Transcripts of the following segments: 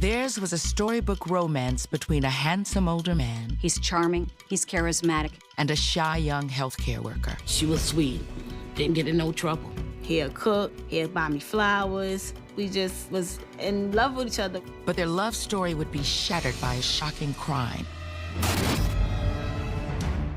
Theirs was a storybook romance between a handsome older man He's charming, he's charismatic. and a shy young healthcare worker. She was sweet, didn't get in no trouble. He'll cook, he'll buy me flowers. We just was in love with each other. But their love story would be shattered by a shocking crime.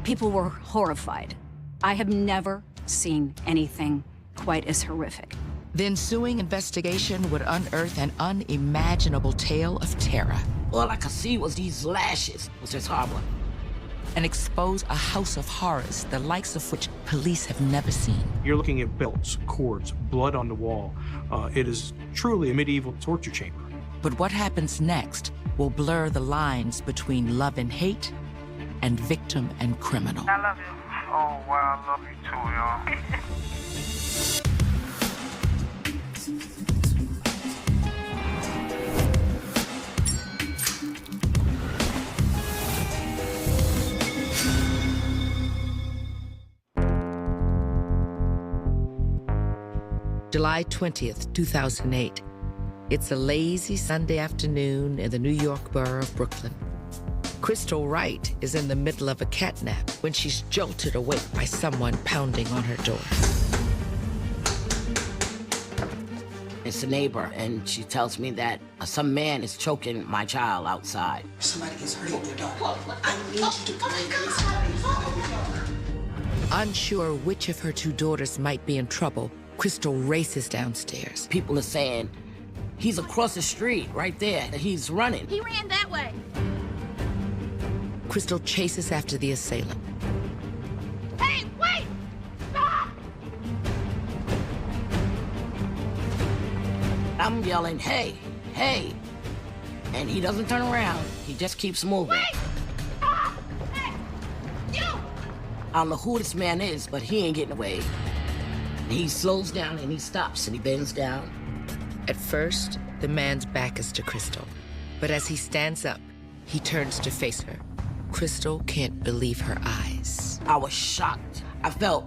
People were horrified. I have never seen anything quite as horrific. The ensuing investigation would unearth an unimaginable tale of terror All I could see was these lashes. It was just horrible. and expose a house of horrors, the likes of which police have never seen. You're looking at belts, cords, blood on the wall. It is truly a medieval torture chamber. But what happens next will blur the lines between love and hate and victim and criminal. I love you. Oh, wow, I love you too, y'all. July 20th, 2008. It's a lazy Sunday afternoon in the New York borough of Brooklyn. Crystal Wright is in the middle of a catnap when she's jolted awake by someone pounding on her door. It's a neighbor, and she tells me that some man is choking my child outside. Somebody is hurting your daughter. I need you to come in, please. Unsure which of her two daughters might be in trouble, Crystal races downstairs. People are saying, he's across the street, right there. He's running. He ran that way. Crystal chases after the assailant. Hey, wait! Stop! I'm yelling, hey, hey. And he doesn't turn around. He just keeps moving. Wait! Stop! Hey! You! I don't know who this man is, but he ain't getting away. He slows down and he stops and he bends down. At first, the man's back is to Crystal. But as he stands up, he turns to face her. Crystal can't believe her eyes. I was shocked. I felt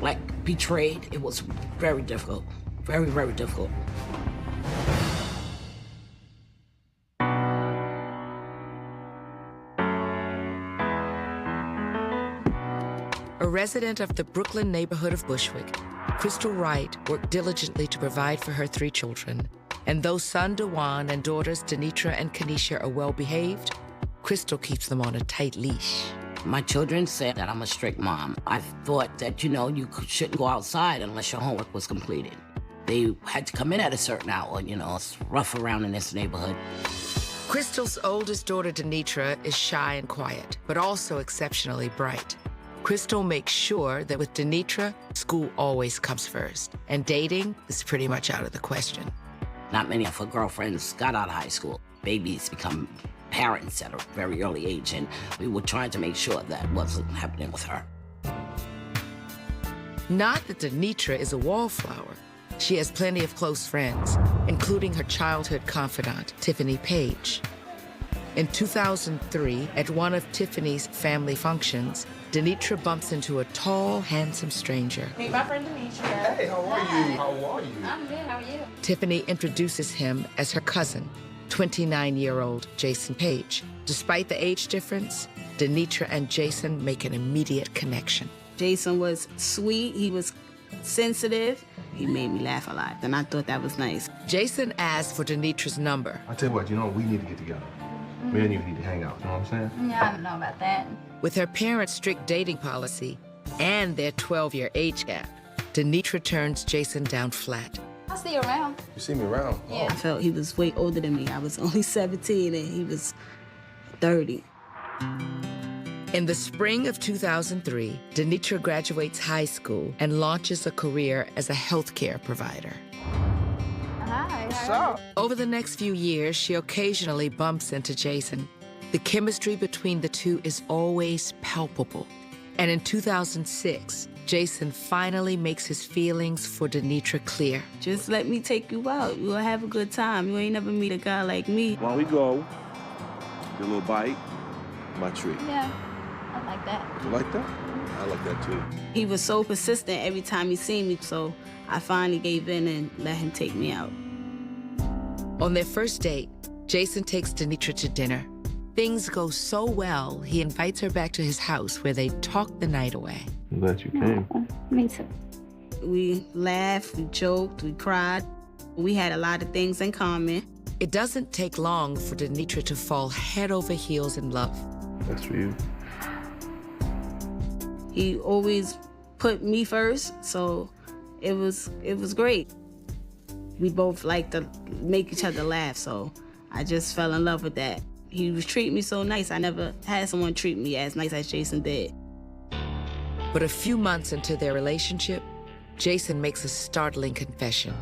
like betrayed. It was very difficult. Very, very difficult. A resident of the Brooklyn neighborhood of Bushwick, Crystal Wright worked diligently to provide for her 3 children. And though son Dewan and daughters Denitra and Kanisha are well-behaved, Crystal keeps them on a tight leash. My children said that I'm a strict mom. I thought that, you shouldn't go outside unless your homework was completed. They had to come in at a certain hour, it's rough around in this neighborhood. Crystal's oldest daughter, Denitra, is shy and quiet, but also exceptionally bright. Crystal makes sure that with Denitra, school always comes first, and dating is pretty much out of the question. Not many of her girlfriends got out of high school. Babies become parents at a very early age, and we were trying to make sure that wasn't happening with her. Not that Denitra is a wallflower. She has plenty of close friends, including her childhood confidant, Tiffany Page. In 2003, at one of Tiffany's family functions, Denitra bumps into a tall, handsome stranger. Meet my friend Demetria. Hey, how are you? How are you? I'm good, how are you? Tiffany introduces him as her cousin, 29-year-old Jason Page. Despite the age difference, Denitra and Jason make an immediate connection. Jason was sweet, he was sensitive. He made me laugh a lot, and I thought that was nice. Jason asked for Denitra's number. I tell you what, we need to get together. Me and you need to hang out, you know what I'm saying? Yeah, I don't know about that. With her parents' strict dating policy and their 12-year age gap, Denitra turns Jason down flat. I'll see you around. You see me around? Yeah. I felt he was way older than me. I was only 17 and he was 30. In the spring of 2003, Denitra graduates high school and launches a career as a healthcare provider. Hi. What's up? Over the next few years, she occasionally bumps into Jason. The chemistry between the two is always palpable. And in 2006, Jason finally makes his feelings for Denitra clear. Just let me take you out. You'll have a good time. You ain't never meet a guy like me. Why don't we go, get a little bite, my treat. Yeah, I like that. You like that? I like that too. He was so persistent every time he seen me, so I finally gave in and let him take me out. On their first date, Jason takes Denitra to dinner. Things go so well, he invites her back to his house where they talk the night away. I'm glad you came. Me too. We laughed, we joked, we cried. We had a lot of things in common. It doesn't take long for Denitra to fall head over heels in love. That's for you. He always put me first, so it was great. We both like to make each other laugh, so I just fell in love with that. He was treating me so nice. I never had someone treat me as nice as Jason did. But a few months into their relationship, Jason makes a startling confession,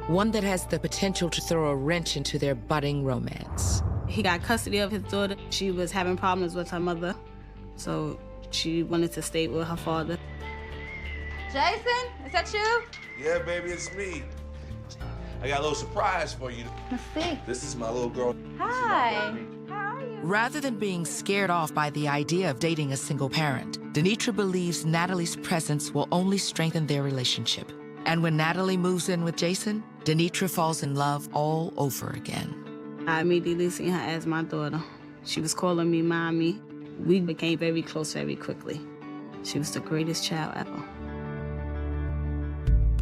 one that has the potential to throw a wrench into their budding romance. He got custody of his daughter. She was having problems with her mother, so she wanted to stay with her father. Jason, is that you? Yeah, baby, it's me. I got a little surprise for you. Let's see. This is my little girl. Hi. How are you? Rather than being scared off by the idea of dating a single parent, Denitra believes Natalie's presence will only strengthen their relationship. And when Natalie moves in with Jason, Denitra falls in love all over again. I immediately seen her as my daughter. She was calling me mommy. We became very close very quickly. She was the greatest child ever.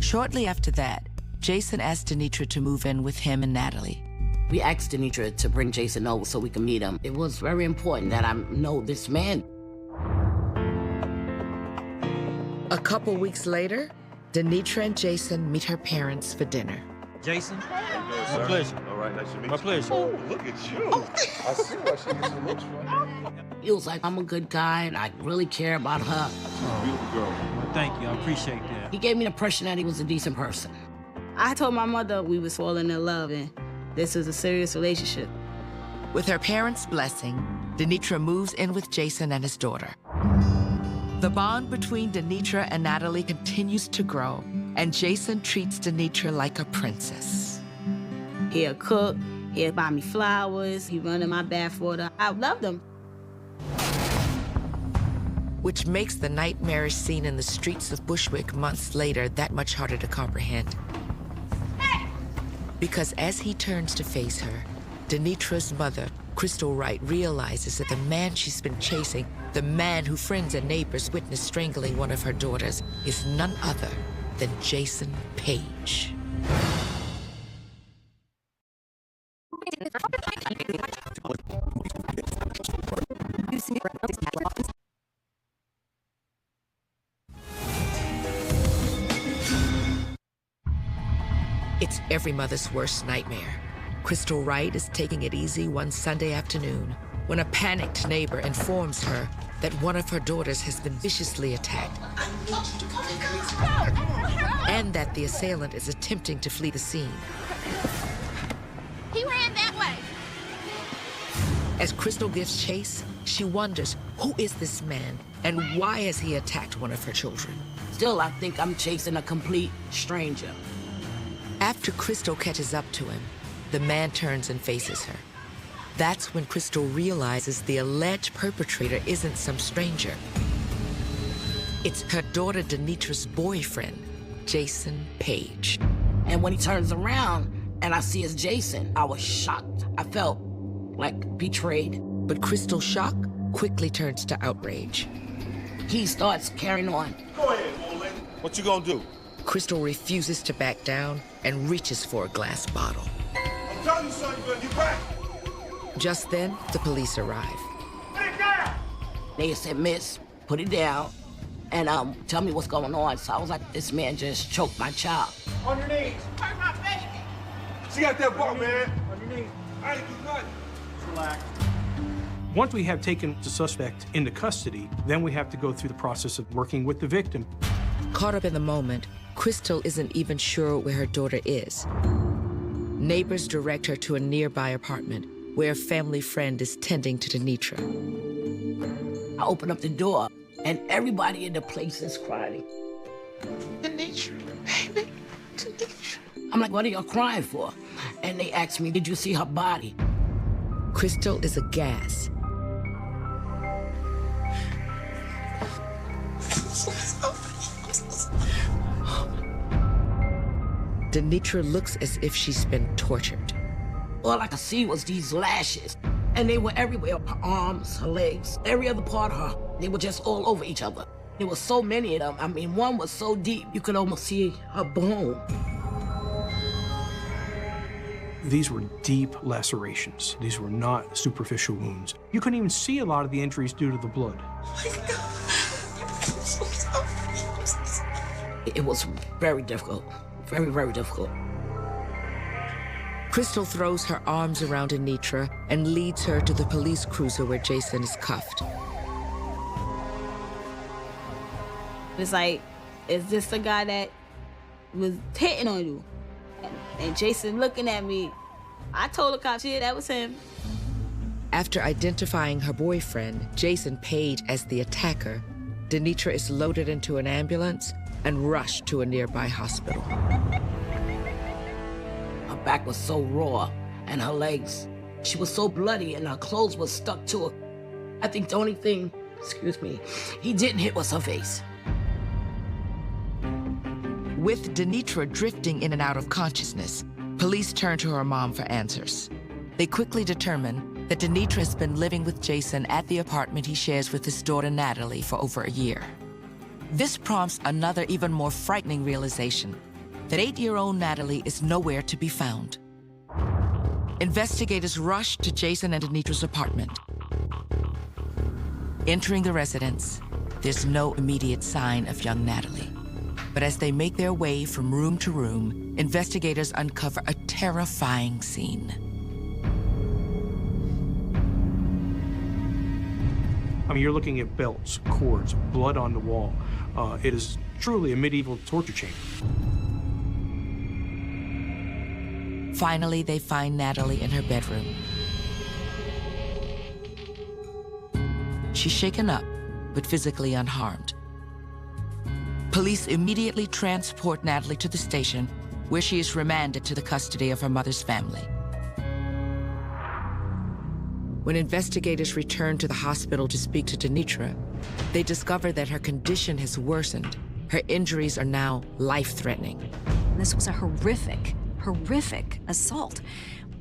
Shortly after that, Jason asked Denitra to move in with him and Natalie. We asked Denitra to bring Jason over so we could meet him. It was very important that I know this man. A couple weeks later, Denitra and Jason meet her parents for dinner. Jason? My pleasure. All right, nice to meet My you. pleasure. Oh, look at you. I see why she gets some looks from. He was like, I'm a good guy and I really care about her. Beautiful girl. Well, thank you. I appreciate that. He gave me the impression that he was a decent person. I told my mother we was falling in love and this was a serious relationship. With her parents' blessing, Denitra moves in with Jason and his daughter. The bond between Denitra and Natalie continues to grow, and Jason treats Denitra like a princess. He'll cook, he'll buy me flowers, he run in my bath water. I loved him. Which makes the nightmarish scene in the streets of Bushwick months later that much harder to comprehend. Because as he turns to face her, Denitra's mother, Crystal Wright, realizes that the man she's been chasing, the man who friends and neighbors witnessed strangling one of her daughters, is none other than Jason Page. It's every mother's worst nightmare. Crystal Wright is taking it easy one Sunday afternoon when a panicked neighbor informs her that one of her daughters has been viciously attacked I need you to come and and that the assailant is attempting to flee the scene. He ran that way. As Crystal gives chase, she wonders, who is this man and why has he attacked one of her children? Still, I think I'm chasing a complete stranger. After Crystal catches up to him, the man turns and faces her. That's when Crystal realizes the alleged perpetrator isn't some stranger. It's her daughter Denitra's boyfriend, Jason Page. And when he turns around and I see it's Jason, I was shocked. I felt like betrayed. But Crystal's shock quickly turns to outrage. He starts carrying on. Go ahead, old lady. What you gonna do? Crystal refuses to back down and reaches for a glass bottle. I'm telling you something, you better get back. Just then, the police arrive. Put it down. They said, miss, put it down and tell me what's going on. So I was like, this man just choked my child. On your knees. Hurt my baby. She got that ball, man. On your knees. I ain't do nothing. Relax. Once we have taken the suspect into custody, then we have to go through the process of working with the victim. Caught up in the moment, Crystal isn't even sure where her daughter is. Neighbors direct her to a nearby apartment where a family friend is tending to Denitra. I open up the door and everybody in the place is crying. Denitra, baby. Denitra. I'm like, what are y'all crying for? And they asked me, did you see her body? Crystal is aghast. Denitra looks as if she's been tortured. All I could see was these lashes. And they were everywhere, her arms, her legs, every other part of her. They were just all over each other. There were so many of them. I mean, one was so deep, you could almost see her bone. These were deep lacerations. These were not superficial wounds. You couldn't even see a lot of the injuries due to the blood. It was very difficult, very, very difficult. Crystal throws her arms around Anitra and leads her to the police cruiser where Jason is cuffed. It's like, is this the guy that was hitting on you? And Jason looking at me, I told the cops, yeah, that was him. After identifying her boyfriend, Jason Page, as the attacker, Denitra is loaded into an ambulance and rushed to a nearby hospital. Her back was so raw, and her legs, she was so bloody, and her clothes were stuck to her. I think the only thing, he didn't hit was her face. With Denitra drifting in and out of consciousness, police turn to her mom for answers. They quickly determine that Denitra has been living with Jason at the apartment he shares with his daughter Natalie for over a year. This prompts another even more frightening realization, that 8-year-old Natalie is nowhere to be found. Investigators rush to Jason and Denitra's apartment. Entering the residence, there's no immediate sign of young Natalie. But as they make their way from room to room, investigators uncover a terrifying scene. I mean, you're looking at belts, cords, blood on the wall. It is truly a medieval torture chamber. Finally, they find Natalie in her bedroom. She's shaken up, but physically unharmed. Police immediately transport Natalie to the station, where she is remanded to the custody of her mother's family. When investigators return to the hospital to speak to Denitra, they discover that her condition has worsened. Her injuries are now life-threatening. This was a horrific assault.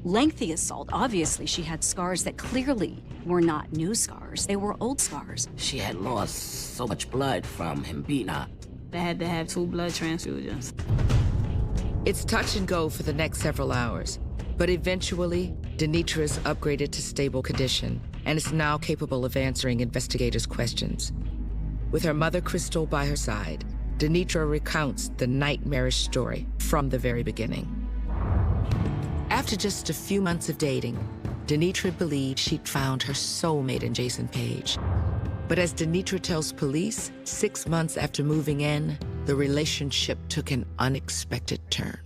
Lengthy assault. Obviously, she had scars that clearly were not new scars. They were old scars. She had lost so much blood from him beating her. They had to have 2 blood transfusions. It's touch and go for the next several hours, but eventually, Denitra is upgraded to stable condition and is now capable of answering investigators' questions. With her mother, Crystal, by her side, Denitra recounts the nightmarish story from the very beginning. After just a few months of dating, Denitra believed she'd found her soulmate in Jason Page. But as Denitra tells police, 6 months after moving in, the relationship took an unexpected turn.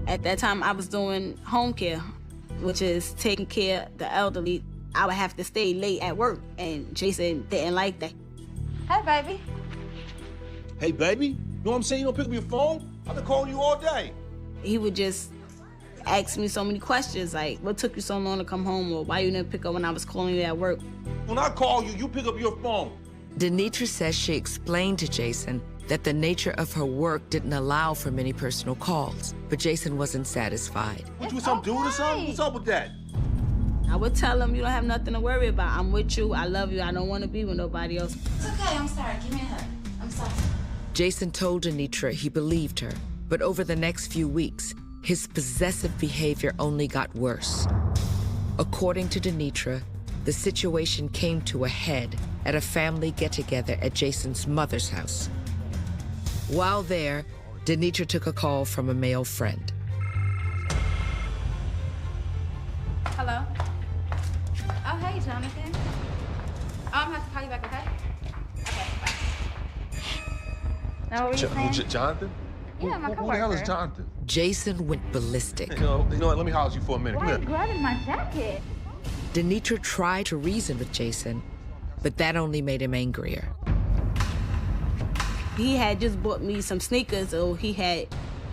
At that time, I was doing home care, which is taking care of the elderly. I would have to stay late at work, and Jason didn't like that. Hey, baby. Hey, baby. You know what I'm saying? You don't pick up your phone? I've been calling you all day. He would just ask me so many questions, like, what took you so long to come home, or why you didn't pick up when I was calling you at work? When I call you, you pick up your phone. Denitra says she explained to Jason that the nature of her work didn't allow for many personal calls, but Jason wasn't satisfied. What, you with some dude or something? What's up with that? I would tell him, you don't have nothing to worry about. I'm with you, I love you, I don't want to be with nobody else. It's okay, I'm sorry. Give me a hug. I'm sorry. Jason told Denitra he believed her, but over the next few weeks, his possessive behavior only got worse. According to Denitra, the situation came to a head at a family get-together at Jason's mother's house. While there, Denitra took a call from a male friend. Hello? Oh, hey, Jonathan. I'm gonna have to call you back, okay? Okay, bye. Now, what were you saying? Jonathan? Yeah, my coworker. Who the hell is Jonathan? Jason went ballistic. You know what? Let me holler at you for a minute. Why are you grabbing my jacket? Denitra tried to reason with Jason, but that only made him angrier. He had just bought me some sneakers, so he had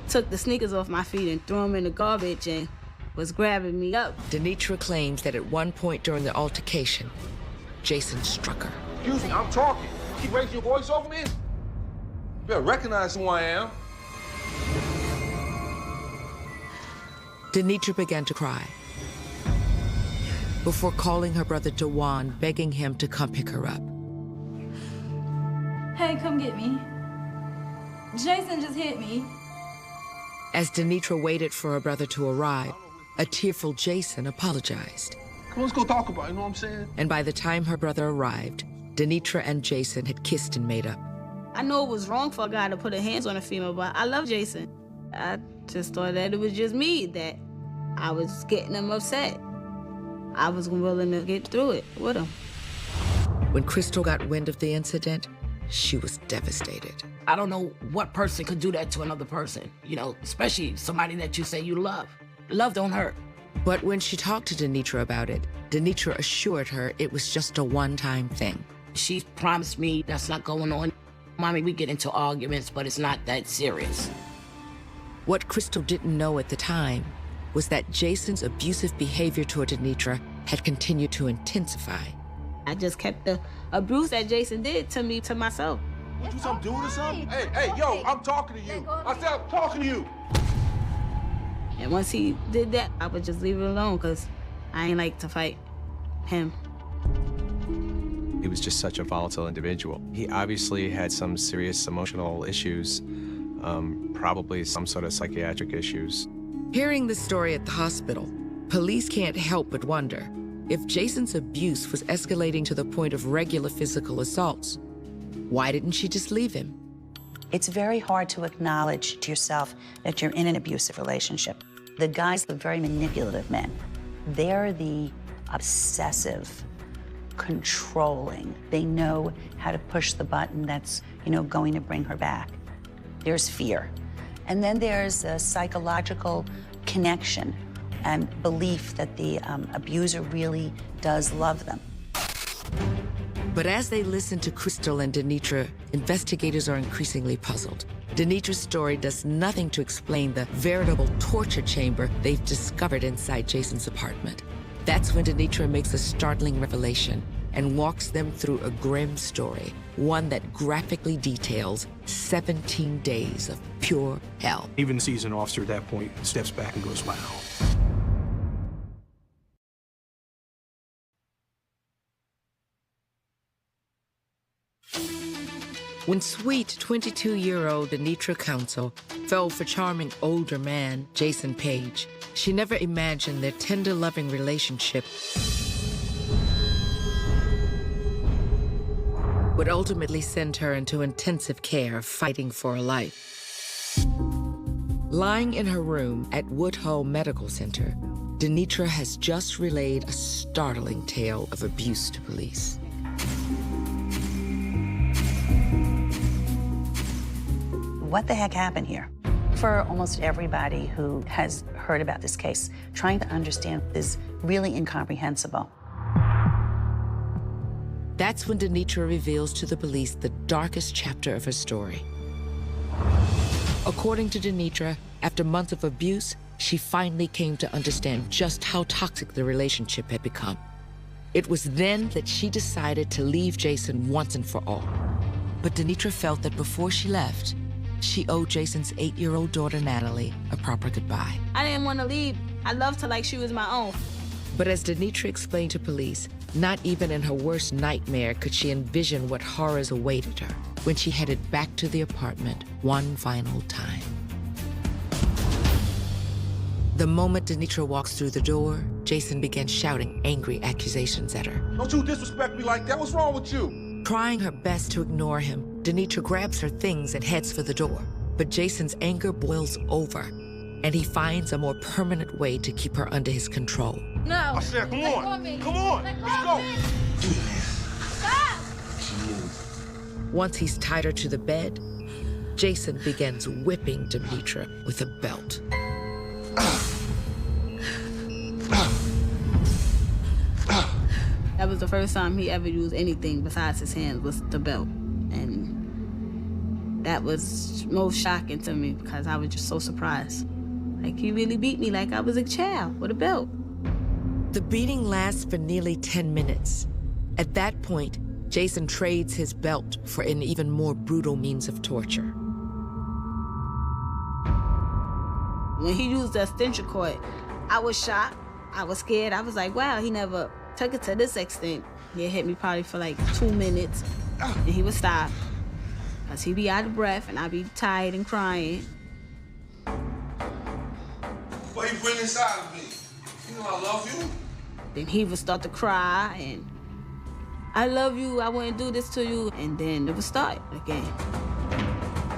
took the sneakers off my feet and threw them in the garbage and was grabbing me up. Denitra claims that at one point during the altercation, Jason struck her. Excuse me, I'm talking. You keep raising your voice over me? You better recognize who I am. Denitra began to cry before calling her brother Dewan, begging him to come pick her up. Hey, come get me. Jason just hit me. As Denitra waited for her brother to arrive, a tearful Jason apologized. Come on, let's go talk about it, you know what I'm saying? And by the time her brother arrived, Denitra and Jason had kissed and made up. I know it was wrong for a guy to put his hands on a female, but I love Jason. I just thought that it was just me, that I was getting him upset. I was willing to get through it with him. When Crystal got wind of the incident, she was devastated. I don't know what person could do that to another person, you know, especially somebody that you say you love. Love don't hurt. But when she talked to Denitra about it, Denitra assured her it was just a one-time thing. She promised me that's not going on. Mommy, we get into arguments, but it's not that serious. What Crystal didn't know at the time was that Jason's abusive behavior toward Denitra had continued to intensify. I just kept the abuse that Jason did to me, to myself. What, you something doing or something? Hey, yo, I'm talking to you. I said I'm talking to you. And once he did that, I would just leave it alone, because I ain't like to fight him. He was just such a volatile individual. He obviously had some serious emotional issues, probably some sort of psychiatric issues. Hearing the story at the hospital, police can't help but wonder if Jason's abuse was escalating to the point of regular physical assaults. Why didn't she just leave him? It's very hard to acknowledge to yourself that you're in an abusive relationship. The guys, the very manipulative men, they're the obsessive, controlling. They know how to push the button that's, going to bring her back. There's fear. And then there's a psychological connection and belief that the abuser really does love them. But as they listen to Crystal and Denitra, investigators are increasingly puzzled. Denitra's story does nothing to explain the veritable torture chamber they've discovered inside Jason's apartment. That's when Denitra makes a startling revelation and walks them through a grim story, one that graphically details 17 days of pure hell. Even the seasoned officer at that point steps back and goes, wow. When sweet 22-year-old Denitra Council fell for charming older man Jason Page, she never imagined their tender, loving relationship would ultimately send her into intensive care, fighting for her life. Lying in her room at Woodhull Medical Center, Denitra has just relayed a startling tale of abuse to police. What the heck happened here? For almost everybody who has heard about this case, trying to understand is really incomprehensible. That's when Denitra reveals to the police the darkest chapter of her story. According to Denitra, after months of abuse, she finally came to understand just how toxic the relationship had become. It was then that she decided to leave Jason once and for all. But Denitra felt that before she left, she owed Jason's 8-year-old daughter, Natalie, a proper goodbye. I didn't want to leave. I loved her like she was my own. But as Denitra explained to police, not even in her worst nightmare could she envision what horrors awaited her when she headed back to the apartment one final time. The moment Denitra walks through the door, Jason began shouting angry accusations at her. Don't you disrespect me like that. What's wrong with you? Trying her best to ignore him, Denitra grabs her things and heads for the door. But Jason's anger boils over, and he finds a more permanent way to keep her under his control. No. I said, come on. Come on. Let's go. Stop. Once he's tied her to the bed, Jason begins whipping Denitra with a belt. That was the first time he ever used anything besides his hands, was the belt. And that was most shocking to me because I was just so surprised. Like, he really beat me like I was a child with a belt. The beating lasts for nearly 10 minutes. At that point, Jason trades his belt for an even more brutal means of torture. When he used the extension cord, I was shocked. I was scared. I was like, wow, he never took it to this extent. He hit me probably for like 2 minutes, and he would stop. Because he'd be out of breath, and I'd be tired and crying. Why you bring this out of me? You know I love you. Then he would start to cry, and I love you, I wouldn't do this to you, and then it would start again.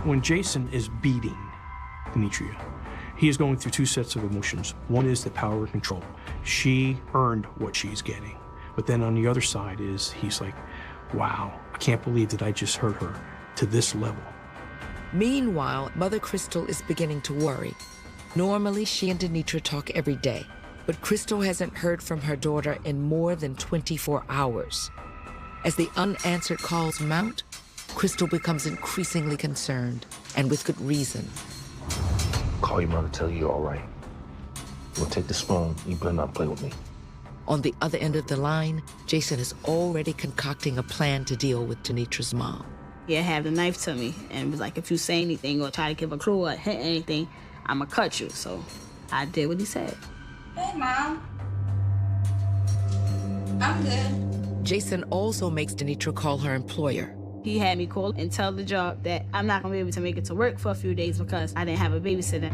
When Jason is beating Demetria, he is going through two sets of emotions. One is the power and control. She earned what she's getting. But then on the other side is, he's like, wow, I can't believe that I just hurt her to this level. Meanwhile, Mother Crystal is beginning to worry. Normally, she and Denitra talk every day, but Crystal hasn't heard from her daughter in more than 24 hours. As the unanswered calls mount, Crystal becomes increasingly concerned, and with good reason. Call your mother, tell you you're all right. We'll take this phone, you better not play with me. On the other end of the line, Jason is already concocting a plan to deal with Denitra's mom. He had the knife to me, and it was like, if you say anything or try to give a clue or hint anything, I'ma cut you. So I did what he said. Hey, Mom. I'm good. Jason also makes Denitra call her employer. He had me call and tell the job that I'm not gonna be able to make it to work for a few days because I didn't have a babysitter.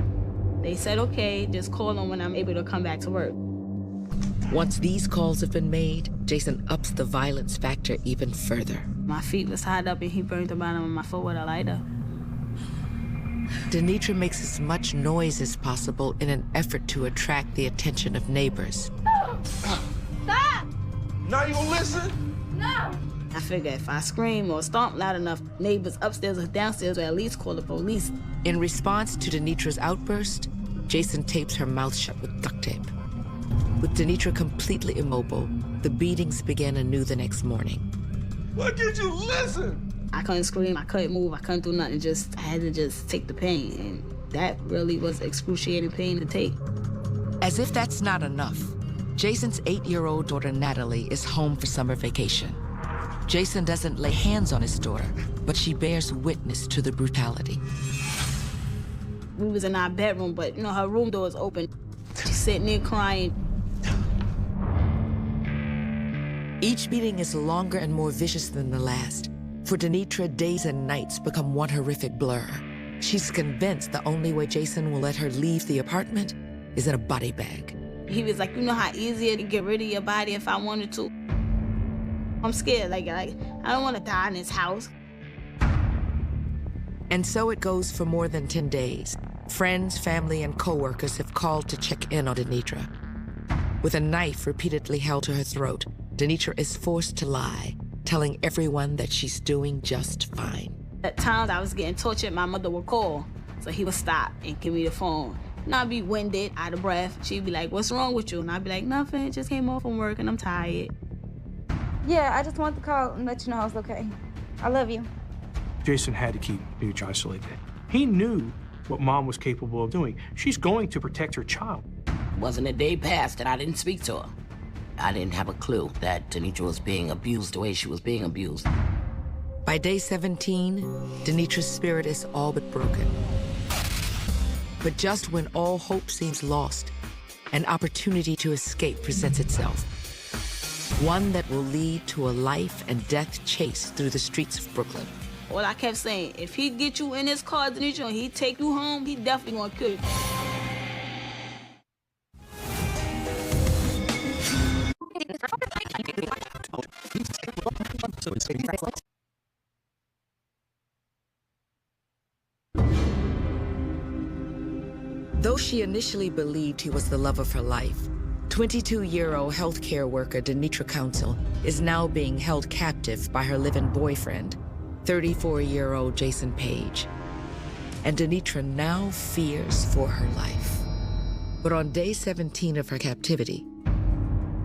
They said, okay, just call them when I'm able to come back to work. Once these calls have been made, Jason ups the violence factor even further. My feet was tied up and he burned the bottom of my foot with a lighter. Denitra makes as much noise as possible in an effort to attract the attention of neighbors. Stop! Now you gonna listen? No! I figured if I scream or stomp loud enough, neighbors upstairs or downstairs will at least call the police. In response to Denitra's outburst, Jason tapes her mouth shut with duct tape. With Denitra completely immobile, the beatings began anew the next morning. Why did you listen? I couldn't scream, I couldn't move, I couldn't do nothing, I had to just take the pain, and that really was excruciating pain to take. As if that's not enough, Jason's 8-year-old daughter Natalie is home for summer vacation. Jason doesn't lay hands on his daughter, but she bears witness to the brutality. We was in our bedroom, but her room door was open. She's sitting there crying. Each beating is longer and more vicious than the last. For Denitra, days and nights become one horrific blur. She's convinced the only way Jason will let her leave the apartment is in a body bag. He was like, you know how easy it to get rid of your body if I wanted to? I'm scared, like I don't want to die in this house. And so it goes for more than 10 days. Friends, family, and co-workers have called to check in on Denitra. With a knife repeatedly held to her throat, Denitra is forced to lie, telling everyone that she's doing just fine. At times I was getting tortured, my mother would call. So he would stop and give me the phone. And I'd be winded, out of breath. She'd be like, what's wrong with you? And I'd be like, nothing, just came off from work and I'm tired. Yeah, I just wanted to call and let you know I was okay. I love you. Jason had to keep Denitra isolated. He knew what mom was capable of doing. She's going to protect her child. Wasn't a day passed that I didn't speak to her. I didn't have a clue that Denitra was being abused the way she was being abused. By day 17, Denitra's spirit is all but broken. But just when all hope seems lost, an opportunity to escape presents itself. One that will lead to a life and death chase through the streets of Brooklyn. All I kept saying, if he get you in his car, Denitra, and he take you home, he definitely gonna kill you. Though she initially believed he was the love of her life, 22-year-old healthcare worker Denitra Council is now being held captive by her live-in boyfriend, 34-year-old Jason Page. And Denitra now fears for her life. But on day 17 of her captivity,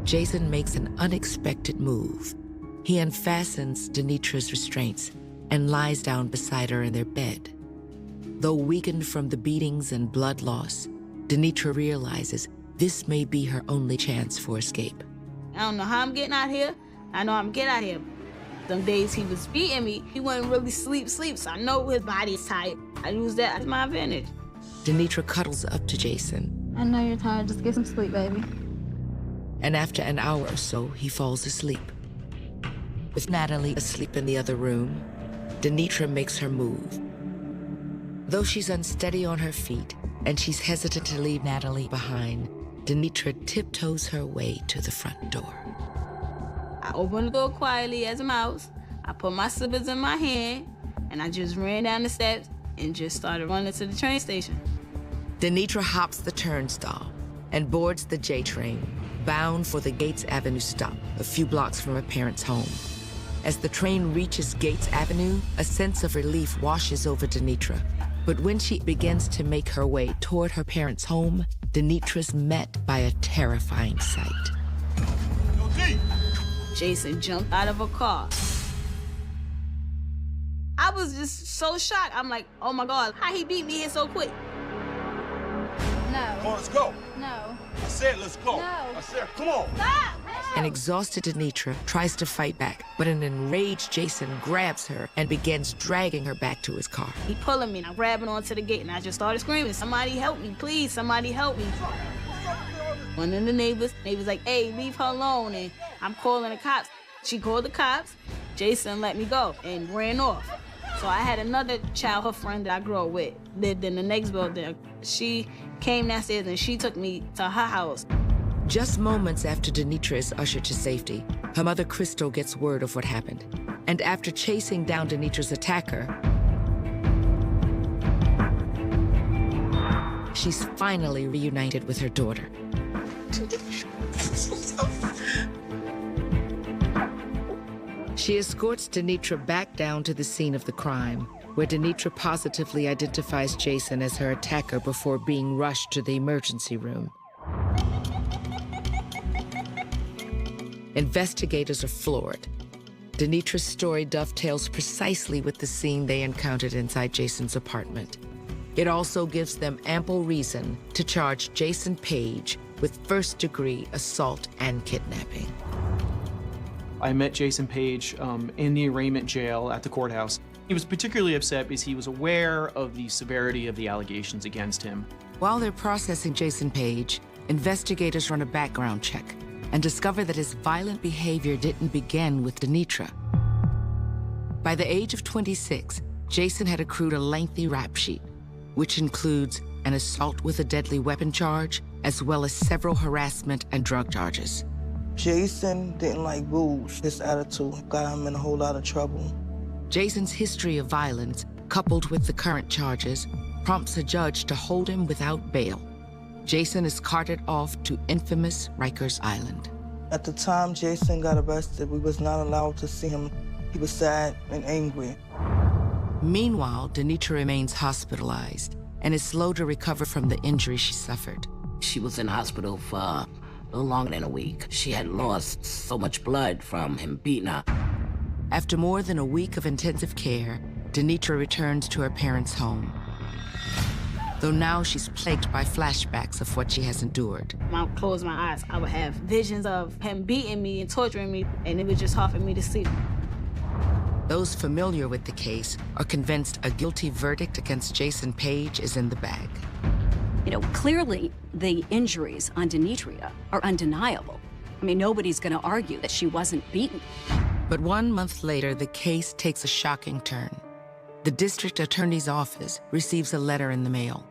Jason makes an unexpected move. He unfastens Denitra's restraints and lies down beside her in their bed. Though weakened from the beatings and blood loss, Denitra realizes this may be her only chance for escape. I don't know how I'm getting out here. I know I'm getting out here. Some days he was beating me, he wouldn't really sleep, so I know his body is tired. I use that as my advantage. Denitra cuddles up to Jason, I know you're tired. Just get some sleep, baby. And after an hour or so, he falls asleep. With Natalie asleep in the other room, Denitra makes her move. Though she's unsteady on her feet and she's hesitant to leave Natalie behind, Denitra tiptoes her way to the front door. I opened the door quietly as a mouse. I put my slippers in my hand, and I just ran down the steps and just started running to the train station. Denitra hops the turnstile and boards the J train, bound for the Gates Avenue stop, a few blocks from her parents' home. As the train reaches Gates Avenue, a sense of relief washes over Denitra. But when she begins to make her way toward her parents' home, Denitra's met by a terrifying sight. Jason jumped out of a car. I was just so shocked. I'm like, oh my God, how he beat me here so quick? No. Come on, let's go. No. I said let's go. No. I said, come on. Stop! An exhausted Denitra tries to fight back, but an enraged Jason grabs her and begins dragging her back to his car. He pulling me, and I'm grabbing onto the gate, and I just started screaming, somebody help me, please, somebody help me. One of the neighbors was like, hey, leave her alone, and I'm calling the cops. She called the cops, Jason let me go and ran off. So I had another childhood friend that I grew up with, lived in the next building. She came downstairs and she took me to her house. Just moments after Denitra is ushered to safety, her mother Crystal gets word of what happened. And after chasing down Denitra's attacker, she's finally reunited with her daughter. She escorts Denitra back down to the scene of the crime, where Denitra positively identifies Jason as her attacker before being rushed to the emergency room. Investigators are floored. Denitra's story dovetails precisely with the scene they encountered inside Jason's apartment. It also gives them ample reason to charge Jason Page with first-degree assault and kidnapping. I met Jason Page in the arraignment jail at the courthouse. He was particularly upset because he was aware of the severity of the allegations against him. While they're processing Jason Page, investigators run a background check and discover that his violent behavior didn't begin with Denitra. By the age of 26, Jason had accrued a lengthy rap sheet, which includes an assault with a deadly weapon charge, as well as several harassment and drug charges. Jason didn't like booze. His attitude got him in a whole lot of trouble. Jason's history of violence, coupled with the current charges, prompts a judge to hold him without bail. Jason is carted off to infamous Rikers Island. At the time Jason got arrested, we was not allowed to see him. He was sad and angry. Meanwhile, Denitra remains hospitalized and is slow to recover from the injury she suffered. She was in hospital for a little longer than a week. She had lost so much blood from him beating her. After more than a week of intensive care, Denitra returns to her parents' home. Though now she's plagued by flashbacks of what she has endured. When I would close my eyes, I would have visions of him beating me and torturing me, and it was just hard for me to sleep. Those familiar with the case are convinced a guilty verdict against Jason Page is in the bag. You know, clearly the injuries on Denitra are undeniable. I mean, nobody's gonna argue that she wasn't beaten. But 1 month later, the case takes a shocking turn. The district attorney's office receives a letter in the mail,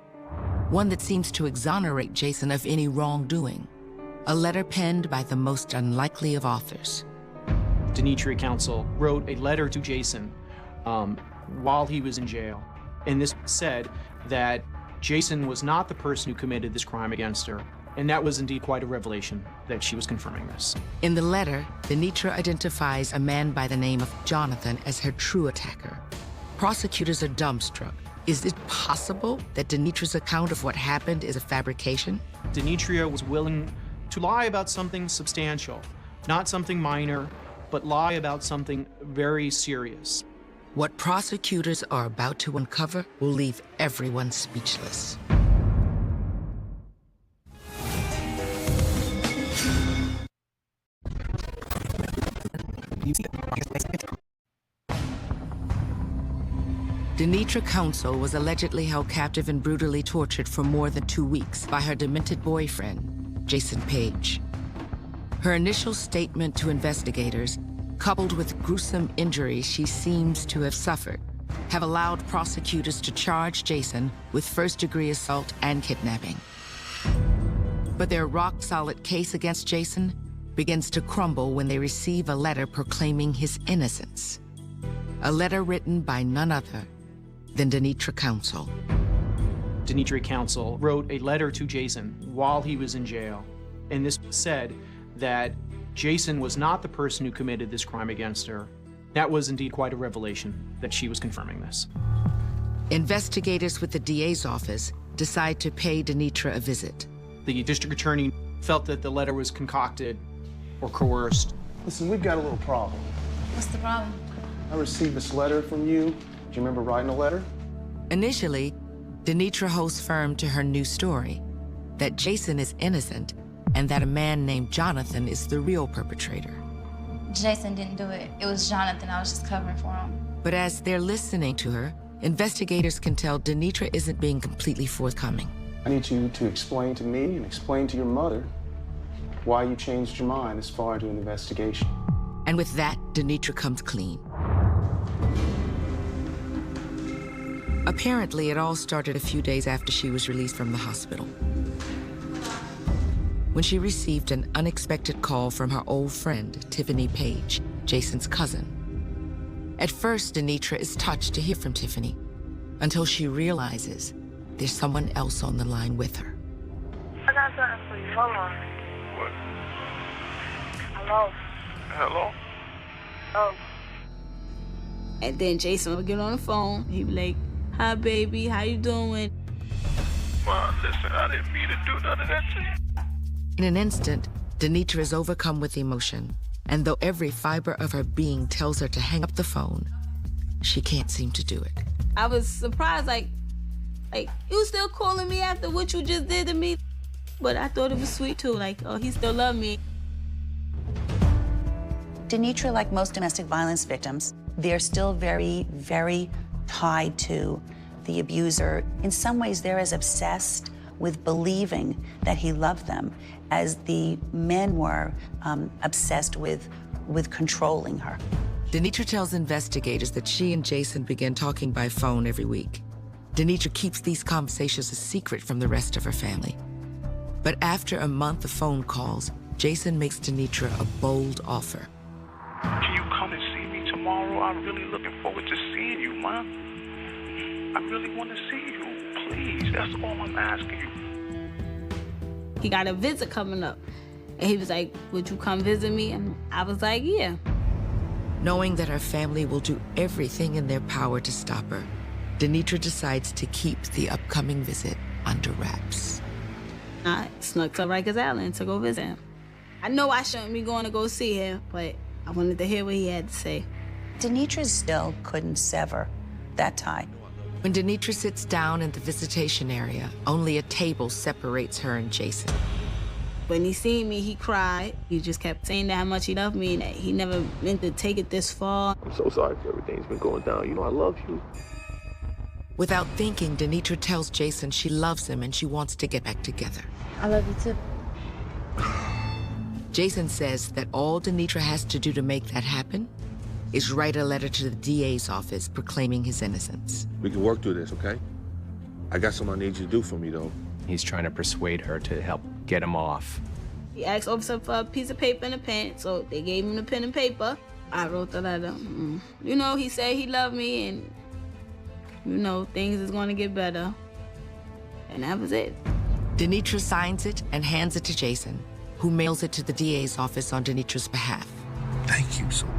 one that seems to exonerate Jason of any wrongdoing. A letter penned by the most unlikely of authors. Denitra counsel wrote a letter to Jason while he was in jail. And this said that Jason was not the person who committed this crime against her. And that was indeed quite a revelation that she was confirming this. In the letter, Denitra identifies a man by the name of Jonathan as her true attacker. Prosecutors are dumbstruck. Is it possible that Denitra's account of what happened is a fabrication? Denitra was willing to lie about something substantial, not something minor, but lie about something very serious. What prosecutors are about to uncover will leave everyone speechless. Denitra Council was allegedly held captive and brutally tortured for more than 2 weeks by her demented boyfriend, Jason Page. Her initial statement to investigators, coupled with gruesome injuries she seems to have suffered, have allowed prosecutors to charge Jason with first-degree assault and kidnapping. But their rock-solid case against Jason begins to crumble when they receive a letter proclaiming his innocence. A letter written by none other than Denitra Council. Denitra Council wrote a letter to Jason while he was in jail, and this said that Jason was not the person who committed this crime against her. That was indeed quite a revelation that she was confirming this. Investigators with the DA's office decide to pay Denitra a visit. The district attorney felt that the letter was concocted or coerced. Listen, we've got a little problem. What's the problem? I received this letter from you. Do you remember writing a letter? Initially, Denitra holds firm to her new story, that Jason is innocent and that a man named Jonathan is the real perpetrator. Jason didn't do it. It was Jonathan. I was just covering for him. But as they're listening to her, investigators can tell Denitra isn't being completely forthcoming. I need you to explain to me and explain to your mother why you changed your mind as far as an investigation. And with that, Denitra comes clean. Apparently, it all started a few days after she was released from the hospital, when she received an unexpected call from her old friend, Tiffany Page, Jason's cousin. At first, Denitra is touched to hear from Tiffany, until she realizes there's someone else on the line with her. I got something for you. Hold on. What? Hello? Hello? Oh. And then Jason would get on the phone. He'd be like, "Hi, baby. How you doing?" Well, listen, I didn't mean to do none of that to you. In an instant, Denitra is overcome with emotion, and though every fiber of her being tells her to hang up the phone, she can't seem to do it. I was surprised, like, you still calling me after what you just did to me? But I thought it was sweet, too. Like, oh, he still loved me. Denitra, like most domestic violence victims, they're still very, very tied to the abuser. In some ways, they're as obsessed with believing that he loved them as the men were obsessed with controlling her. Denitra tells investigators that she and Jason begin talking by phone every week. Denitra keeps these conversations a secret from the rest of her family. But after a month of phone calls, Jason makes Denitra a bold offer. Can you come and see me tomorrow? I'm really looking forward to seeing you, man. I really want to see you. Please, that's all I'm asking you. He got a visit coming up. And he was like, "Would you come visit me?" And I was like, "Yeah." Knowing that her family will do everything in their power to stop her, Denitra decides to keep the upcoming visit under wraps. I snuck to Rikers Island to go visit him. I know I shouldn't be going to go see him, but I wanted to hear what he had to say. Denitra still couldn't sever that tie. When Denitra sits down in the visitation area, only a table separates her and Jason. When he seen me, he cried. He just kept saying that how much he loved me and that he never meant to take it this far. I'm so sorry for everything that's been going down. You know I love you. Without thinking, Denitra tells Jason she loves him and she wants to get back together. I love you too. Jason says that all Denitra has to do to make that happen is write a letter to the DA's office proclaiming his innocence. We can work through this, okay? I got something I need you to do for me, though. He's trying to persuade her to help get him off. He asked officer for a piece of paper and a pen, so they gave him the pen and paper. I wrote the letter. You know, he said he loved me and, you know, things is going to get better. And that was it. Denitra signs it and hands it to Jason, who mails it to the DA's office on Denitra's behalf. Thank you so much.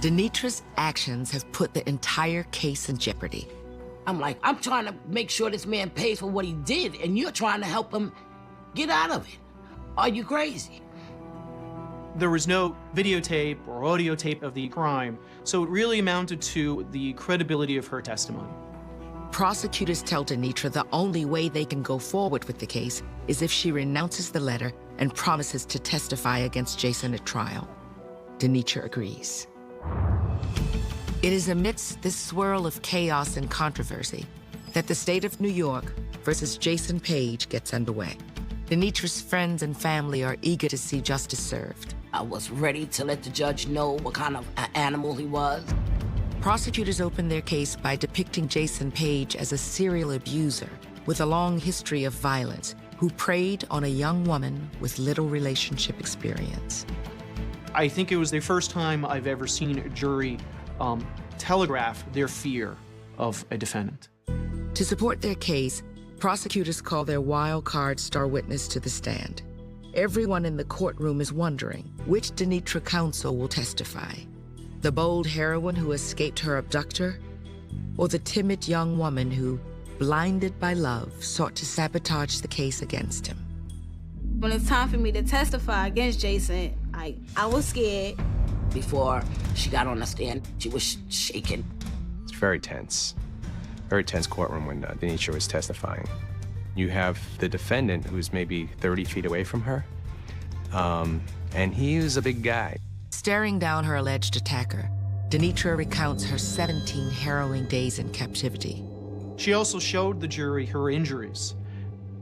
Denitra's actions have put the entire case in jeopardy. I'm like, I'm trying to make sure this man pays for what he did, and you're trying to help him get out of it. Are you crazy? There was no videotape or audio tape of the crime, so it really amounted to the credibility of her testimony. Prosecutors tell Denitra the only way they can go forward with the case is if she renounces the letter and promises to testify against Jason at trial. Denitra agrees. It is amidst this swirl of chaos and controversy that the state of New York versus Jason Page gets underway. Denitra's friends and family are eager to see justice served. I was ready to let the judge know what kind of animal he was. Prosecutors opened their case by depicting Jason Page as a serial abuser with a long history of violence who preyed on a young woman with little relationship experience. I think it was the first time I've ever seen a jury telegraph their fear of a defendant. To support their case, prosecutors call their wild card star witness to the stand. Everyone in the courtroom is wondering which Denitra counsel will testify. The bold heroine who escaped her abductor, or the timid young woman who, blinded by love, sought to sabotage the case against him. When it's time for me to testify against Jason, I was scared. Before she got on the stand, she was shaking. It's very tense courtroom when Denitra was testifying. You have the defendant who's maybe 30 feet away from her, and he was a big guy. Staring down her alleged attacker, Denitra recounts her 17 harrowing days in captivity. She also showed the jury her injuries.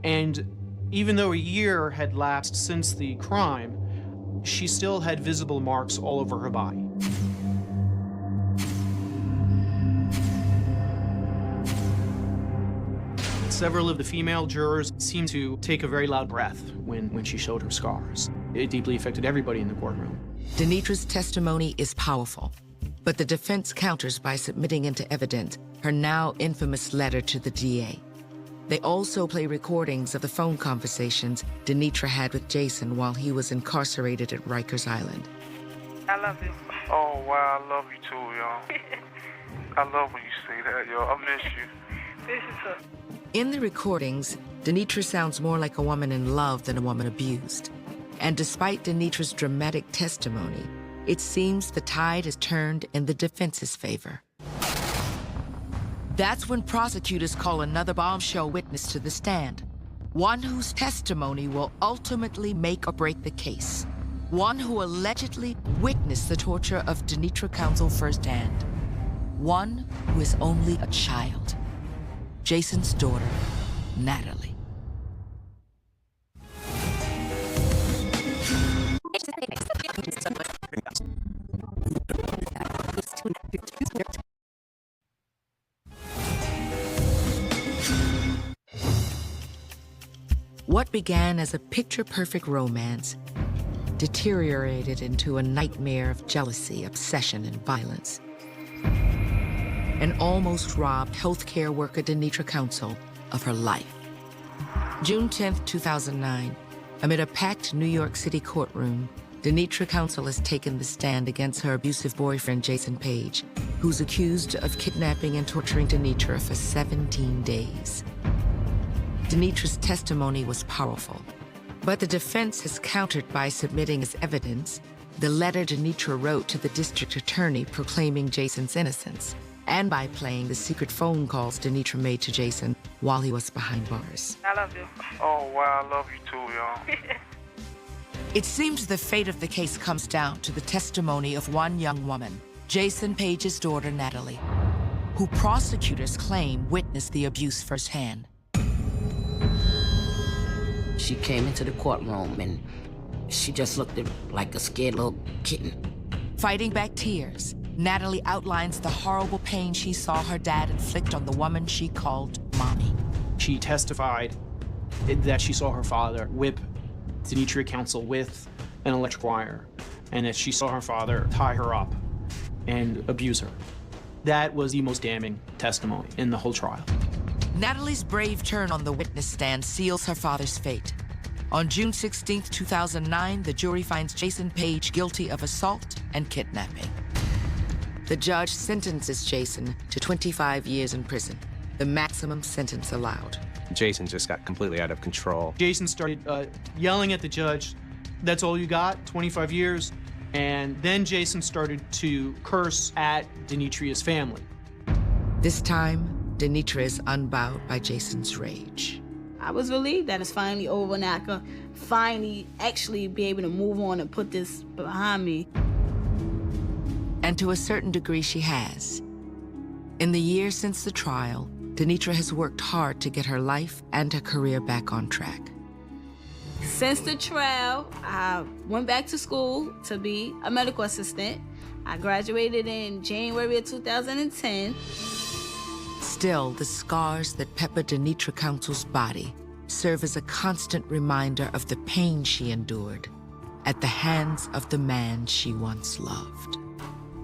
And even though a year had lapsed since the crime, she still had visible marks all over her body. Several of the female jurors seemed to take a very loud breath when she showed her scars. It deeply affected everybody in the courtroom. Denitra's testimony is powerful, but the defense counters by submitting into evidence her now infamous letter to the DA. They also play recordings of the phone conversations Denitra had with Jason while he was incarcerated at Rikers Island. I love you. Oh, wow, I love you too, y'all. I love when you say that, yo. I miss you. This is In the recordings, Denitra sounds more like a woman in love than a woman abused. And despite Denitra's dramatic testimony, it seems the tide has turned in the defense's favor. That's when prosecutors call another bombshell witness to the stand. One whose testimony will ultimately make or break the case. One who allegedly witnessed the torture of Denitra counsel firsthand. One who is only a child. Jason's daughter, Natalie. What began as a picture-perfect romance deteriorated into a nightmare of jealousy, obsession, and violence. And almost robbed healthcare worker Denitra counsel of her life. June 10th, 2009, amid a packed New York City courtroom, Denitra counsel has taken the stand against her abusive boyfriend, Jason Page, who's accused of kidnapping and torturing Denitra for 17 days. Denitra's testimony was powerful, but the defense has countered by submitting as evidence the letter Denitra wrote to the district attorney proclaiming Jason's innocence, and by playing the secret phone calls Denitra made to Jason while he was behind bars. I love you. Oh, wow, I love you too, y'all. It seems the fate of the case comes down to the testimony of one young woman, Jason Page's daughter, Natalie, who prosecutors claim witnessed the abuse firsthand. She came into the courtroom and she just looked like a scared little kitten. Fighting back tears, Natalie outlines the horrible pain she saw her dad inflict on the woman she called Mommy. She testified that she saw her father whip Denitra counsel with an electric wire, and that she saw her father tie her up and abuse her. That was the most damning testimony in the whole trial. Natalie's brave turn on the witness stand seals her father's fate. On June 16, 2009, the jury finds Jason Page guilty of assault and kidnapping. The judge sentences Jason to 25 years in prison, the maximum sentence allowed. Jason just got completely out of control. Jason started yelling at the judge, "That's all you got, 25 years?" And then Jason started to curse at Denitria's family. This time, Denitra is unbowed by Jason's rage. I was relieved that it's finally over and I could finally actually be able to move on and put this behind me. And to a certain degree, she has. In the years since the trial, Denitra has worked hard to get her life and her career back on track. Since the trial, I went back to school to be a medical assistant. I graduated in January of 2010. Still, the scars that pepper Denitra Counsel's body serve as a constant reminder of the pain she endured at the hands of the man she once loved.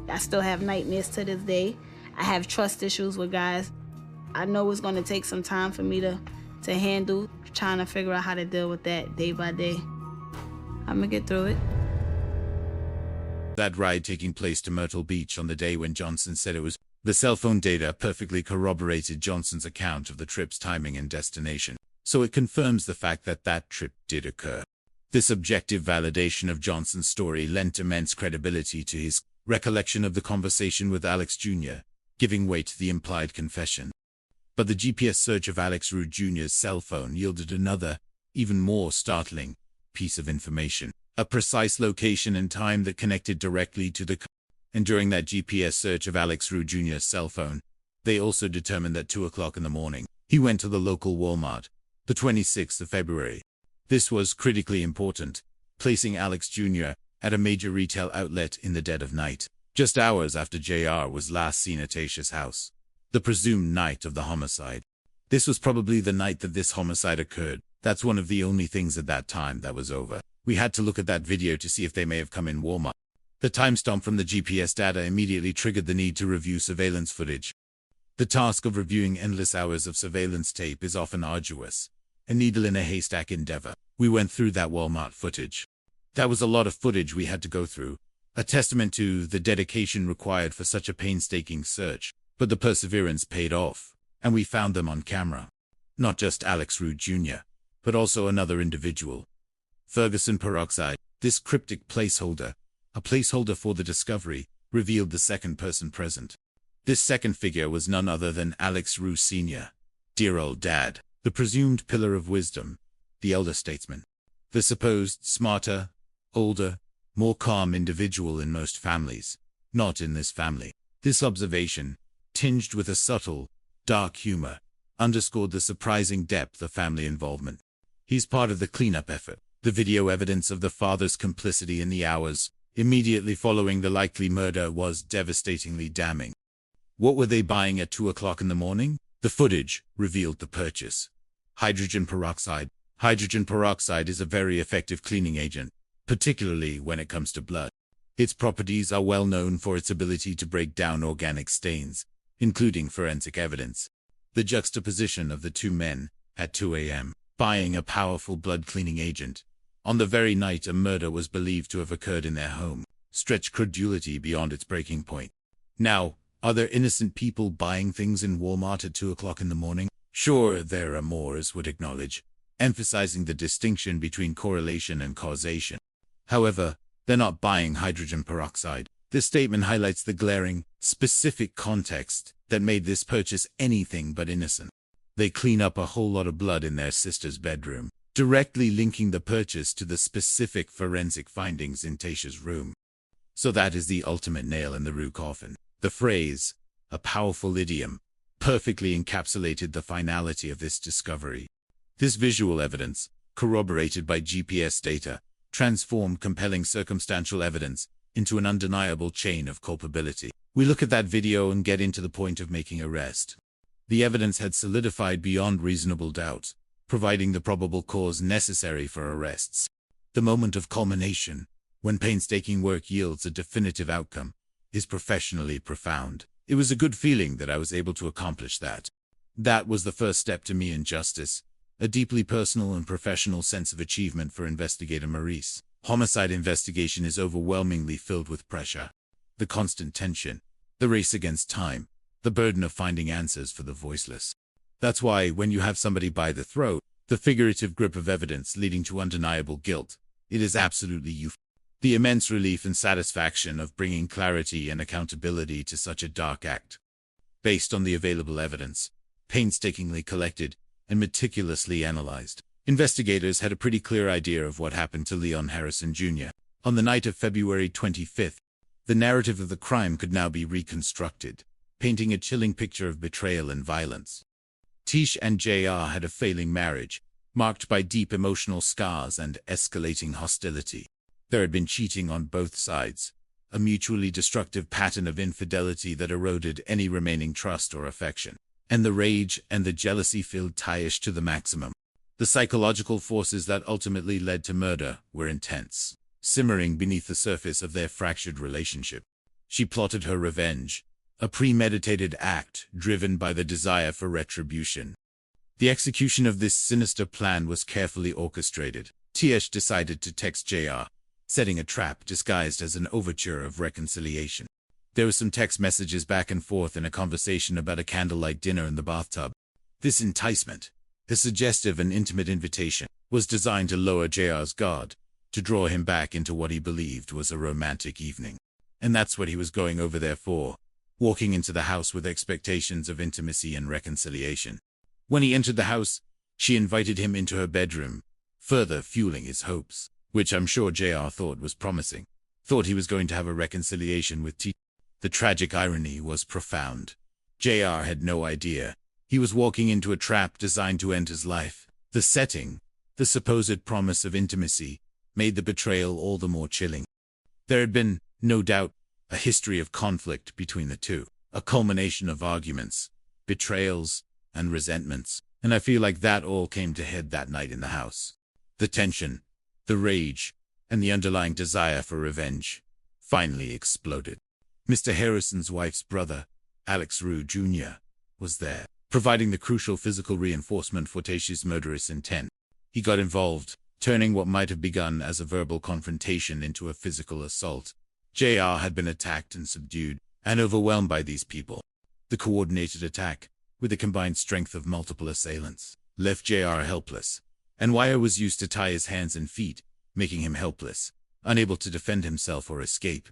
I still have nightmares to this day. I have trust issues with guys. I know it's going to take some time for me to handle, trying to figure out how to deal with that day by day. I'm going to get through it. That ride taking place to Myrtle Beach on the day when Johnson said it was, the cell phone data perfectly corroborated Johnson's account of the trip's timing and destination, so it confirms the fact that that trip did occur. This objective validation of Johnson's story lent immense credibility to his recollection of the conversation with Alex Jr., giving weight to the implied confession. But the GPS search of Alex Rue Jr.'s cell phone yielded another, even more startling, piece of information. A precise location and time that connected directly to the car. And during that GPS search of Alex Rue Jr.'s cell phone, they also determined that 2 o'clock in the morning, he went to the local Walmart, the 26th of February. This was critically important, placing Alex Jr. at a major retail outlet in the dead of night, just hours after JR was last seen at Aisha's house, the presumed night of the homicide. This was probably the night that this homicide occurred. That's one of the only things at that time that was over. We had to look at that video to see if they may have come in Walmart. The timestamp from the GPS data immediately triggered the need to review surveillance footage. The task of reviewing endless hours of surveillance tape is often arduous, a needle in a haystack endeavor. We went through that Walmart footage. That was a lot of footage we had to go through, a testament to the dedication required for such a painstaking search. But the perseverance paid off, and we found them on camera. Not just Alex Rue Jr., but also another individual. Ferguson Peroxide, this cryptic placeholder, a placeholder for the discovery, revealed the second person present. This second figure was none other than Alex Rue Sr., dear old dad, the presumed pillar of wisdom, the elder statesman, the supposed smarter, older, more calm individual in most families, not in this family. This observation, tinged with a subtle, dark humor, underscored the surprising depth of family involvement. He's part of the cleanup effort. The video evidence of the father's complicity in the hours immediately following the likely murder was devastatingly damning. What were they buying at 2 o'clock in the morning? The footage revealed the purchase. Hydrogen peroxide. Hydrogen peroxide is a very effective cleaning agent, particularly when it comes to blood. Its properties are well known for its ability to break down organic stains, including forensic evidence. The juxtaposition of the two men, at 2 a.m., buying a powerful blood-cleaning agent, on the very night a murder was believed to have occurred in their home, stretched credulity beyond its breaking point. Now, are there innocent people buying things in Walmart at 2 o'clock in the morning? Sure, there are more, as would acknowledge, emphasizing the distinction between correlation and causation. However, they're not buying hydrogen peroxide. This statement highlights the glaring, specific context that made this purchase anything but innocent. They clean up a whole lot of blood in their sister's bedroom, directly linking the purchase to the specific forensic findings in Tayshia's room. So that is the ultimate nail in the Rue coffin. The phrase, a powerful idiom, perfectly encapsulated the finality of this discovery. This visual evidence, corroborated by GPS data, transformed compelling circumstantial evidence into an undeniable chain of culpability. We look at that video and get into the point of making arrest. The evidence had solidified beyond reasonable doubt, providing the probable cause necessary for arrests. The moment of culmination, when painstaking work yields a definitive outcome, is professionally profound. It was a good feeling that I was able to accomplish that. That was the first step to me in justice, a deeply personal and professional sense of achievement for investigator Maurice. Homicide investigation is overwhelmingly filled with pressure. The constant tension, the race against time, the burden of finding answers for the voiceless. That's why when you have somebody by the throat, the figurative grip of evidence leading to undeniable guilt, it is absolutely euphoric. The immense relief and satisfaction of bringing clarity and accountability to such a dark act. Based on the available evidence, painstakingly collected and meticulously analyzed, investigators had a pretty clear idea of what happened to Leon Harrison Jr. on the night of February 25th. The narrative of the crime could now be reconstructed, painting a chilling picture of betrayal and violence. Tish and JR had a failing marriage, marked by deep emotional scars and escalating hostility. There had been cheating on both sides, a mutually destructive pattern of infidelity that eroded any remaining trust or affection, and the rage and the jealousy filled Tish to the maximum. The psychological forces that ultimately led to murder were intense, simmering beneath the surface of their fractured relationship. She plotted her revenge, a premeditated act driven by the desire for retribution. The execution of this sinister plan was carefully orchestrated. Tish decided to text JR, setting a trap disguised as an overture of reconciliation. There were some text messages back and forth in a conversation about a candlelight dinner in the bathtub. This enticement, a suggestive and intimate invitation, was designed to lower JR's guard, to draw him back into what he believed was a romantic evening. And that's what he was going over there for, walking into the house with expectations of intimacy and reconciliation. When he entered the house, she invited him into her bedroom, further fueling his hopes, which I'm sure JR thought was promising. Thought he was going to have a reconciliation with T. The tragic irony was profound. JR had no idea. He was walking into a trap designed to end his life. The setting, the supposed promise of intimacy, made the betrayal all the more chilling. There had been, no doubt, a history of conflict between the two, a culmination of arguments, betrayals, and resentments, and I feel like that all came to head that night in the house. The tension, the rage, and the underlying desire for revenge finally exploded. Mr. Harrison's wife's brother, Alex Rue Jr., was there, providing the crucial physical reinforcement for Tish's murderous intent. He got involved, turning what might have begun as a verbal confrontation into a physical assault. JR had been attacked and subdued, and overwhelmed by these people. The coordinated attack, with the combined strength of multiple assailants, left JR helpless, and wire was used to tie his hands and feet, making him helpless, unable to defend himself or escape.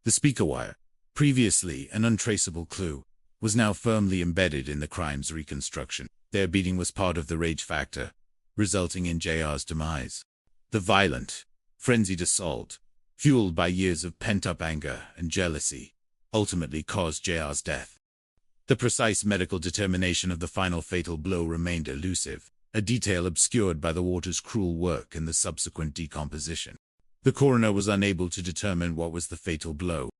The speaker wire, previously an untraceable clue, was now firmly embedded in the crime's reconstruction. Their beating was part of the rage factor, resulting in JR's demise. The violent, frenzied assault, fueled by years of pent-up anger and jealousy, ultimately caused JR's death. The precise medical determination of the final fatal blow remained elusive, a detail obscured by the water's cruel work and the subsequent decomposition. The coroner was unable to determine what was the fatal blow,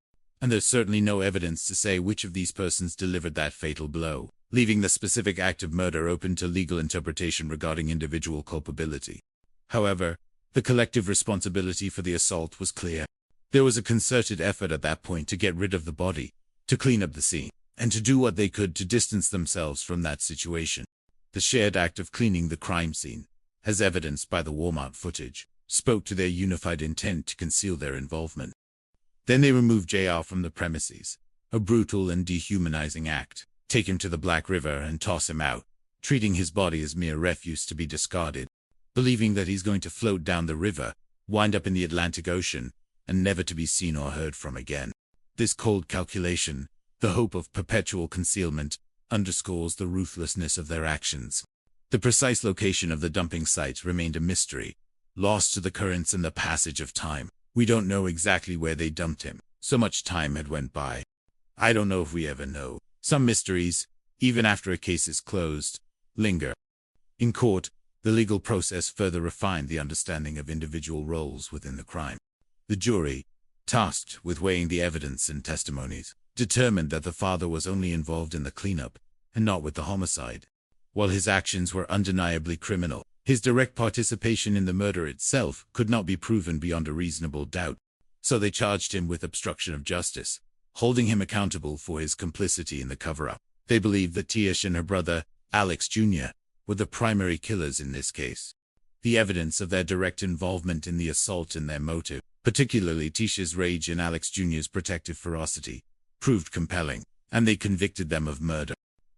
and there's certainly no evidence to say which of these persons delivered that fatal blow, leaving the specific act of murder open to legal interpretation regarding individual culpability. However, the collective responsibility for the assault was clear. There was a concerted effort at that point to get rid of the body, to clean up the scene, and to do what they could to distance themselves from that situation. The shared act of cleaning the crime scene, as evidenced by the Walmart footage, spoke to their unified intent to conceal their involvement. Then they removed JR from the premises, a brutal and dehumanizing act, take him to the Black River and toss him out, treating his body as mere refuse to be discarded, believing that he's going to float down the river, wind up in the Atlantic Ocean, and never to be seen or heard from again. This cold calculation, the hope of perpetual concealment, underscores the ruthlessness of their actions. The precise location of the dumping site remained a mystery, lost to the currents and the passage of time. We don't know exactly where they dumped him. So much time had went by. I don't know if we ever know. Some mysteries, even after a case is closed, linger. In court, the legal process further refined the understanding of individual roles within the crime. The jury, tasked with weighing the evidence and testimonies, determined that the father was only involved in the cleanup and not with the homicide. While his actions were undeniably criminal, his direct participation in the murder itself could not be proven beyond a reasonable doubt. So they charged him with obstruction of justice, holding him accountable for his complicity in the cover-up. They believed that Tish and her brother, Alex Jr., were the primary killers in this case. The evidence of their direct involvement in the assault and their motive, particularly Tish's rage and Alex Jr.'s protective ferocity, proved compelling, and they convicted them of murder.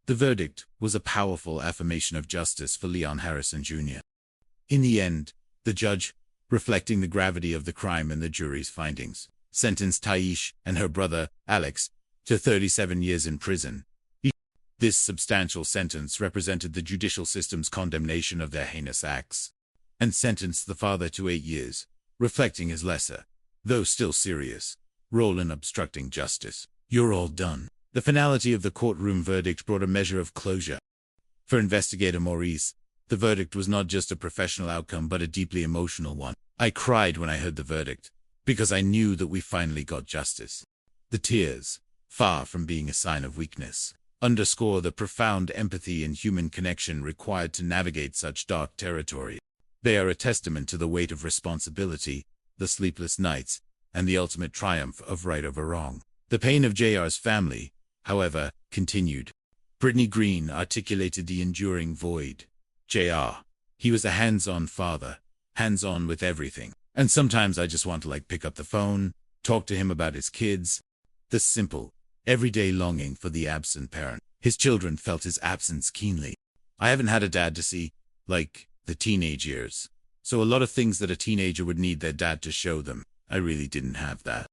The verdict was a powerful affirmation of justice for Leon Harrison Jr. In the end, the judge, reflecting the gravity of the crime and the jury's findings, sentenced Tish and her brother, Alex, to 37 years in prison. This substantial sentence represented the judicial system's condemnation of their heinous acts, and sentenced the father to 8 years, reflecting his lesser, though still serious, role in obstructing justice. You're all done. The finality of the courtroom verdict brought a measure of closure. For investigator Maurice, the verdict was not just a professional outcome but a deeply emotional one. I cried when I heard the verdict, because I knew that we finally got justice. The tears, far from being a sign of weakness, underscore the profound empathy and human connection required to navigate such dark territory. They are a testament to the weight of responsibility, the sleepless nights, and the ultimate triumph of right over wrong. The pain of JR's family, however, continued. Brittany Green articulated the enduring void. JR. He was a hands-on father, hands-on with everything. And sometimes I just want to pick up the phone, talk to him about his kids. The simple, everyday longing for the absent parent. His children felt his absence keenly. I haven't had a dad to see, the teenage years. So a lot of things that a teenager would need their dad to show them, I really didn't have that.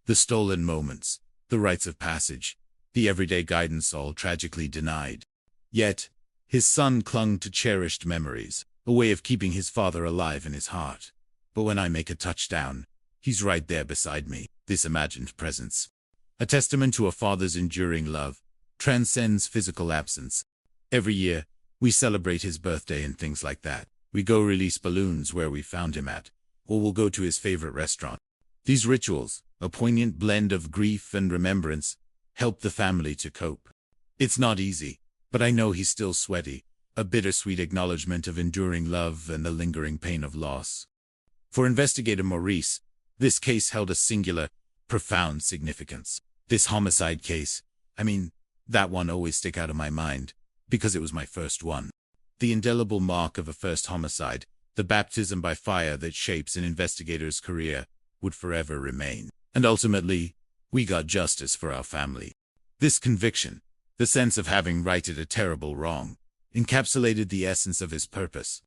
The stolen moments, the rites of passage, the everyday guidance all tragically denied. Yet, his son clung to cherished memories, a way of keeping his father alive in his heart. But when I make a touchdown, he's right there beside me, this imagined presence. A testament to a father's enduring love, transcends physical absence. Every year, we celebrate his birthday and things like that. We go release balloons where we found him at, or we'll go to his favorite restaurant. These rituals, a poignant blend of grief and remembrance, help the family to cope. It's not easy, but I know he's still sweaty, a bittersweet acknowledgement of enduring love and the lingering pain of loss. For investigator Maurice, this case held a singular, profound significance. This homicide case, that one always stick out of my mind, because it was my first one. The indelible mark of a first homicide, the baptism by fire that shapes an investigator's career, would forever remain. And ultimately, we got justice for our family. This conviction, the sense of having righted a terrible wrong, encapsulated the essence of his purpose.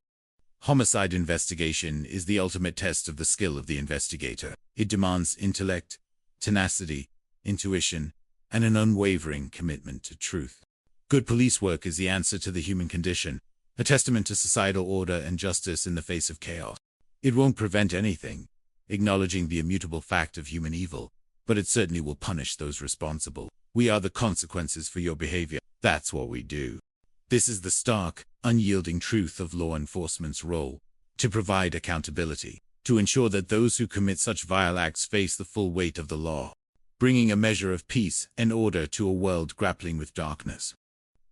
Homicide investigation is the ultimate test of the skill of the investigator. It demands intellect, tenacity, intuition, and an unwavering commitment to truth. Good police work is the answer to the human condition, a testament to societal order and justice in the face of chaos. It won't prevent anything, acknowledging the immutable fact of human evil, but it certainly will punish those responsible. We are the consequences for your behavior. That's what we do. This is the stark, unyielding truth of law enforcement's role, to provide accountability, to ensure that those who commit such vile acts face the full weight of the law, bringing a measure of peace and order to a world grappling with darkness.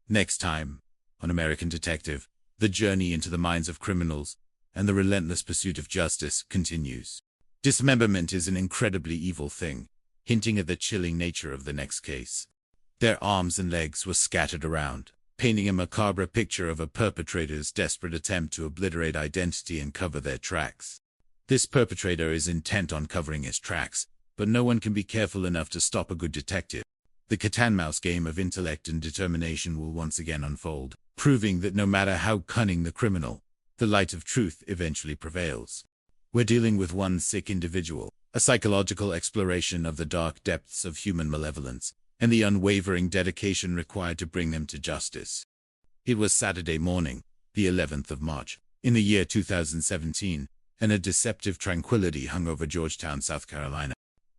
Next time, on American Detective, the journey into the minds of criminals and the relentless pursuit of justice continues. Dismemberment is an incredibly evil thing, hinting at the chilling nature of the next case. Their arms and legs were scattered around, painting a macabre picture of a perpetrator's desperate attempt to obliterate identity and cover their tracks. This perpetrator is intent on covering his tracks, but no one can be careful enough to stop a good detective. The cat-and-mouse game of intellect and determination will once again unfold, proving that no matter how cunning the criminal, the light of truth eventually prevails. We're dealing with one sick individual, a psychological exploration of the dark depths of human malevolence, and the unwavering dedication required to bring them to justice. It was Saturday morning, the 11th of March, in the year 2017, and a deceptive tranquility hung over Georgetown, South Carolina.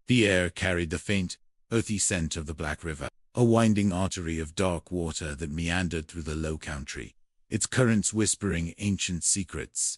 The air carried the faint, earthy scent of the Black River, a winding artery of dark water that meandered through the low country, its currents whispering ancient secrets,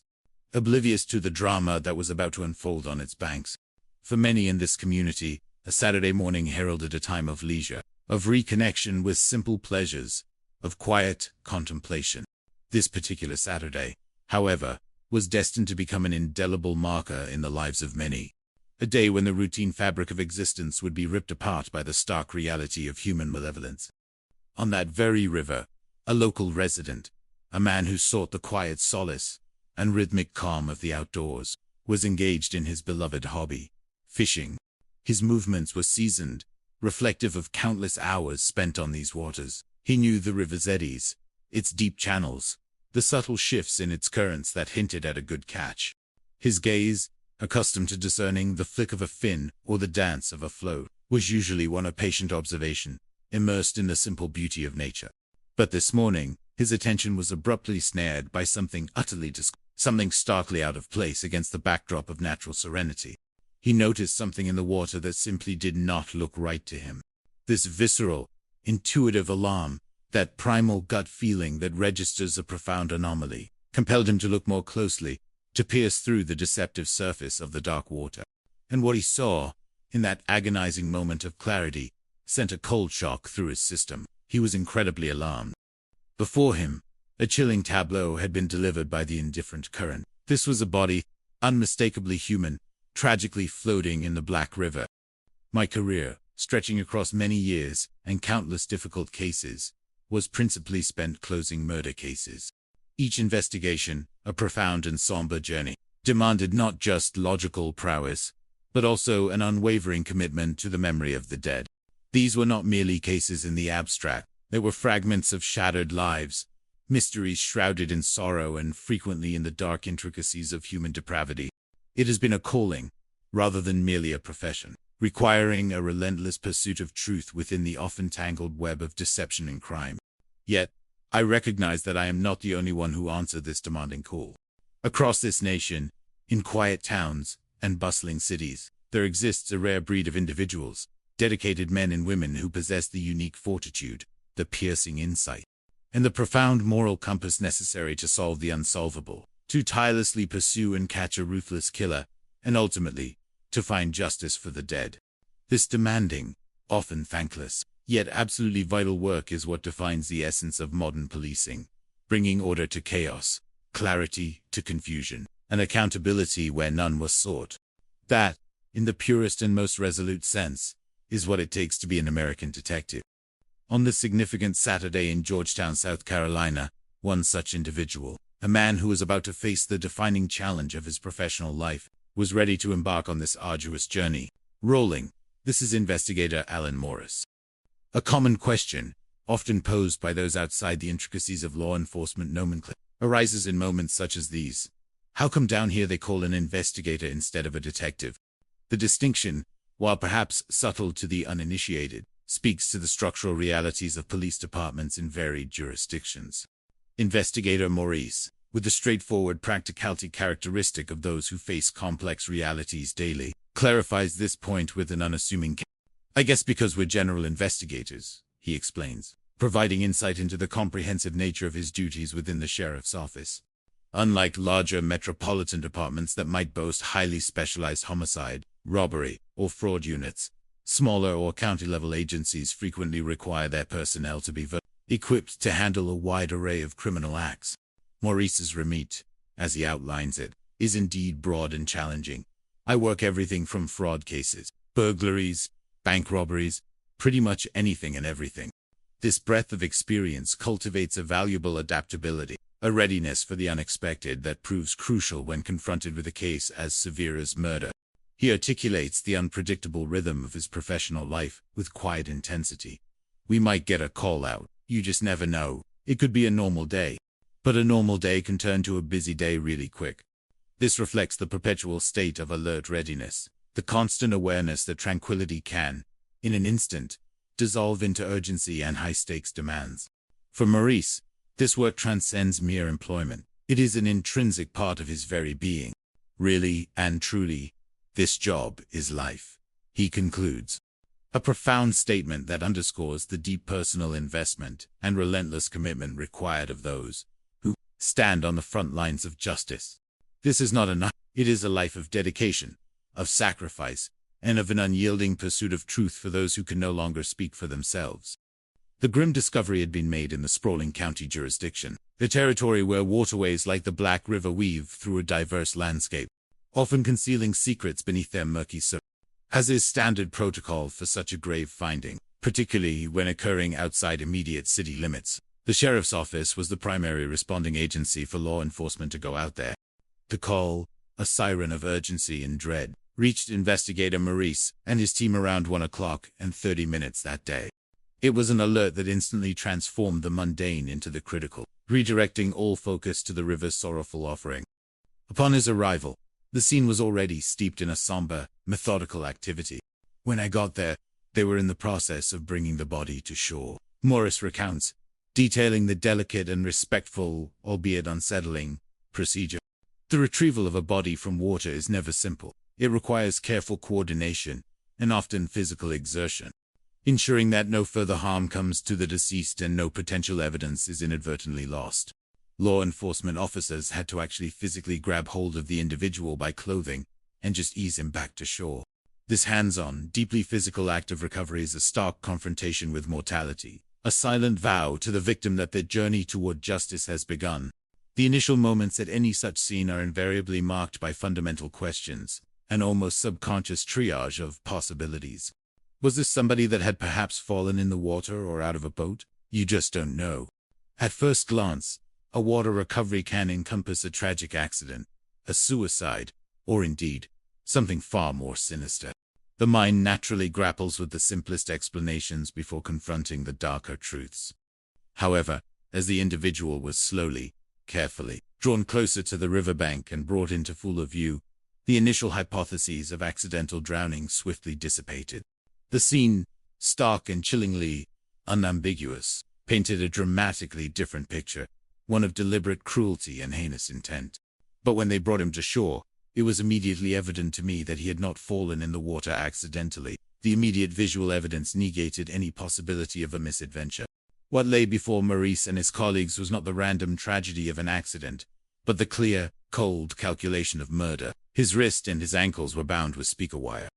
oblivious to the drama that was about to unfold on its banks. For many in this community, a Saturday morning heralded a time of leisure, of reconnection with simple pleasures, of quiet contemplation. This particular Saturday, however, was destined to become an indelible marker in the lives of many. A day when the routine fabric of existence would be ripped apart by the stark reality of human malevolence. On that very river, a local resident, a man who sought the quiet solace and rhythmic calm of the outdoors, was engaged in his beloved hobby, fishing. His movements were seasoned, reflective of countless hours spent on these waters. He knew the river's eddies, its deep channels, the subtle shifts in its currents that hinted at a good catch. His gaze, accustomed to discerning the flick of a fin or the dance of a float, was usually one of patient observation, immersed in the simple beauty of nature. But this morning, his attention was abruptly snared by something utterly something starkly out of place against the backdrop of natural serenity. he noticed something in the water that simply did not look right to him. This visceral, intuitive alarm, that primal gut feeling that registers a profound anomaly, compelled him to look more closely, to pierce through the deceptive surface of the dark water. And what he saw, in that agonizing moment of clarity, sent a cold shock through his system. He was incredibly alarmed. Before him, a chilling tableau had been delivered by the indifferent current. This was a body, unmistakably human, tragically floating in the Black River. My career, stretching across many years and countless difficult cases, was principally spent closing murder cases. Each investigation, a profound and somber journey, demanded not just logical prowess, but also an unwavering commitment to the memory of the dead. These were not merely cases in the abstract. They were fragments of shattered lives, mysteries shrouded in sorrow and frequently in the dark intricacies of human depravity. It has been a calling, rather than merely a profession, requiring a relentless pursuit of truth within the often tangled web of deception and crime. Yet, I recognize that I am not the only one who answered this demanding call. Across this nation, in quiet towns and bustling cities, there exists a rare breed of individuals, dedicated men and women who possess the unique fortitude, the piercing insight, and the profound moral compass necessary to solve the unsolvable, to tirelessly pursue and catch a ruthless killer, and ultimately, to find justice for the dead. This demanding, often thankless, yet absolutely vital work is what defines the essence of modern policing, bringing order to chaos, clarity to confusion, and accountability where none was sought. That, in the purest and most resolute sense, is what it takes to be an American detective. On this significant Saturday in Georgetown, South Carolina, one such individual, a man who was about to face the defining challenge of his professional life, was ready to embark on this arduous journey. Rolling, this is investigator Alan Morris. A common question, often posed by those outside the intricacies of law enforcement nomenclature, arises in moments such as these. How come down here they call an investigator instead of a detective? The distinction, while perhaps subtle to the uninitiated, speaks to the structural realities of police departments in varied jurisdictions. Investigator Maurice, with the straightforward practicality characteristic of those who face complex realities daily, clarifies this point with an unassuming I guess because we're general investigators, he explains, providing insight into the comprehensive nature of his duties within the sheriff's office. Unlike larger metropolitan departments that might boast highly specialized homicide, robbery, or fraud units, smaller or county-level agencies frequently require their personnel to be equipped to handle a wide array of criminal acts. Maurice's remit, as he outlines it, is indeed broad and challenging. I work everything from fraud cases, burglaries, bank robberies, pretty much anything and everything. This breadth of experience cultivates a valuable adaptability, a readiness for the unexpected that proves crucial when confronted with a case as severe as murder. He articulates the unpredictable rhythm of his professional life with quiet intensity. We might get a call out, you just never know. It could be a normal day. But a normal day can turn to a busy day really quick. This reflects the perpetual state of alert readiness, the constant awareness that tranquility can, in an instant, dissolve into urgency and high-stakes demands. For Maurice, this work transcends mere employment. It is an intrinsic part of his very being. Really and truly, this job is life, he concludes. A profound statement that underscores the deep personal investment and relentless commitment required of those who stand on the front lines of justice. This is not enough. It is a life of dedication, of sacrifice, and of an unyielding pursuit of truth for those who can no longer speak for themselves. The grim discovery had been made in the sprawling county jurisdiction, the territory where waterways like the Black River weave through a diverse landscape, often concealing secrets beneath their murky surface. As is standard protocol for such a grave finding, particularly when occurring outside immediate city limits, the sheriff's office was the primary responding agency for law enforcement to go out there. The call, a siren of urgency and dread, reached investigator Maurice and his team around 1:30 that day. It was an alert that instantly transformed the mundane into the critical, redirecting all focus to the river's sorrowful offering. Upon his arrival, the scene was already steeped in a somber, methodical activity. When I got there, they were in the process of bringing the body to shore. Morris recounts, detailing the delicate and respectful, albeit unsettling, procedure. The retrieval of a body from water is never simple. It requires careful coordination and often physical exertion, ensuring that no further harm comes to the deceased and no potential evidence is inadvertently lost. Law enforcement officers had to actually physically grab hold of the individual by clothing and just ease him back to shore. This hands-on, deeply physical act of recovery is a stark confrontation with mortality, a silent vow to the victim that their journey toward justice has begun. The initial moments at any such scene are invariably marked by fundamental questions, an almost subconscious triage of possibilities. Was this somebody that had perhaps fallen in the water or out of a boat? You just don't know. At first glance, a water recovery can encompass a tragic accident, a suicide, or indeed, something far more sinister. The mind naturally grapples with the simplest explanations before confronting the darker truths. However, as the individual was slowly, carefully, drawn closer to the riverbank and brought into fuller view, the initial hypotheses of accidental drowning swiftly dissipated. The scene, stark and chillingly unambiguous, painted a dramatically different picture, one of deliberate cruelty and heinous intent. But when they brought him to shore, it was immediately evident to me that he had not fallen in the water accidentally. The immediate visual evidence negated any possibility of a misadventure. What lay before Maurice and his colleagues was not the random tragedy of an accident, but the clear, cold calculation of murder. His wrist and his ankles were bound with speaker wire.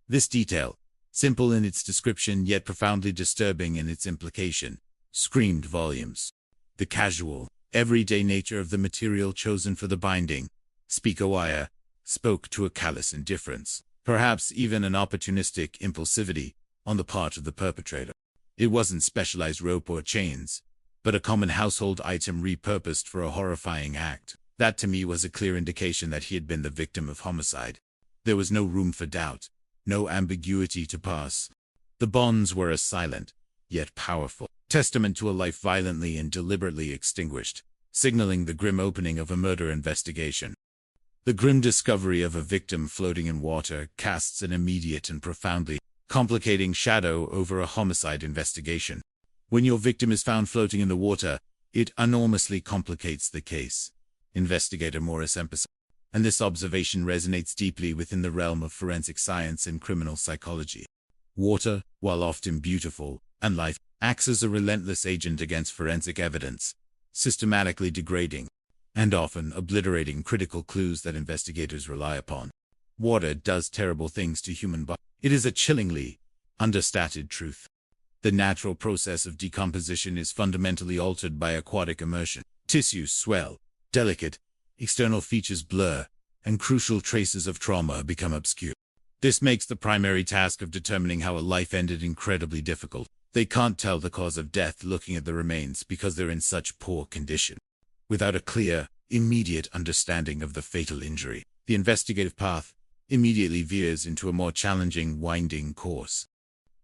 This detail, simple in its description yet profoundly disturbing in its implication, screamed volumes. The casual, everyday nature of the material chosen for the binding, speaker wire, spoke to a callous indifference, perhaps even an opportunistic impulsivity, on the part of the perpetrator. It wasn't specialized rope or chains, but a common household item repurposed for a horrifying act. That to me was a clear indication that he had been the victim of homicide. There was no room for doubt, no ambiguity to pass. The bonds were a silent, yet powerful, testament to a life violently and deliberately extinguished, signaling the grim opening of a murder investigation. The grim discovery of a victim floating in water casts an immediate and profoundly complicating shadow over a homicide investigation. When your victim is found floating in the water, it enormously complicates the case. Investigator Morris emphasized, and this observation resonates deeply within the realm of forensic science and criminal psychology. Water, while often beautiful and life, acts as a relentless agent against forensic evidence, systematically degrading and often obliterating critical clues that investigators rely upon. Water does terrible things to human bodies. It is a chillingly understated truth. The natural process of decomposition is fundamentally altered by aquatic immersion. Tissues swell, delicate, external features blur, and crucial traces of trauma become obscure. This makes the primary task of determining how a life ended incredibly difficult. They can't tell the cause of death looking at the remains because they're in such poor condition. Without a clear, immediate understanding of the fatal injury, the investigative path immediately veers into a more challenging, winding course.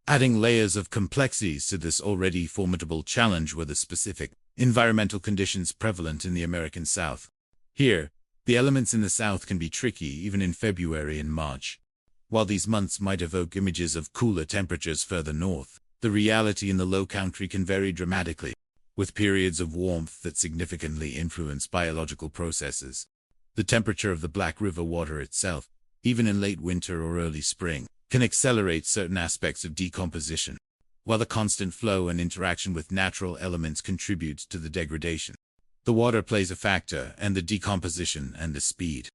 Adding layers of complexities to this already formidable challenge were the specific environmental conditions prevalent in the American South. Here, the elements in the South can be tricky even in February and March. While these months might evoke images of cooler temperatures further north, the reality in the low country can vary dramatically, with periods of warmth that significantly influence biological processes. The temperature of the Black River water itself, even in late winter or early spring, can accelerate certain aspects of decomposition, while the constant flow and interaction with natural elements contributes to the degradation. The water plays a factor, and the decomposition and the speed.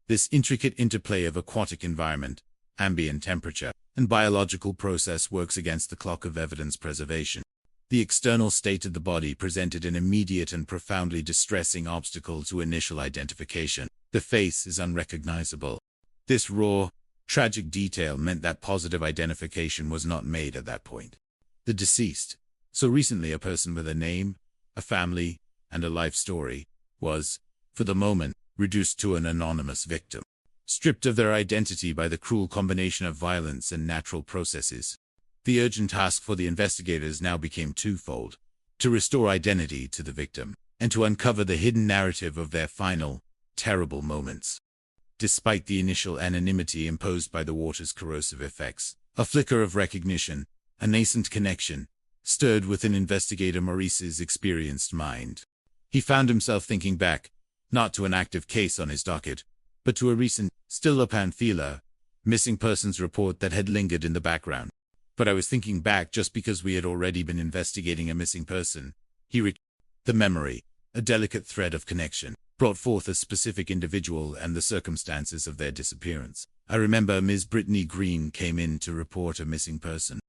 This intricate interplay of aquatic environment, ambient temperature, and biological process works against the clock of evidence preservation. The external state of the body presented an immediate and profoundly distressing obstacle to initial identification. The face is unrecognizable. This raw, tragic detail meant that positive identification was not made at that point. The deceased, so recently a person with a name, a family, and a life story, was, for the moment, reduced to an anonymous victim, stripped of their identity by the cruel combination of violence and natural processes. The urgent task for the investigators now became twofold: to restore identity to the victim, and to uncover the hidden narrative of their final, terrible moments. Despite the initial anonymity imposed by the water's corrosive effects, a flicker of recognition, a nascent connection, stirred within investigator Maurice's experienced mind. He found himself thinking back, not to an active case on his docket, but to a recent, still a Pamphila, missing persons report that had lingered in the background. But I was thinking back just because we had already been investigating a missing person. The memory, a delicate thread of connection, brought forth a specific individual and the circumstances of their disappearance. I remember Ms. Brittany Green came in to report a missing person.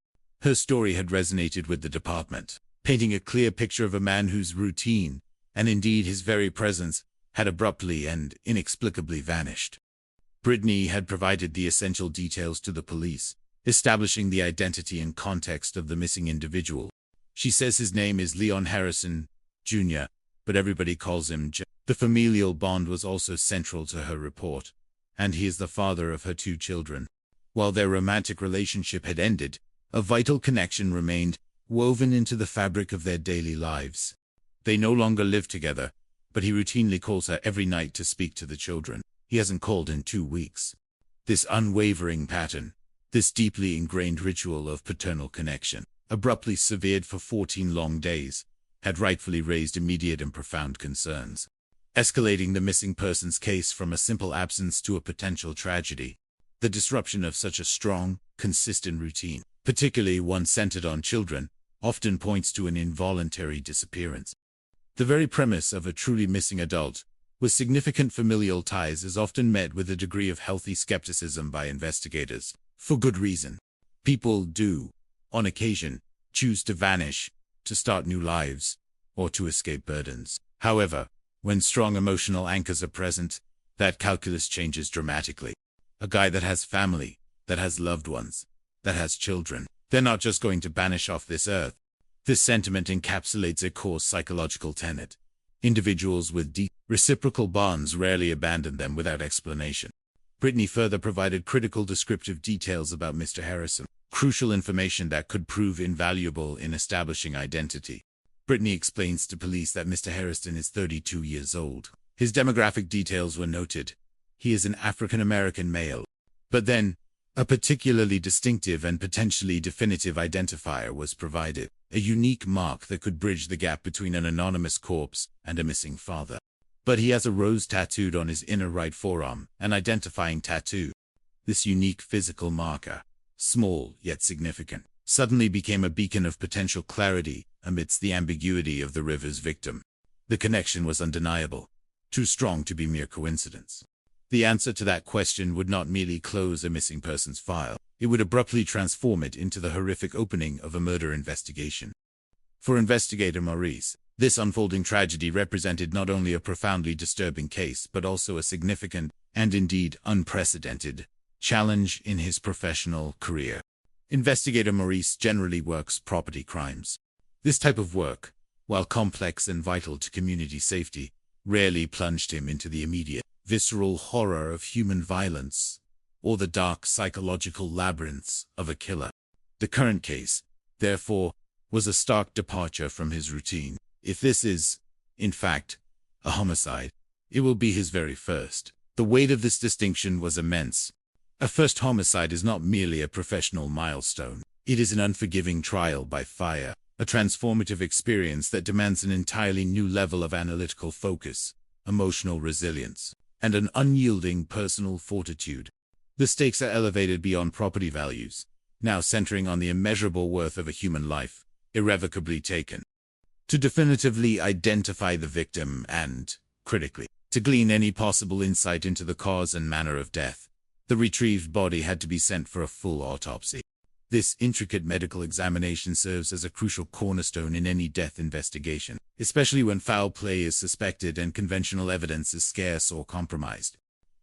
Her story had resonated with the department, painting a clear picture of a man whose routine, and indeed his very presence, had abruptly and inexplicably vanished. Brittany had provided the essential details to the police, establishing the identity and context of the missing individual. She says his name is Leon Harrison, Jr., but everybody calls him J. The familial bond was also central to her report, and he is the father of her 2 children. While their romantic relationship had ended, a vital connection remained, woven into the fabric of their daily lives. They no longer live together, but he routinely calls her every night to speak to the children. He hasn't called in 2 weeks. This unwavering pattern, this deeply ingrained ritual of paternal connection, abruptly severed for 14 long days, had rightfully raised immediate and profound concerns, escalating the missing persons case from a simple absence to a potential tragedy. The disruption of such a strong, consistent routine, particularly one centered on children, often points to an involuntary disappearance. The very premise of a truly missing adult, with significant familial ties, is often met with a degree of healthy skepticism by investigators, for good reason. People do, on occasion, choose to vanish, to start new lives, or to escape burdens. However, when strong emotional anchors are present, that calculus changes dramatically. A guy that has family, that has loved ones, that has children, they're not just going to vanish off this earth. This sentiment encapsulates a core psychological tenet. Individuals with deep, reciprocal bonds rarely abandon them without explanation. Brittany further provided critical descriptive details about Mr. Harrison, crucial information that could prove invaluable in establishing identity. Brittany explains to police that Mr. Harrison is 32 years old. His demographic details were noted. He is an African-American male. But then, a particularly distinctive and potentially definitive identifier was provided, a unique mark that could bridge the gap between an anonymous corpse and a missing father. But he has a rose tattooed on his inner right forearm, an identifying tattoo. This unique physical marker, small yet significant, suddenly became a beacon of potential clarity amidst the ambiguity of the river's victim. The connection was undeniable, too strong to be mere coincidence. The answer to that question would not merely close a missing persons file, it would abruptly transform it into the horrific opening of a murder investigation. For investigator Maurice, this unfolding tragedy represented not only a profoundly disturbing case but also a significant, and indeed unprecedented, challenge in his professional career. Investigator Maurice generally works property crimes. This type of work, while complex and vital to community safety, rarely plunged him into the immediate, visceral horror of human violence, or the dark psychological labyrinths of a killer. The current case, therefore, was a stark departure from his routine. If this is, in fact, a homicide, it will be his very first. The weight of this distinction was immense. A first homicide is not merely a professional milestone. It is an unforgiving trial by fire, a transformative experience that demands an entirely new level of analytical focus, emotional resilience, and an unyielding personal fortitude. The stakes are elevated beyond property values, now centering on the immeasurable worth of a human life, irrevocably taken. To definitively identify the victim and, critically, to glean any possible insight into the cause and manner of death, the retrieved body had to be sent for a full autopsy. This intricate medical examination serves as a crucial cornerstone in any death investigation, especially when foul play is suspected and conventional evidence is scarce or compromised.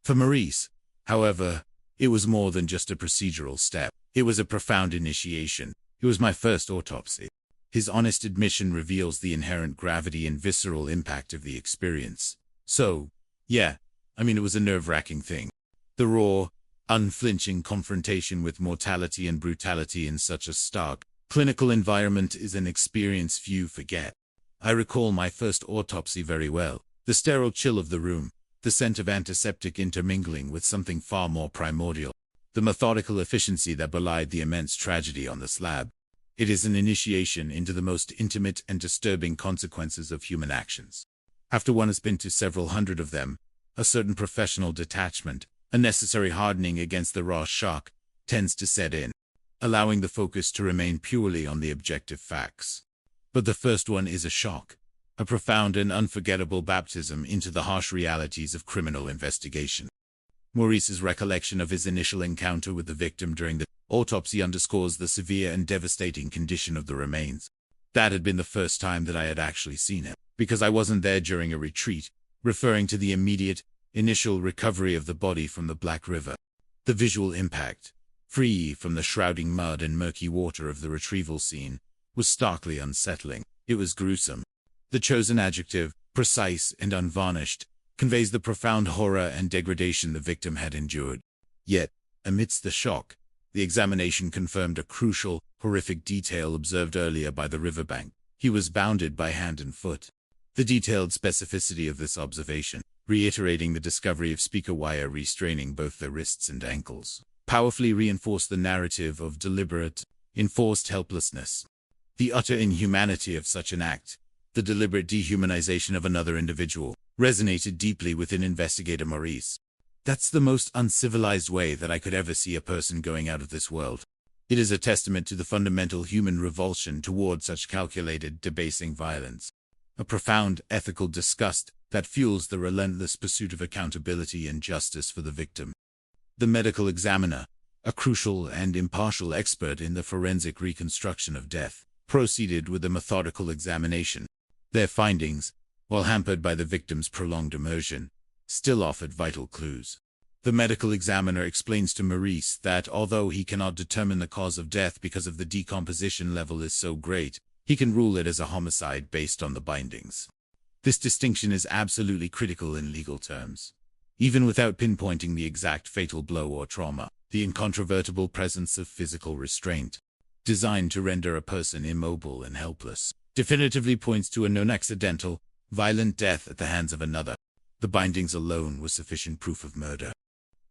For Maurice, however, it was more than just a procedural step. It was a profound initiation. It was my first autopsy. His honest admission reveals the inherent gravity and visceral impact of the experience. So, yeah, it was a nerve-wracking thing. The raw, unflinching confrontation with mortality and brutality in such a stark, clinical environment is an experience few forget. I recall my first autopsy very well. The sterile chill of the room, the scent of antiseptic intermingling with something far more primordial, the methodical efficiency that belied the immense tragedy on the slab. It is an initiation into the most intimate and disturbing consequences of human actions. After one has been to several hundred of them, a certain professional detachment, A necessary hardening against the raw shock tends to set in, allowing the focus to remain purely on the objective facts. But the first one is a shock, a profound and unforgettable baptism into the harsh realities of criminal investigation. Maurice's recollection of his initial encounter with the victim during the autopsy underscores the severe and devastating condition of the remains. That had been the first time that I had actually seen him, because I wasn't there during a retreat, referring to the immediate, initial recovery of the body from the Black River. The visual impact, free from the shrouding mud and murky water of the retrieval scene, was starkly unsettling. It was gruesome. The chosen adjective, precise and unvarnished, conveys the profound horror and degradation the victim had endured. Yet, amidst the shock, the examination confirmed a crucial, horrific detail observed earlier by the riverbank. He was bounded by hand and foot. The detailed specificity of this observation, reiterating the discovery of speaker wire restraining both the wrists and ankles, powerfully reinforced the narrative of deliberate, enforced helplessness. The utter inhumanity of such an act, the deliberate dehumanization of another individual, resonated deeply within investigator Maurice. That's the most uncivilized way that I could ever see a person going out of this world. It is a testament to the fundamental human revulsion toward such calculated, debasing violence. A profound ethical disgust that fuels the relentless pursuit of accountability and justice for the victim. The medical examiner, a crucial and impartial expert in the forensic reconstruction of death, proceeded with a methodical examination. Their findings, while hampered by the victim's prolonged immersion, still offered vital clues. The medical examiner explains to Maurice that although he cannot determine the cause of death because of the decomposition level is so great, he can rule it as a homicide based on the bindings. This distinction is absolutely critical in legal terms. Even without pinpointing the exact fatal blow or trauma, the incontrovertible presence of physical restraint, designed to render a person immobile and helpless, definitively points to a non-accidental, violent death at the hands of another. The bindings alone was sufficient proof of murder.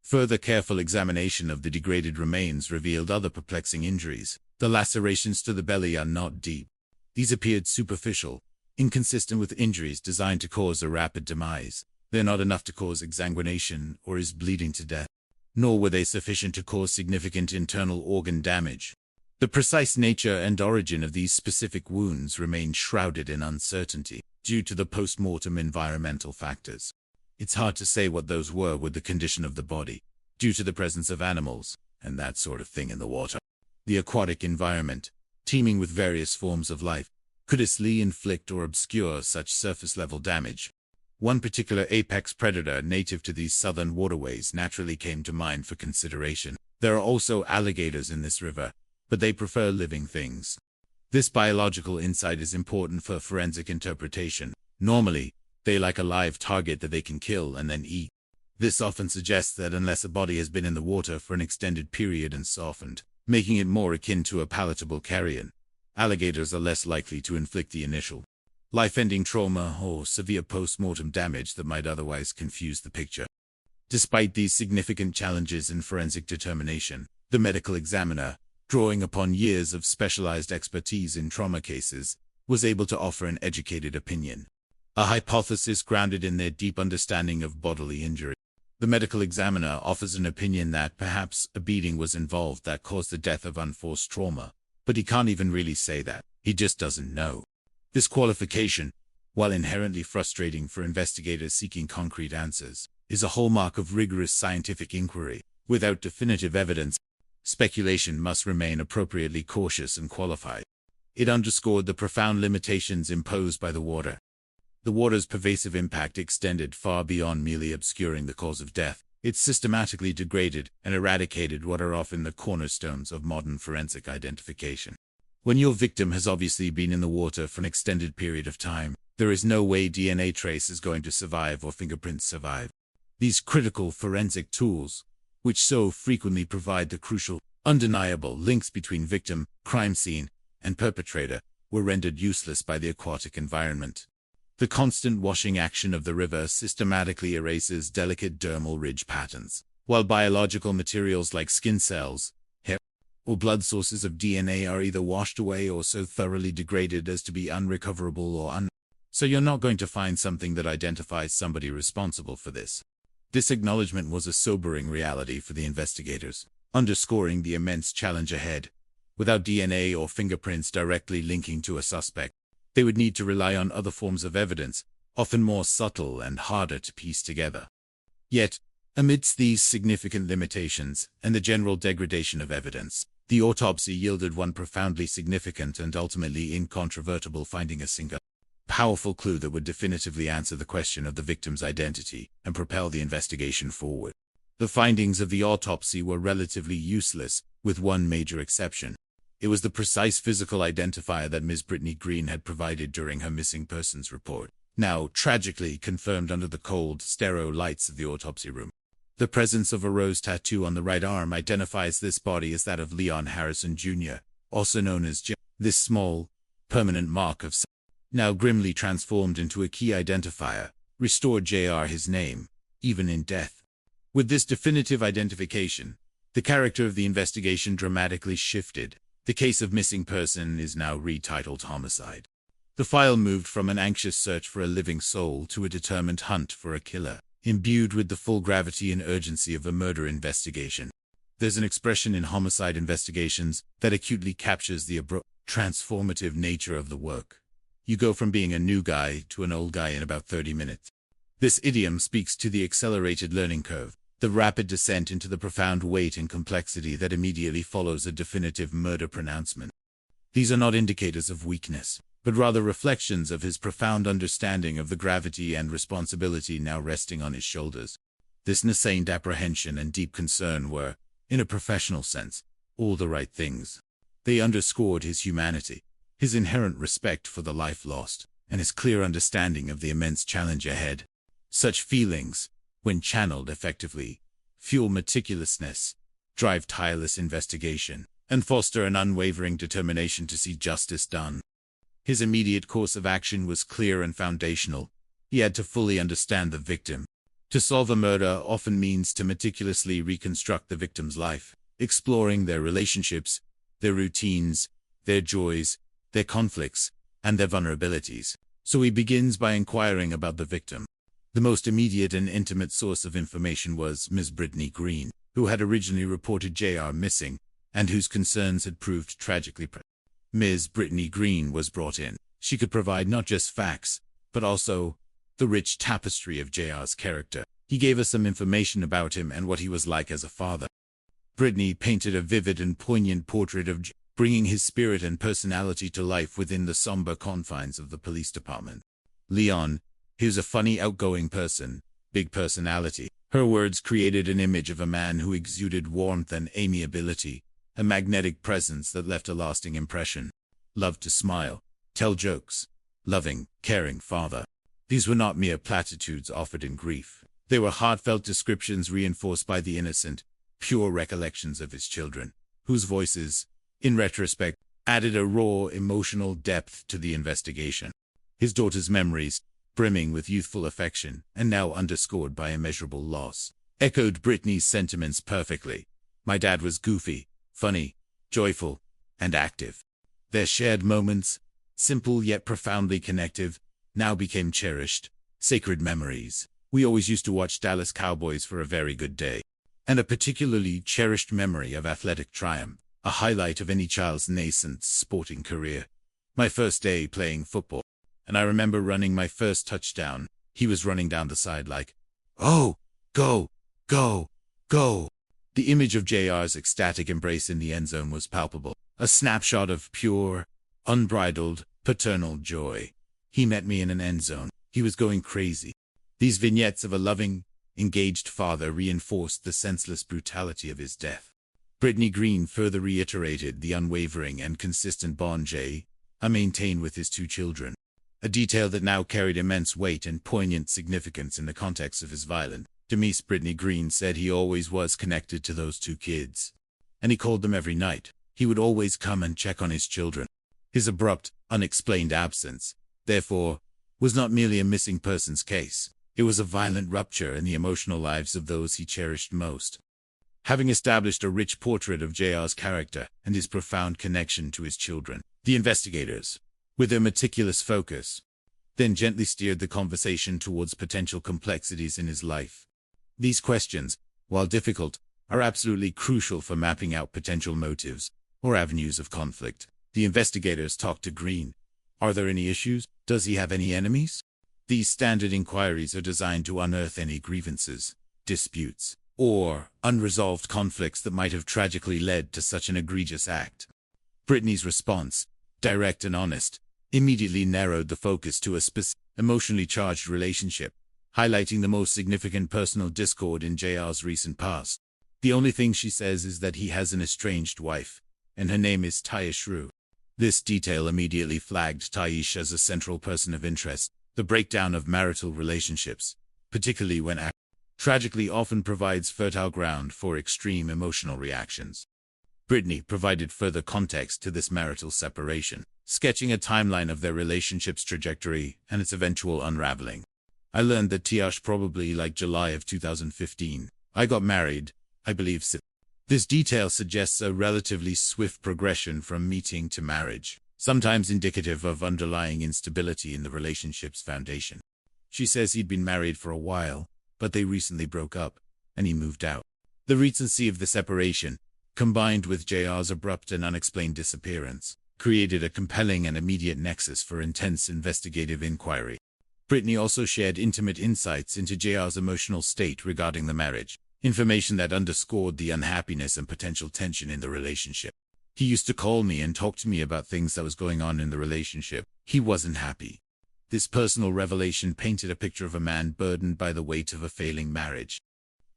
Further careful examination of the degraded remains revealed other perplexing injuries. The lacerations to the belly are not deep. These appeared superficial, inconsistent with injuries designed to cause a rapid demise. They're not enough to cause exsanguination or is bleeding to death, nor were they sufficient to cause significant internal organ damage. The precise nature and origin of these specific wounds remain shrouded in uncertainty due to the post-mortem environmental factors. It's hard to say what those were with the condition of the body, due to the presence of animals and that sort of thing in the water. The aquatic environment, teeming with various forms of life, could easily inflict or obscure such surface-level damage. One particular apex predator native to these southern waterways naturally came to mind for consideration. There are also alligators in this river, but they prefer living things. This biological insight is important for forensic interpretation. Normally, they like a live target that they can kill and then eat. This often suggests that unless a body has been in the water for an extended period and softened, making it more akin to a palatable carrion, alligators are less likely to inflict the initial, life-ending trauma or severe post-mortem damage that might otherwise confuse the picture. Despite these significant challenges in forensic determination, the medical examiner, drawing upon years of specialized expertise in trauma cases, was able to offer an educated opinion. A hypothesis grounded in their deep understanding of bodily injury. The medical examiner offers an opinion that perhaps a beating was involved that caused the death of unforced trauma, but he can't even really say that. He just doesn't know. This qualification, while inherently frustrating for investigators seeking concrete answers, is a hallmark of rigorous scientific inquiry. Without definitive evidence, speculation must remain appropriately cautious and qualified. It underscored the profound limitations imposed by the water. The water's pervasive impact extended far beyond merely obscuring the cause of death. It systematically degraded and eradicated what are often the cornerstones of modern forensic identification. When your victim has obviously been in the water for an extended period of time, there is no way DNA trace is going to survive or fingerprints survive. These critical forensic tools, which so frequently provide the crucial, undeniable links between victim, crime scene, and perpetrator, were rendered useless by the aquatic environment. The constant washing action of the river systematically erases delicate dermal ridge patterns, while biological materials like skin cells, hair, or blood sources of DNA are either washed away or so thoroughly degraded as to be unrecoverable or so you're not going to find something that identifies somebody responsible for this. This acknowledgement was a sobering reality for the investigators, underscoring the immense challenge ahead. Without DNA or fingerprints directly linking to a suspect, they would need to rely on other forms of evidence, often more subtle and harder to piece together. Yet, amidst these significant limitations and the general degradation of evidence, the autopsy yielded one profoundly significant and ultimately incontrovertible finding: a single, powerful clue that would definitively answer the question of the victim's identity and propel the investigation forward. The findings of the autopsy were relatively useless, with one major exception. It was the precise physical identifier that Ms. Brittany Green had provided during her missing persons report, now tragically confirmed under the cold, sterile lights of the autopsy room. The presence of a rose tattoo on the right arm identifies this body as that of Leon Harrison Jr., also known as Jim. This small, permanent mark of now grimly transformed into a key identifier, restored JR his name, even in death. With this definitive identification, the character of the investigation dramatically shifted. The case of missing person is now retitled homicide. The file moved from an anxious search for a living soul to a determined hunt for a killer, imbued with the full gravity and urgency of a murder investigation. There's an expression in homicide investigations that acutely captures the abrupt, transformative nature of the work. You go from being a new guy to an old guy in about 30 minutes. This idiom speaks to the accelerated learning curve, the rapid descent into the profound weight and complexity that immediately follows a definitive murder pronouncement. These are not indicators of weakness, but rather reflections of his profound understanding of the gravity and responsibility now resting on his shoulders. This nascent apprehension and deep concern were, in a professional sense, all the right things. They underscored his humanity, his inherent respect for the life lost, and his clear understanding of the immense challenge ahead. Such feelings, when channeled effectively, fuel meticulousness, drive tireless investigation, and foster an unwavering determination to see justice done. His immediate course of action was clear and foundational. He had to fully understand the victim. To solve a murder often means to meticulously reconstruct the victim's life, exploring their relationships, their routines, their joys, their conflicts, and their vulnerabilities. So he begins by inquiring about the victim. The most immediate and intimate source of information was Ms. Brittany Green, who had originally reported JR missing, and whose concerns had proved tragically present. Ms. Brittany Green was brought in. She could provide not just facts, but also the rich tapestry of JR's character. He gave us some information about him and what he was like as a father. Brittany painted a vivid and poignant portrait of JR, bringing his spirit and personality to life within the somber confines of the police department. Leon, he was a funny, outgoing person, big personality. Her words created an image of a man who exuded warmth and amiability, a magnetic presence that left a lasting impression. Loved to smile, tell jokes, loving, caring father. These were not mere platitudes offered in grief. They were heartfelt descriptions reinforced by the innocent, pure recollections of his children, whose voices, in retrospect, added a raw emotional depth to the investigation. His daughter's memories, brimming with youthful affection and now underscored by immeasurable loss, echoed Brittany's sentiments perfectly. My dad was goofy, funny, joyful, and active. Their shared moments, simple yet profoundly connective, now became cherished, sacred memories. We always used to watch Dallas Cowboys for a very good day, and a particularly cherished memory of athletic triumph, a highlight of any child's nascent sporting career. My first day playing football, and I remember running my first touchdown. He was running down the side like, "Oh, go, go, go." The image of JR's ecstatic embrace in the end zone was palpable, a snapshot of pure, unbridled, paternal joy. He met me in an end zone. He was going crazy. These vignettes of a loving, engaged father reinforced the senseless brutality of his death. Brittany Green further reiterated the unwavering and consistent bond JR maintained with his two children, a detail that now carried immense weight and poignant significance in the context of his violent demise. Brittany Green said he always was connected to those two kids, and he called them every night. He would always come and check on his children. His abrupt, unexplained absence, therefore, was not merely a missing persons case. It was a violent rupture in the emotional lives of those he cherished most. Having established a rich portrait of JR's character and his profound connection to his children, the investigators, with their meticulous focus, then gently steered the conversation towards potential complexities in his life. These questions, while difficult, are absolutely crucial for mapping out potential motives or avenues of conflict. The investigators talk to Green. Are there any issues? Does he have any enemies? These standard inquiries are designed to unearth any grievances, disputes, or unresolved conflicts that might have tragically led to such an egregious act. Brittany's response, direct and honest, immediately narrowed the focus to a specific, emotionally charged relationship, highlighting the most significant personal discord in JR's recent past. The only thing she says is that he has an estranged wife, and her name is Taya Shrew. This detail immediately flagged Taish as a central person of interest. The breakdown of marital relationships, particularly when tragically, often provides fertile ground for extreme emotional reactions. Brittany provided further context to this marital separation, sketching a timeline of their relationship's trajectory and its eventual unraveling. I learned that Tiash probably like July of 2015. I got married, I believe. This detail suggests a relatively swift progression from meeting to marriage, sometimes indicative of underlying instability in the relationship's foundation. She says he'd been married for a while, but they recently broke up, and he moved out. The recency of the separation, combined with JR's abrupt and unexplained disappearance, created a compelling and immediate nexus for intense investigative inquiry. Brittany also shared intimate insights into JR's emotional state regarding the marriage, information that underscored the unhappiness and potential tension in the relationship. He used to call me and talk to me about things that was going on in the relationship. He wasn't happy. This personal revelation painted a picture of a man burdened by the weight of a failing marriage.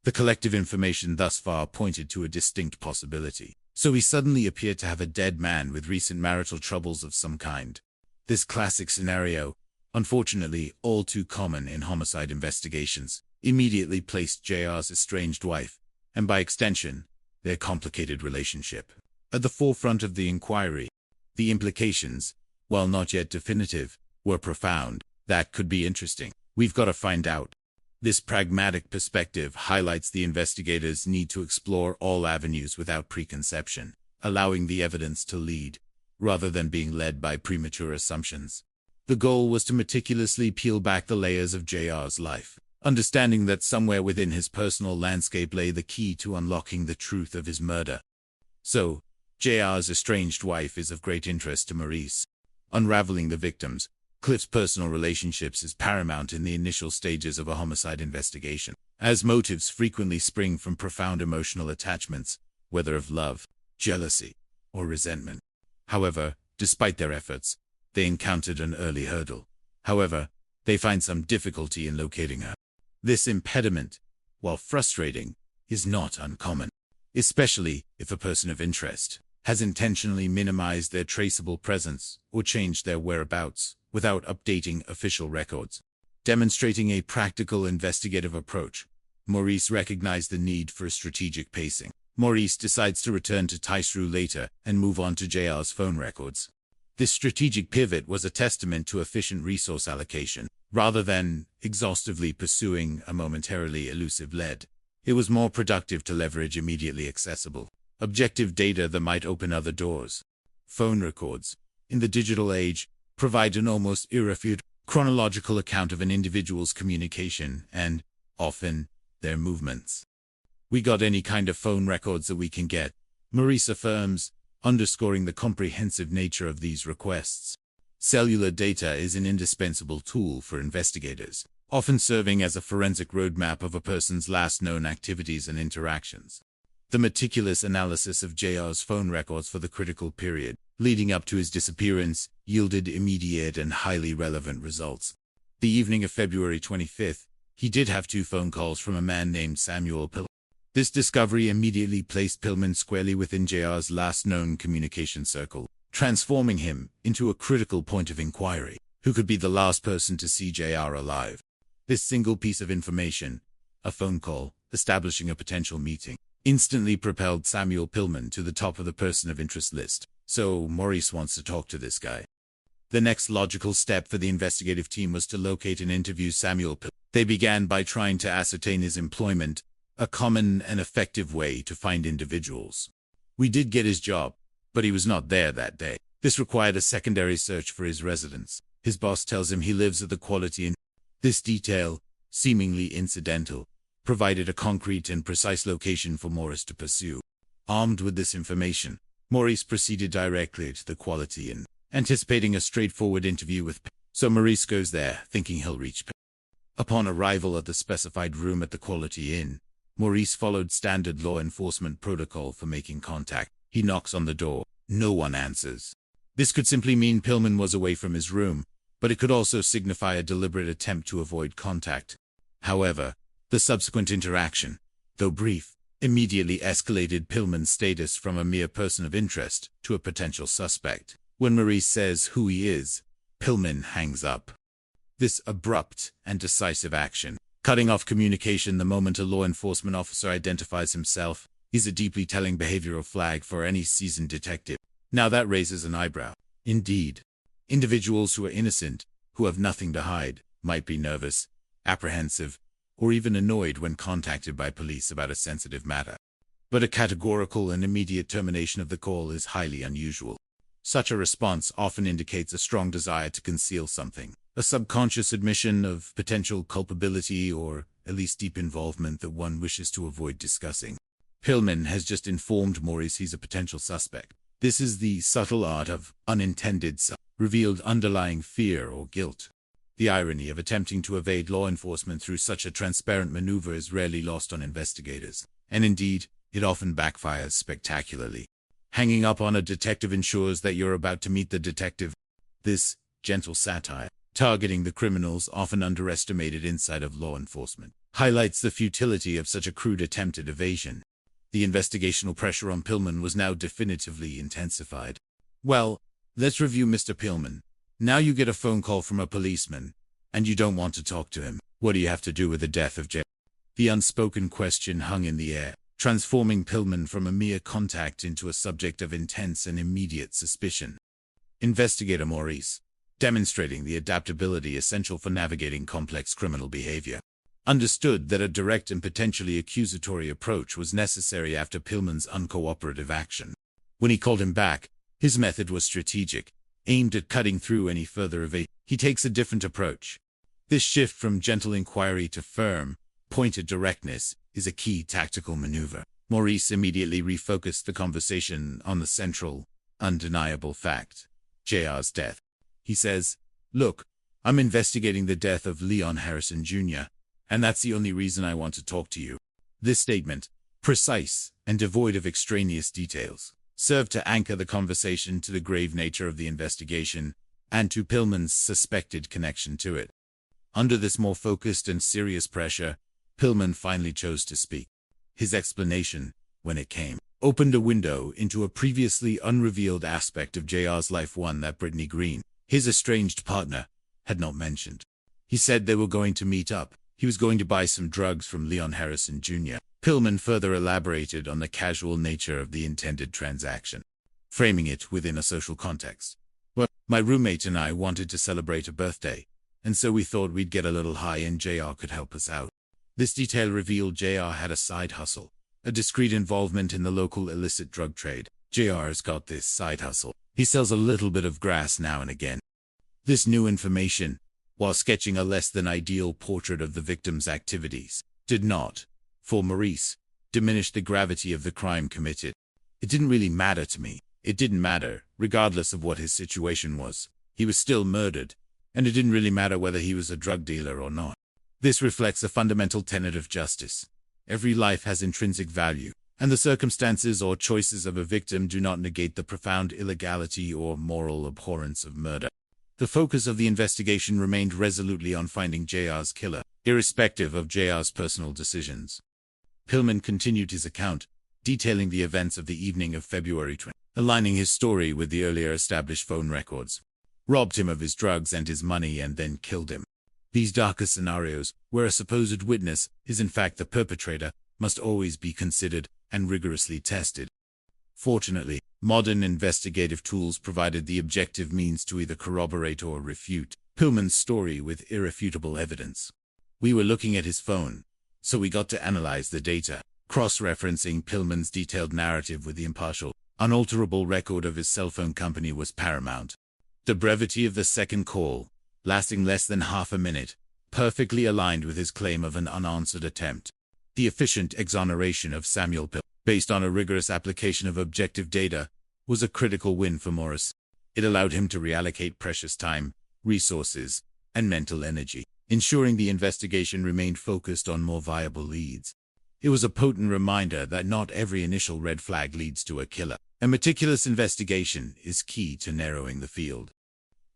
The collective information thus far pointed to a distinct possibility. So he suddenly appeared to have a dead man with recent marital troubles of some kind. This classic scenario, unfortunately all too common in homicide investigations, immediately placed JR's estranged wife, and by extension, their complicated relationship, at the forefront of the inquiry. The implications, while not yet definitive, were profound. That could be interesting. We've got to find out. This pragmatic perspective highlights the investigators' need to explore all avenues without preconception, allowing the evidence to lead, rather than being led by premature assumptions. The goal was to meticulously peel back the layers of JR's life, understanding that somewhere within his personal landscape lay the key to unlocking the truth of his murder. So, JR's estranged wife is of great interest to Maurice. Unraveling the victims, Cliff's personal relationships is paramount in the initial stages of a homicide investigation, as motives frequently spring from profound emotional attachments, whether of love, jealousy, or resentment. However, despite their efforts, they encountered an early hurdle. However, they find some difficulty in locating her. This impediment, while frustrating, is not uncommon, especially if a person of interest has intentionally minimized their traceable presence or changed their whereabouts without updating official records. Demonstrating a practical investigative approach, Maurice recognized the need for strategic pacing. Maurice decides to return to Taisru later and move on to JR's phone records. This strategic pivot was a testament to efficient resource allocation, rather than exhaustively pursuing a momentarily elusive lead. It was more productive to leverage immediately accessible, objective data that might open other doors. Phone records, in the digital age, provide an almost irrefutable chronological account of an individual's communication and, often, their movements. We got any kind of phone records that we can get, Maurice affirms, underscoring the comprehensive nature of these requests. Cellular data is an indispensable tool for investigators, often serving as a forensic roadmap of a person's last known activities and interactions. The meticulous analysis of JR's phone records for the critical period leading up to his disappearance yielded immediate and highly relevant results. The evening of February 25th, he did have 2 phone calls from a man named Samuel Pillman. This discovery immediately placed Pillman squarely within JR's last known communication circle, transforming him into a critical point of inquiry. Who could be the last person to see JR alive? This single piece of information, a phone call, establishing a potential meeting, instantly propelled Samuel Pillman to the top of the person of interest list. So Maurice wants to talk to this guy. The next logical step for the investigative team was to locate and interview Samuel Pillman. They began by trying to ascertain his employment, a common and effective way to find individuals. We did get his job, but he was not there that day. This required a secondary search for his residence. His boss tells him he lives at the Quality Inn. This detail, seemingly incidental, provided a concrete and precise location for Maurice to pursue. Armed with this information, Maurice proceeded directly to the Quality Inn, anticipating a straightforward interview with P. So Maurice goes there, thinking he'll reach P. Upon arrival at the specified room at the Quality Inn, Maurice followed standard law enforcement protocol for making contact. He knocks on the door. No one answers. This could simply mean Pillman was away from his room, but it could also signify a deliberate attempt to avoid contact. However, the subsequent interaction, though brief, immediately escalated Pillman's status from a mere person of interest to a potential suspect. When Maurice says who he is, Pillman hangs up. This abrupt and decisive action, cutting off communication the moment a law enforcement officer identifies himself, is a deeply telling behavioral flag for any seasoned detective. Now that raises an eyebrow. Indeed, individuals who are innocent, who have nothing to hide, might be nervous, apprehensive, or even annoyed when contacted by police about a sensitive matter. But a categorical and immediate termination of the call is highly unusual. Such a response often indicates a strong desire to conceal something, a subconscious admission of potential culpability or at least deep involvement that one wishes to avoid discussing. Pillman has just informed Maurice he's a potential suspect. This is the subtle art of unintended revealed underlying fear or guilt. The irony of attempting to evade law enforcement through such a transparent maneuver is rarely lost on investigators, and indeed, it often backfires spectacularly. Hanging up on a detective ensures that you're about to meet the detective. This gentle satire, targeting the criminals often underestimated inside of law enforcement, highlights the futility of such a crude attempted evasion. The investigational pressure on Pillman was now definitively intensified. Well, let's review Mr. Pillman. Now you get a phone call from a policeman, and you don't want to talk to him. What do you have to do with the death of J? The unspoken question hung in the air, transforming Pillman from a mere contact into a subject of intense and immediate suspicion. Investigator Maurice, demonstrating the adaptability essential for navigating complex criminal behavior, understood that a direct and potentially accusatory approach was necessary after Pillman's uncooperative action. When he called him back, his method was strategic, aimed at cutting through any further evasion. He takes a different approach. This shift from gentle inquiry to firm, pointed directness is a key tactical maneuver. Maurice immediately refocused the conversation on the central, undeniable fact: JR's death. He says, "Look, I'm investigating the death of Leon Harrison Jr., and that's the only reason I want to talk to you." This statement, precise and devoid of extraneous details, served to anchor the conversation to the grave nature of the investigation and to Pillman's suspected connection to it. Under this more focused and serious pressure, Pillman finally chose to speak. His explanation, when it came, opened a window into a previously unrevealed aspect of JR's life, one that Brittany Green, his estranged partner, had not mentioned. He said they were going to meet up. He was going to buy some drugs from Leon Harrison Jr. Pillman further elaborated on the casual nature of the intended transaction, framing it within a social context. "Well, my roommate and I wanted to celebrate a birthday, and so we thought we'd get a little high and JR could help us out." This detail revealed JR had a side hustle, a discreet involvement in the local illicit drug trade. JR's got this side hustle. He sells a little bit of grass now and again. This new information, while sketching a less than ideal portrait of the victim's activities, did not, for Maurice, diminish the gravity of the crime committed. It didn't really matter to me. It didn't matter, regardless of what his situation was. He was still murdered, and it didn't really matter whether he was a drug dealer or not. This reflects a fundamental tenet of justice. Every life has intrinsic value, and the circumstances or choices of a victim do not negate the profound illegality or moral abhorrence of murder. The focus of the investigation remained resolutely on finding JR's killer, irrespective of JR's personal decisions. Pillman continued his account, detailing the events of the evening of February 20, aligning his story with the earlier established phone records. Robbed him of his drugs and his money and then killed him. These darker scenarios, where a supposed witness is in fact the perpetrator, must always be considered and rigorously tested. Fortunately, modern investigative tools provided the objective means to either corroborate or refute Pillman's story with irrefutable evidence. We were looking at his phone, so we got to analyze the data, cross-referencing Pillman's detailed narrative with the impartial, unalterable record of his cell phone company was paramount. The brevity of the second call, lasting less than half a minute, perfectly aligned with his claim of an unanswered attempt. The efficient exoneration of Samuel Pillman, based on a rigorous application of objective data, was a critical win for Morris. It allowed him to reallocate precious time, resources, and mental energy, ensuring the investigation remained focused on more viable leads. It was a potent reminder that not every initial red flag leads to a killer. A meticulous investigation is key to narrowing the field.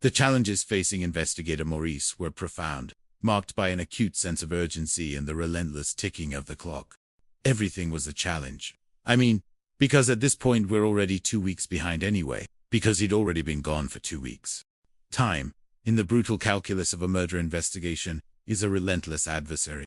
The challenges facing investigator Maurice were profound, marked by an acute sense of urgency and the relentless ticking of the clock. Everything was a challenge. I mean, because at this point we're already 2 weeks behind anyway, because he'd already been gone for 2 weeks. Time, in the brutal calculus of a murder investigation, is a relentless adversary.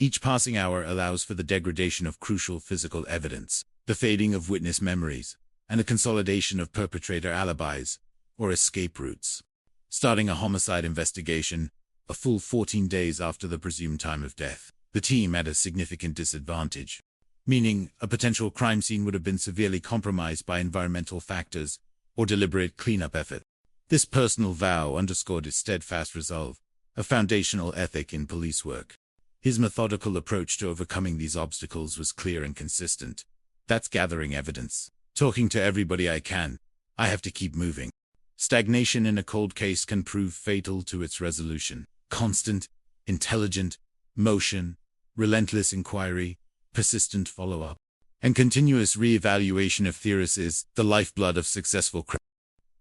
Each passing hour allows for the degradation of crucial physical evidence, the fading of witness memories, and the consolidation of perpetrator alibis, or escape routes. Starting a homicide investigation, a full 14 days after the presumed time of death, the team had a significant disadvantage, meaning a potential crime scene would have been severely compromised by environmental factors or deliberate cleanup effort. This personal vow underscored his steadfast resolve, a foundational ethic in police work. His methodical approach to overcoming these obstacles was clear and consistent. That's gathering evidence. Talking to everybody I can. I have to keep moving. Stagnation in a cold case can prove fatal to its resolution. Constant, intelligent, motion, relentless inquiry, persistent follow-up, and continuous re-evaluation of theories is the lifeblood of successful crime.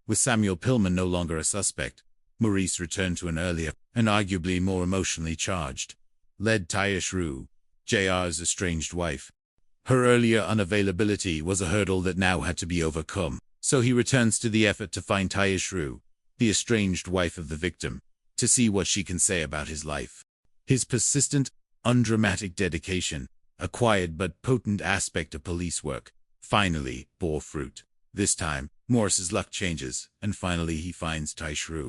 With Samuel Pillman no longer a suspect, Maurice returned to an earlier, and arguably more emotionally charged, led Taish Rue, JR's estranged wife. Her earlier unavailability was a hurdle that now had to be overcome, so he returns to the effort to find Taish Rue, the estranged wife of the victim, to see what she can say about his life. His persistent, undramatic dedication, a quiet but potent aspect of police work, finally bore fruit. This time, Morris's luck changes, and finally he finds Taish Rue.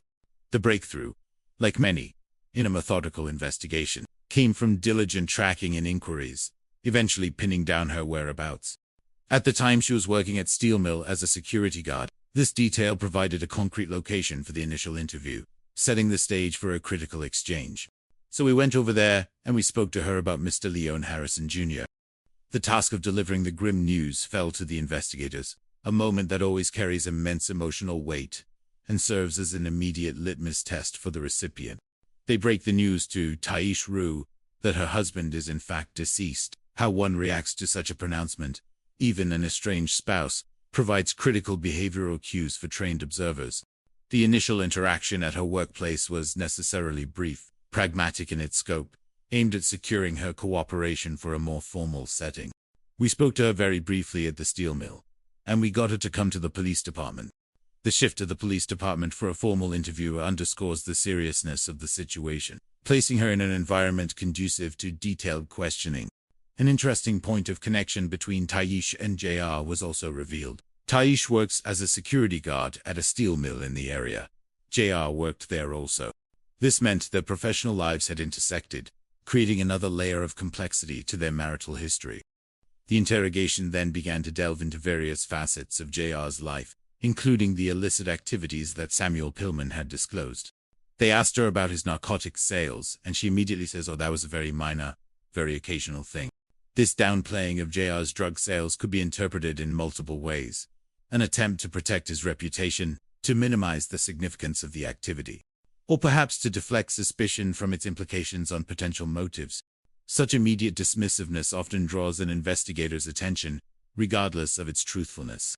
The breakthrough, like many, in a methodical investigation, came from diligent tracking and inquiries, eventually pinning down her whereabouts. At the time she was working at steel mill as a security guard. This detail provided a concrete location for the initial interview, setting the stage for a critical exchange. So we went over there, and we spoke to her about Mr. Leon Harrison Jr. The task of delivering the grim news fell to the investigators, a moment that always carries immense emotional weight, and serves as an immediate litmus test for the recipient. They break the news to Taish Rue that her husband is in fact deceased. How one reacts to such a pronouncement, even an estranged spouse, provides critical behavioral cues for trained observers. The initial interaction at her workplace was necessarily brief, pragmatic in its scope, aimed at securing her cooperation for a more formal setting. We spoke to her very briefly at the steel mill, and we got her to come to the police department. The shift to the police department for a formal interview underscores the seriousness of the situation, placing her in an environment conducive to detailed questioning. An interesting point of connection between Taish and JR was also revealed. Taish works as a security guard at a steel mill in the area. JR worked there also. This meant their professional lives had intersected, creating another layer of complexity to their marital history. The interrogation then began to delve into various facets of JR's life, including the illicit activities that Samuel Pillman had disclosed. They asked her about his narcotics sales, and she immediately says, "Oh, that was a very minor, very occasional thing." This downplaying of JR's drug sales could be interpreted in multiple ways. An attempt to protect his reputation, to minimize the significance of the activity, or perhaps to deflect suspicion from its implications on potential motives. Such immediate dismissiveness often draws an investigator's attention, regardless of its truthfulness.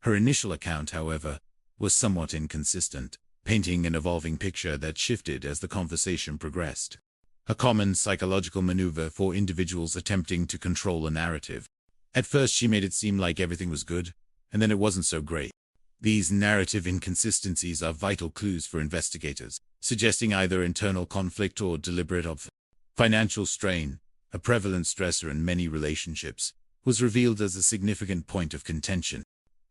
Her initial account, however, was somewhat inconsistent, painting an evolving picture that shifted as the conversation progressed. A common psychological maneuver for individuals attempting to control a narrative. At first she made it seem like everything was good, and then it wasn't so great. These narrative inconsistencies are vital clues for investigators, suggesting either internal conflict or deliberate financial strain, a prevalent stressor in many relationships, was revealed as a significant point of contention.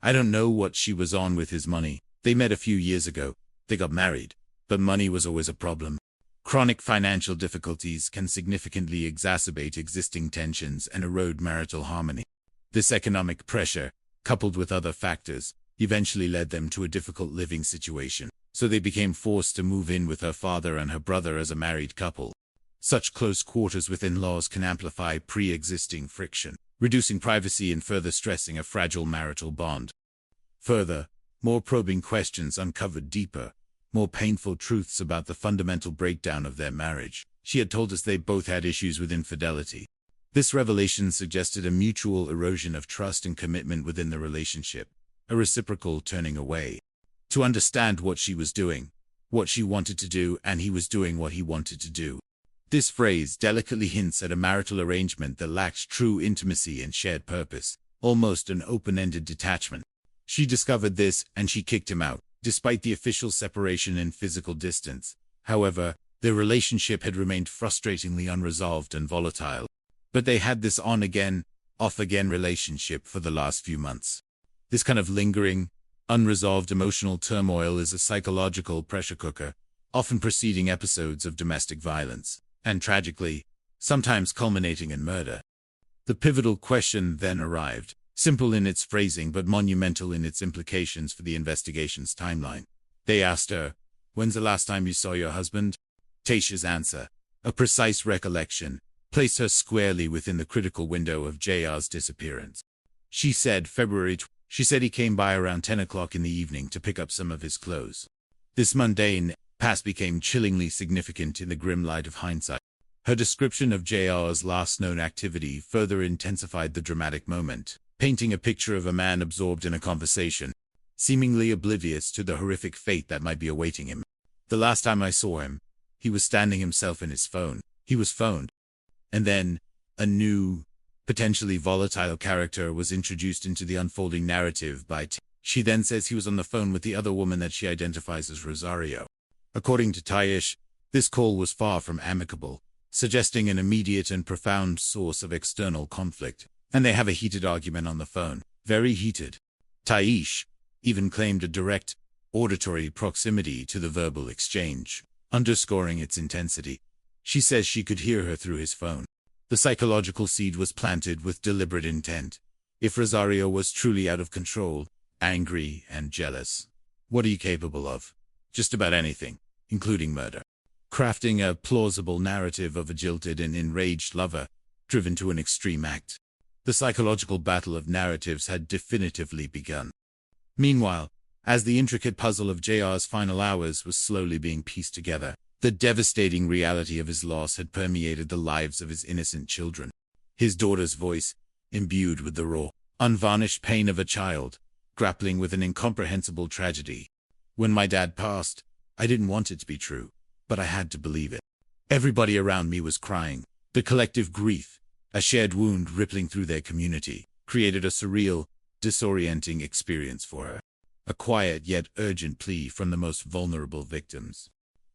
"I don't know what she was on with his money. They met a few years ago. They got married, but money was always a problem." Chronic financial difficulties can significantly exacerbate existing tensions and erode marital harmony. This economic pressure, coupled with other factors, eventually led them to a difficult living situation, so they became forced to move in with her father and her brother as a married couple. Such close quarters with in-laws can amplify pre-existing friction, reducing privacy and further stressing a fragile marital bond. Further, more probing questions uncovered deeper, more painful truths about the fundamental breakdown of their marriage. She had told us they both had issues with infidelity. This revelation suggested a mutual erosion of trust and commitment within the relationship, a reciprocal turning away. To understand what she was doing, what she wanted to do, and he was doing what he wanted to do. This phrase delicately hints at a marital arrangement that lacks true intimacy and shared purpose, almost an open-ended detachment. She discovered this, and she kicked him out, despite the official separation and physical distance. However, their relationship had remained frustratingly unresolved and volatile. But they had this on-again, off-again relationship for the last few months. This kind of lingering, unresolved emotional turmoil is a psychological pressure cooker, often preceding episodes of domestic violence, and tragically, sometimes culminating in murder. The pivotal question then arrived, simple in its phrasing but monumental in its implications for the investigation's timeline. They asked her, "When's the last time you saw your husband?" Tayshia's answer, a precise recollection, placed her squarely within the critical window of JR's disappearance. She said She said he came by around 10 o'clock in the evening to pick up some of his clothes. This mundane past became chillingly significant in the grim light of hindsight. Her description of JR's last known activity further intensified the dramatic moment, painting a picture of a man absorbed in a conversation, seemingly oblivious to the horrific fate that might be awaiting him. "The last time I saw him, he was standing himself in his phone. He was phoned." And then, a new, potentially volatile character was introduced into the unfolding narrative by She then says he was on the phone with the other woman that she identifies as Rosario. According to Taish, this call was far from amicable, suggesting an immediate and profound source of external conflict, and they have a heated argument on the phone, very heated. Taish even claimed a direct, auditory proximity to the verbal exchange, underscoring its intensity. She says she could hear her through his phone. The psychological seed was planted with deliberate intent. If Rosario was truly out of control, angry, and jealous, what are you capable of? Just about anything, including murder. Crafting a plausible narrative of a jilted and enraged lover, driven to an extreme act. The psychological battle of narratives had definitively begun. Meanwhile, as the intricate puzzle of JR's final hours was slowly being pieced together, the devastating reality of his loss had permeated the lives of his innocent children. His daughter's voice, imbued with the raw, unvarnished pain of a child, grappling with an incomprehensible tragedy. "When my dad passed, I didn't want it to be true, but I had to believe it. Everybody around me was crying. The collective grief, a shared wound rippling through their community, created a surreal, disorienting experience for her. A quiet yet urgent plea from the most vulnerable victims.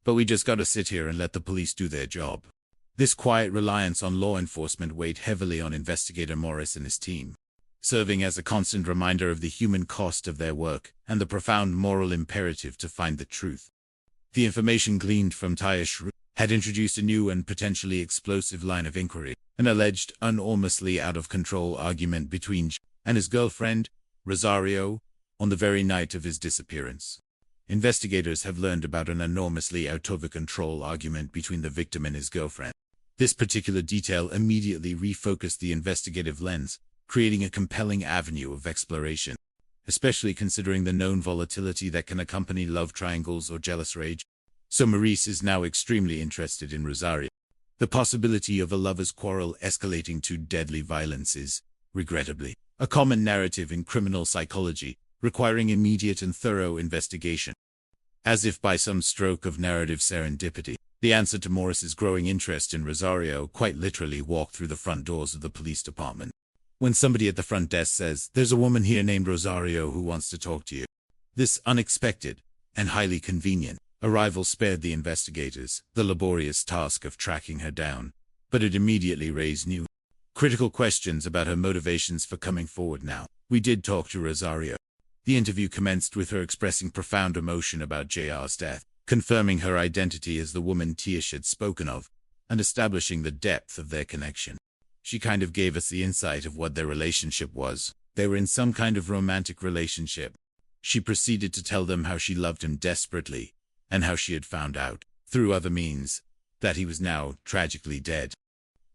But we just gotta sit here and let the police do their job." This quiet reliance on law enforcement weighed heavily on Investigator Morris and his team, serving as a constant reminder of the human cost of their work and the profound moral imperative to find the truth. The information gleaned from Taish had introduced a new and potentially explosive line of inquiry, an alleged enormously out-of-control argument between and his girlfriend, Rosario, on the very night of his disappearance. Investigators have learned about an enormously out-of-control argument between the victim and his girlfriend. This particular detail immediately refocused the investigative lens, creating a compelling avenue of exploration, especially considering the known volatility that can accompany love triangles or jealous rage. So Maurice is now extremely interested in Rosario. The possibility of a lover's quarrel escalating to deadly violence is, regrettably, a common narrative in criminal psychology, requiring immediate and thorough investigation. As if by some stroke of narrative serendipity, the answer to Morris's growing interest in Rosario quite literally walked through the front doors of the police department. When somebody at the front desk says, "There's a woman here named Rosario who wants to talk to you." This unexpected and highly convenient arrival spared the investigators the laborious task of tracking her down, but it immediately raised new, critical questions about her motivations for coming forward now. We did talk to Rosario. The interview commenced with her expressing profound emotion about JR's death, confirming her identity as the woman Tish had spoken of, and establishing the depth of their connection. She kind of gave us the insight of what their relationship was. They were in some kind of romantic relationship. She proceeded to tell them how she loved him desperately, and how she had found out, through other means, that he was now tragically dead.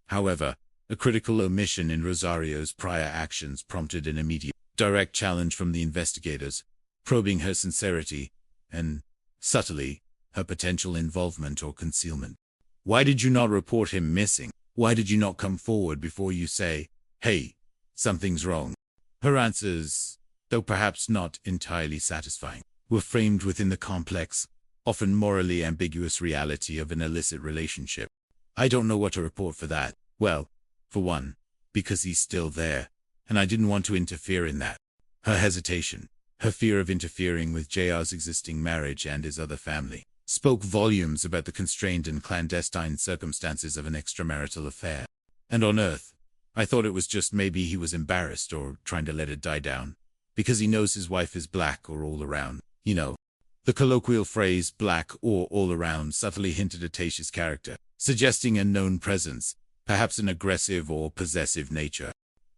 However, a critical omission in Rosario's prior actions prompted an immediate, direct challenge from the investigators, probing her sincerity and, subtly, her potential involvement or concealment. Why did you not report him missing? Why did you not come forward before you say, "Hey, something's wrong"? Her answers, though perhaps not entirely satisfying, were framed within the complex, often morally ambiguous reality of an illicit relationship. I don't know what to report for that. Well, for one, because he's still there, and I didn't want to interfere in that. Her hesitation, her fear of interfering with JR's existing marriage and his other family, spoke volumes about the constrained and clandestine circumstances of an extramarital affair. And on Earth, I thought it was just maybe he was embarrassed or trying to let it die down, because he knows his wife is black or all around. You know, the colloquial phrase black or all around subtly hinted at Tasha's character, suggesting a known presence, perhaps an aggressive or possessive nature,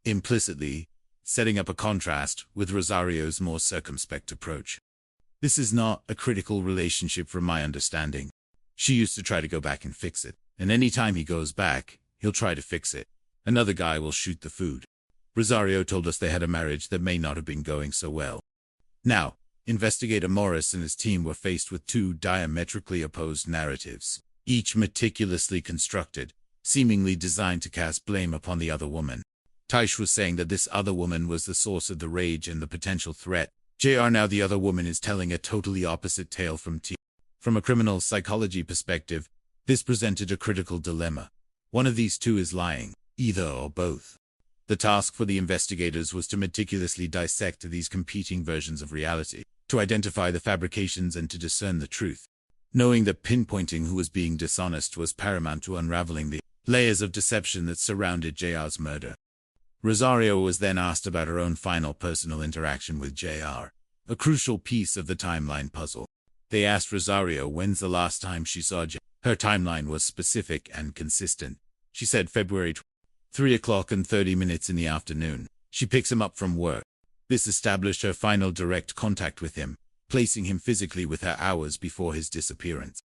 implicitly setting up a contrast with Rosario's more circumspect approach. This is not a critical relationship from my understanding. She used to try to go back and fix it, and any time he goes back, he'll try to fix it. Another guy will shoot the food. Rosario told us they had a marriage that may not have been going so well. Now, Investigator Morris and his team were faced with two diametrically opposed narratives, each meticulously constructed, seemingly designed to cast blame upon the other woman. Taish was saying that this other woman was the source of the rage and the potential threat. JR, now the other woman, is telling a totally opposite tale from T. From a criminal psychology perspective, this presented a critical dilemma. One of these two is lying, either or both. The task for the investigators was to meticulously dissect these competing versions of reality, to identify the fabrications and to discern the truth, knowing that pinpointing who was being dishonest was paramount to unraveling the layers of deception that surrounded JR's murder. Rosario was then asked about her own final personal interaction with JR, a crucial piece of the timeline puzzle. They asked Rosario when's the last time she saw JR. Her timeline was specific and consistent. She said February 3:30 in the afternoon. She picks him up from work. This established her final direct contact with him, placing him physically with her hours before his disappearance.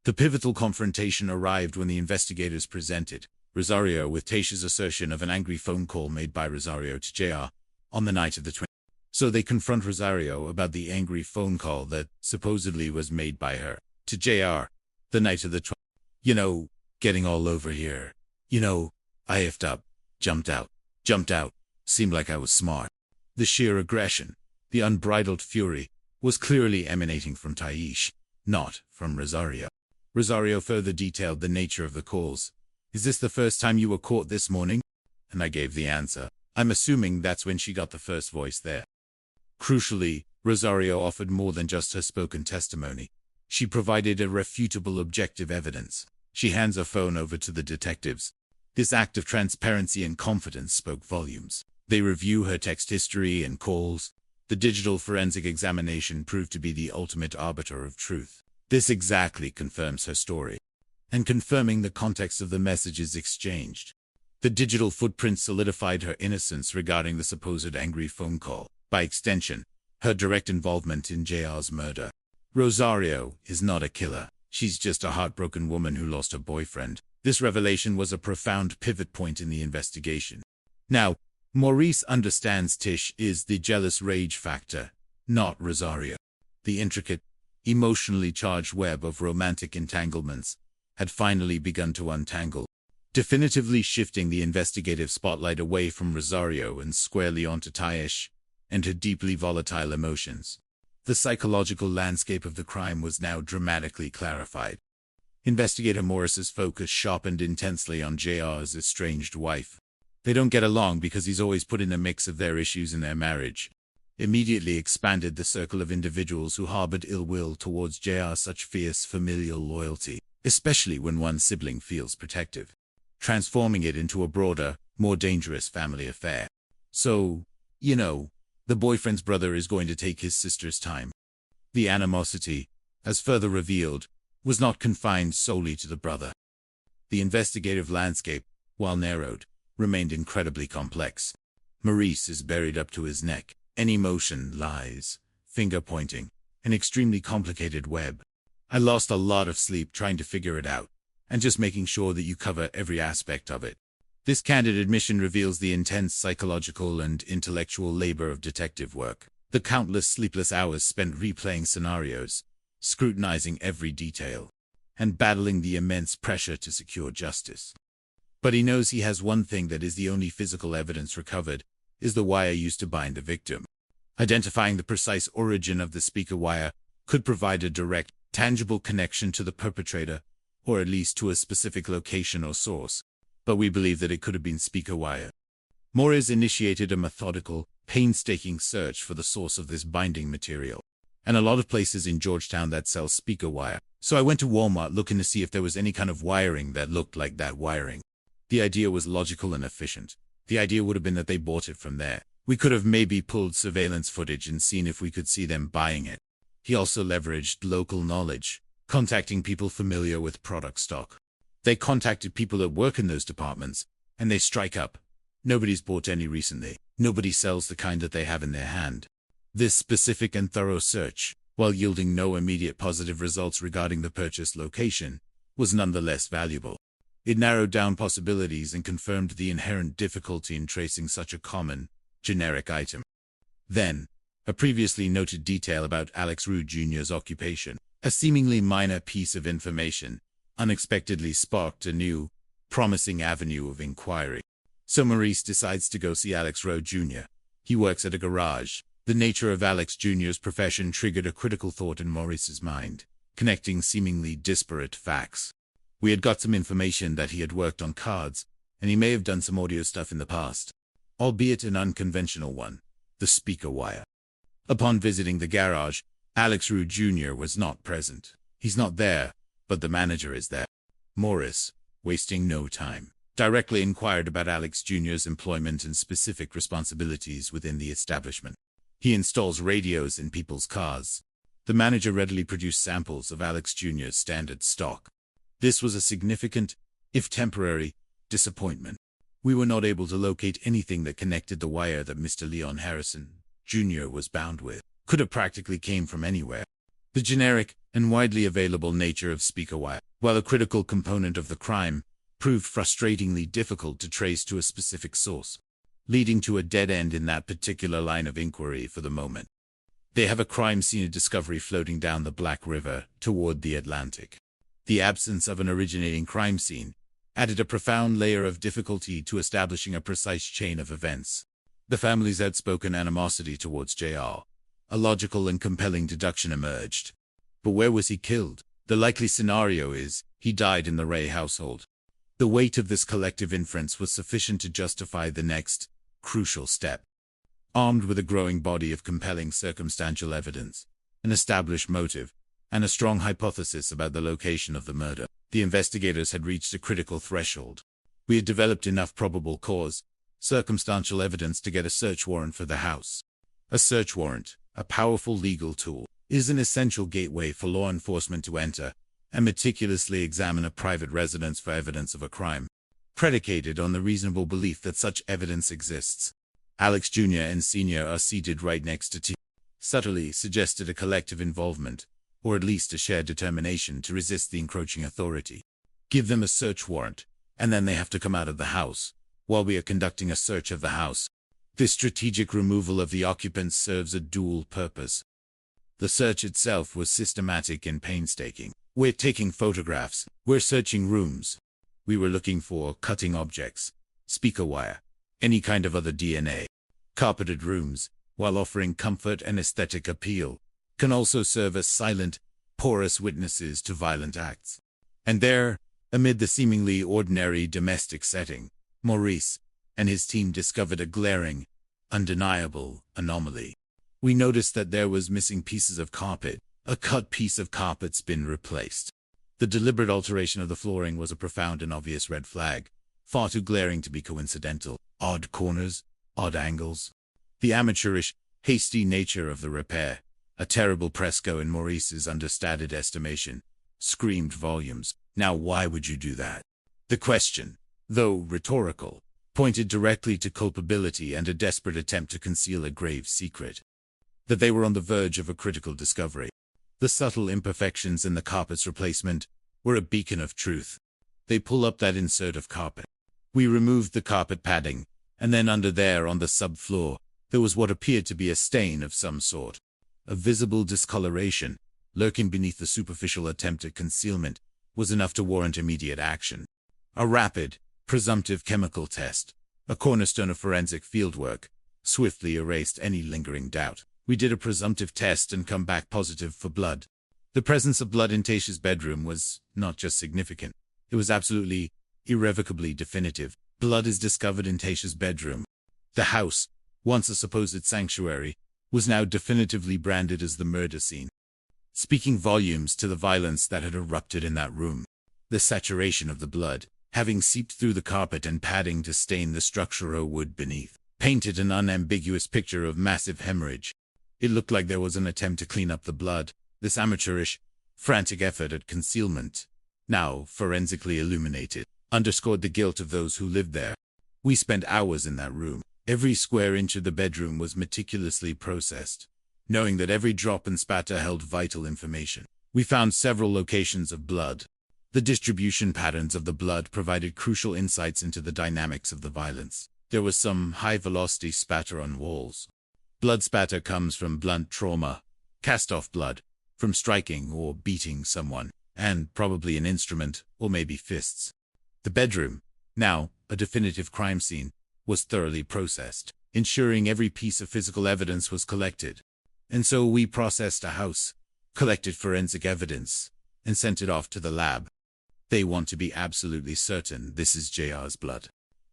The pivotal confrontation arrived when the investigators presented Rosario with Tasha's assertion of an angry phone call made by Rosario to JR on the night of the 20th. So they confront Rosario about the angry phone call that supposedly was made by her to JR the night of the 20th. You know, getting all over here. You know, I effed up, jumped out, seemed like I was smart. The sheer aggression, the unbridled fury, was clearly emanating from Taish, not from Rosario. Rosario further detailed the nature of the calls. "Is this the first time you were caught this morning?" And I gave the answer. I'm assuming that's when she got the first voice there. Crucially, Rosario offered more than just her spoken testimony. She provided irrefutable objective evidence. She hands her phone over to the detectives. This act of transparency and confidence spoke volumes. They review her text history and calls. The digital forensic examination proved to be the ultimate arbiter of truth. This exactly confirms her story. And confirming the context of the messages exchanged. The digital footprint solidified her innocence regarding the supposed angry phone call. By extension, her direct involvement in JR's murder. Rosario is not a killer. She's just a heartbroken woman who lost her boyfriend. This revelation was a profound pivot point in the investigation. Now, Maurice understands Tish is the jealous rage factor, not Rosario. The intricate, emotionally charged web of romantic entanglements had finally begun to untangle, definitively shifting the investigative spotlight away from Rosario and squarely onto Taish and her deeply volatile emotions. The psychological landscape of the crime was now dramatically clarified. Investigator Morris's focus sharpened intensely on JR's estranged wife. They don't get along because he's always put in a mix of their issues in their marriage. Immediately expanded the circle of individuals who harbored ill will towards JR, such fierce familial loyalty, especially when one sibling feels protective, transforming it into a broader, more dangerous family affair. So, you know, the boyfriend's brother is going to take his sister's time. The animosity, as further revealed, was not confined solely to the brother. The investigative landscape, while narrowed, remained incredibly complex. Maurice is buried up to his neck. An emotion, lies, finger-pointing, an extremely complicated web. I lost a lot of sleep trying to figure it out, and just making sure that you cover every aspect of it. This candid admission reveals the intense psychological and intellectual labor of detective work, the countless sleepless hours spent replaying scenarios, scrutinizing every detail, and battling the immense pressure to secure justice. But he knows he has one thing that is the only physical evidence recovered, is the wire used to bind the victim. Identifying the precise origin of the speaker wire could provide a direct, tangible connection to the perpetrator, or at least to a specific location or source, but we believe that it could have been speaker wire. Morris initiated a methodical, painstaking search for the source of this binding material, and a lot of places in Georgetown that sell speaker wire. So I went to Walmart looking to see if there was any kind of wiring that looked like that wiring. The idea was logical and efficient. The idea would have been that they bought it from there. We could have maybe pulled surveillance footage and seen if we could see them buying it. He also leveraged local knowledge, contacting people familiar with product stock. They contacted people that work in those departments, and they strike up. Nobody's bought any recently. Nobody sells the kind that they have in their hand. This specific and thorough search, while yielding no immediate positive results regarding the purchase location, was nonetheless valuable. It narrowed down possibilities and confirmed the inherent difficulty in tracing such a common, generic item. Then, a previously noted detail about Alex Rue Jr.'s occupation, a seemingly minor piece of information, unexpectedly sparked a new, promising avenue of inquiry. So Maurice decides to go see Alex Rue Jr. He works at a garage. The nature of Alex Jr.'s profession triggered a critical thought in Maurice's mind, connecting seemingly disparate facts. We had got some information that he had worked on cards, and he may have done some audio stuff in the past, albeit an unconventional one, the speaker wire. Upon visiting the garage, Alex Rue Jr. was not present. He's not there, but the manager is there. Morris, wasting no time, directly inquired about Alex Jr.'s employment and specific responsibilities within the establishment. He installs radios in people's cars. The manager readily produced samples of Alex Jr.'s standard stock. This was a significant, if temporary, disappointment. We were not able to locate anything that connected the wire that Mr. Leon Harrison, Jr. was bound with. Could have practically came from anywhere. The generic and widely available nature of speaker wire, while a critical component of the crime, proved frustratingly difficult to trace to a specific source, leading to a dead end in that particular line of inquiry for the moment. They have a crime scene discovery floating down the Black River toward the Atlantic. The absence of an originating crime scene added a profound layer of difficulty to establishing a precise chain of events. The family's outspoken animosity towards JR, a logical and compelling deduction emerged. But where was he killed? The likely scenario is, he died in the Ray household. The weight of this collective inference was sufficient to justify the next, crucial step. Armed with a growing body of compelling circumstantial evidence, an established motive, and a strong hypothesis about the location of the murder, the investigators had reached a critical threshold. We had developed enough probable cause, circumstantial evidence to get a search warrant for the house. A search warrant, a powerful legal tool, is an essential gateway for law enforcement to enter and meticulously examine a private residence for evidence of a crime, predicated on the reasonable belief that such evidence exists. Alex Jr. and Sr. are seated right next to T. Subtly suggested a collective involvement, or at least a shared determination to resist the encroaching authority. Give them a search warrant, and then they have to come out of the house, while we are conducting a search of the house. This strategic removal of the occupants serves a dual purpose. The search itself was systematic and painstaking. We're taking photographs, we're searching rooms. We were looking for cutting objects, speaker wire, any kind of other DNA. Carpeted rooms, while offering comfort and aesthetic appeal, can also serve as silent, porous witnesses to violent acts. And there, amid the seemingly ordinary domestic setting, Maurice and his team discovered a glaring, undeniable anomaly. We noticed that there was missing pieces of carpet. A cut piece of carpet's been replaced. The deliberate alteration of the flooring was a profound and obvious red flag, far too glaring to be coincidental. Odd corners, odd angles. The amateurish, hasty nature of the repair, a terrible fresco in Maurice's understated estimation, screamed volumes. Now why would you do that? The question, though rhetorical, pointed directly to culpability and a desperate attempt to conceal a grave secret. That they were on the verge of a critical discovery. The subtle imperfections in the carpet's replacement were a beacon of truth. They pull up that insert of carpet. We removed the carpet padding, and then under there on the subfloor, there was what appeared to be a stain of some sort. A visible discoloration, lurking beneath the superficial attempt at concealment, was enough to warrant immediate action. A rapid, presumptive chemical test, a cornerstone of forensic fieldwork, swiftly erased any lingering doubt. We did a presumptive test and come back positive for blood. The presence of blood in Tayshia's bedroom was not just significant, it was absolutely, irrevocably definitive. Blood is discovered in Tayshia's bedroom. The house, once a supposed sanctuary, was now definitively branded as the murder scene, speaking volumes to the violence that had erupted in that room. The saturation of the blood, having seeped through the carpet and padding to stain the structural wood beneath, painted an unambiguous picture of massive hemorrhage. It looked like there was an attempt to clean up the blood, this amateurish, frantic effort at concealment, now forensically illuminated, underscored the guilt of those who lived there. We spent hours in that room. Every square inch of the bedroom was meticulously processed, knowing that every drop and spatter held vital information. We found several locations of blood. The distribution patterns of the blood provided crucial insights into the dynamics of the violence. There was some high-velocity spatter on walls. Blood spatter comes from blunt trauma, cast-off blood, from striking or beating someone, and probably an instrument, or maybe fists. The bedroom, now a definitive crime scene, was thoroughly processed, ensuring every piece of physical evidence was collected. And so we processed a house, collected forensic evidence, and sent it off to the lab. They want to be absolutely certain this is JR's blood.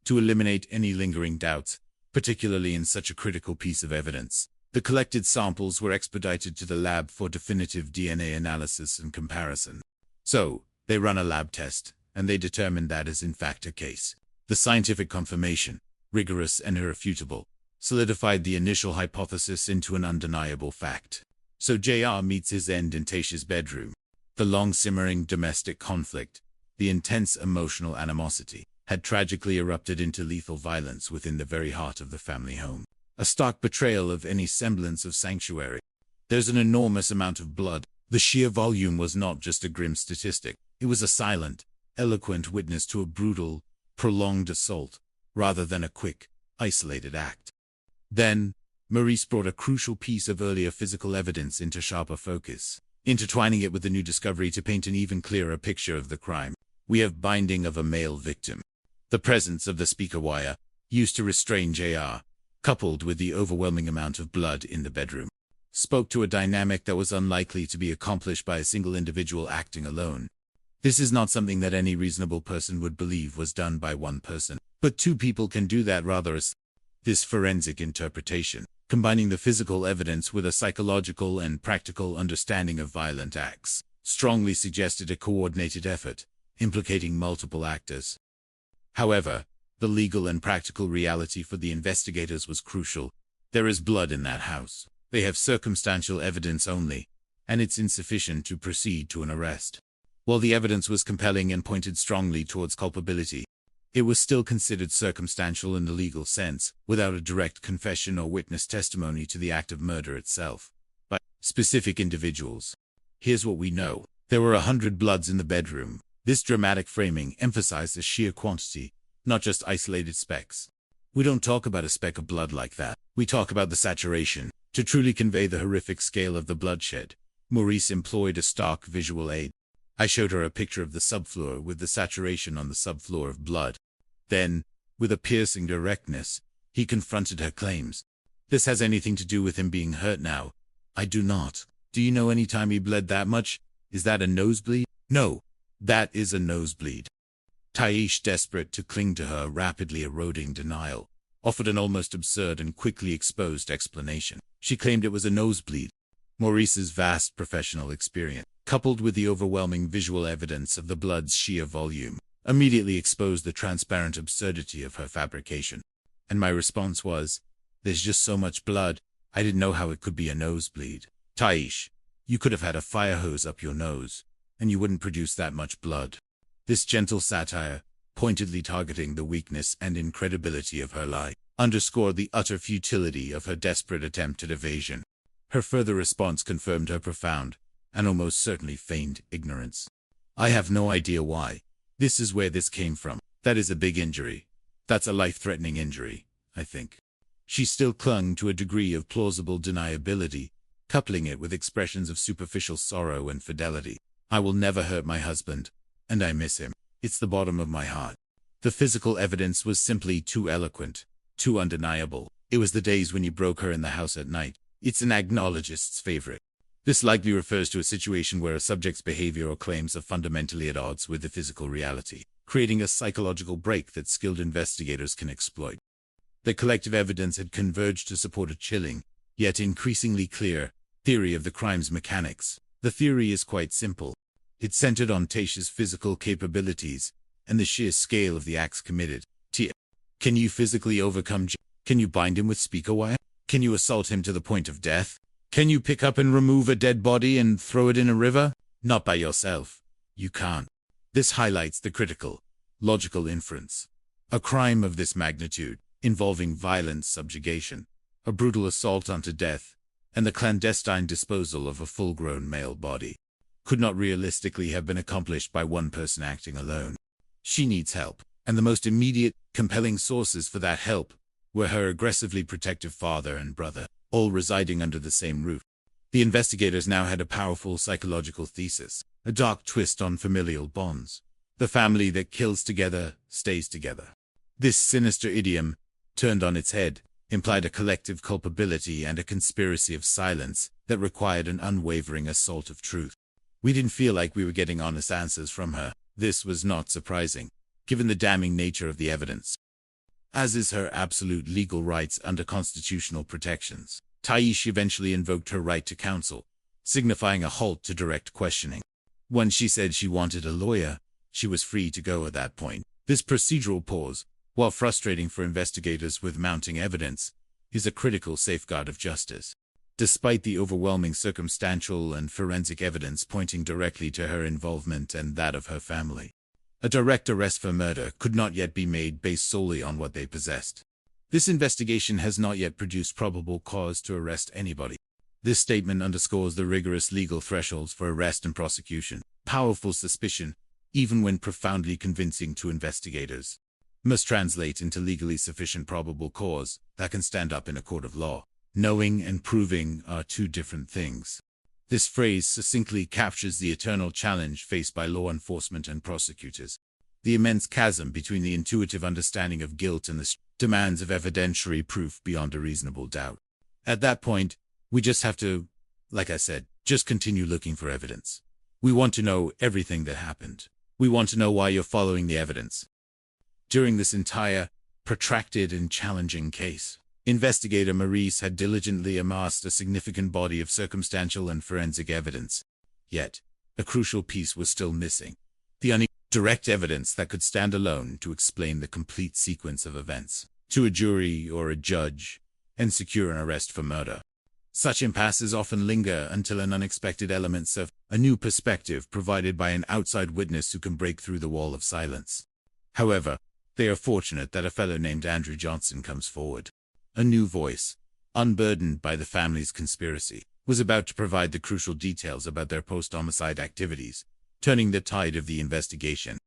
To eliminate any lingering doubts, particularly in such a critical piece of evidence, the collected samples were expedited to the lab for definitive DNA analysis and comparison. So, they run a lab test, and they determined that is in fact a case. The scientific confirmation, rigorous and irrefutable, solidified the initial hypothesis into an undeniable fact. So JR meets his end in Tayshia's bedroom. The long-simmering domestic conflict, the intense emotional animosity, had tragically erupted into lethal violence within the very heart of the family home. A stark betrayal of any semblance of sanctuary. There's an enormous amount of blood. The sheer volume was not just a grim statistic. It was a silent, eloquent witness to a brutal, prolonged assault, rather than a quick, isolated act. Then, Maurice brought a crucial piece of earlier physical evidence into sharper focus, intertwining it with the new discovery to paint an even clearer picture of the crime. We have binding of a male victim. The presence of the speaker wire, used to restrain JR, coupled with the overwhelming amount of blood in the bedroom, spoke to a dynamic that was unlikely to be accomplished by a single individual acting alone. This is not something that any reasonable person would believe was done by one person, but two people can do that rather as this forensic interpretation, combining the physical evidence with a psychological and practical understanding of violent acts, strongly suggested a coordinated effort, implicating multiple actors. However, the legal and practical reality for the investigators was crucial. There is blood in that house. They have circumstantial evidence only, and it's insufficient to proceed to an arrest. While the evidence was compelling and pointed strongly towards culpability, it was still considered circumstantial in the legal sense, without a direct confession or witness testimony to the act of murder itself by specific individuals. Here's what we know. There were 100 bloods in the bedroom. This dramatic framing emphasized the sheer quantity, not just isolated specks. We don't talk about a speck of blood like that. We talk about the saturation. To truly convey the horrific scale of the bloodshed, Maurice employed a stark visual aid. I showed her a picture of the subfloor with the saturation on the subfloor of blood. Then, with a piercing directness, he confronted her claims. This has anything to do with him being hurt now? I do not. Do you know any time he bled that much? Is that a nosebleed? No, that is a nosebleed. Taysha, desperate to cling to her rapidly eroding denial, offered an almost absurd and quickly exposed explanation. She claimed it was a nosebleed. Maurice's vast professional experience, coupled with the overwhelming visual evidence of the blood's sheer volume, immediately exposed the transparent absurdity of her fabrication. And my response was, there's just so much blood, I didn't know how it could be a nosebleed. Taysha, you could have had a fire hose up your nose, and you wouldn't produce that much blood. This gentle satire, pointedly targeting the weakness and incredibility of her lie, underscored the utter futility of her desperate attempt at evasion. Her further response confirmed her profound, and almost certainly feigned, ignorance. I have no idea why. This is where this came from. That is a big injury. That's a life-threatening injury, I think. She still clung to a degree of plausible deniability, coupling it with expressions of superficial sorrow and fidelity. I will never hurt my husband, and I miss him. It's the bottom of my heart. The physical evidence was simply too eloquent, too undeniable. It was the days when you broke her in the house at night. It's an agnologist's favorite. This likely refers to a situation where a subject's behavior or claims are fundamentally at odds with the physical reality, creating a psychological break that skilled investigators can exploit. The collective evidence had converged to support a chilling, yet increasingly clear, theory of the crime's mechanics. The theory is quite simple. It centered on Tasha's physical capabilities and the sheer scale of the acts committed. Tia, can you physically overcome J? Can you bind him with speaker wire? Can you assault him to the point of death? Can you pick up and remove a dead body and throw it in a river? Not by yourself. You can't. This highlights the critical, logical inference. A crime of this magnitude, involving violent subjugation, a brutal assault unto death, and the clandestine disposal of a full-grown male body, could not realistically have been accomplished by one person acting alone. She needs help, and the most immediate, compelling sources for that help were her aggressively protective father and brother, all residing under the same roof. The investigators now had a powerful psychological thesis, a dark twist on familial bonds. The family that kills together stays together. This sinister idiom, turned on its head, implied a collective culpability and a conspiracy of silence that required an unwavering assault of truth. We didn't feel like we were getting honest answers from her. This was not surprising, given the damning nature of the evidence, as is her absolute legal rights under constitutional protections. Taish eventually invoked her right to counsel, signifying a halt to direct questioning. When she said she wanted a lawyer, she was free to go at that point. This procedural pause, while frustrating for investigators with mounting evidence, is a critical safeguard of justice. Despite the overwhelming circumstantial and forensic evidence pointing directly to her involvement and that of her family, a direct arrest for murder could not yet be made based solely on what they possessed. This investigation has not yet produced probable cause to arrest anybody. This statement underscores the rigorous legal thresholds for arrest and prosecution. Powerful suspicion, even when profoundly convincing to investigators, must translate into legally sufficient probable cause that can stand up in a court of law. Knowing and proving are two different things. This phrase succinctly captures the eternal challenge faced by law enforcement and prosecutors. The immense chasm between the intuitive understanding of guilt and the demands of evidentiary proof beyond a reasonable doubt. At that point, we just have to, like I said, just continue looking for evidence. We want to know everything that happened. We want to know why you're following the evidence. During this entire, protracted and challenging case, investigator Maurice had diligently amassed a significant body of circumstantial and forensic evidence. Yet, a crucial piece was still missing. The direct evidence that could stand alone to explain the complete sequence of events to a jury or a judge and secure an arrest for murder. Such impasses often linger until an unexpected element surfaces, a new perspective provided by an outside witness who can break through the wall of silence. However, they are fortunate that a fellow named Andrew Johnson comes forward. A new voice, unburdened by the family's conspiracy, was about to provide the crucial details about their post-homicide activities, turning the tide of the investigation.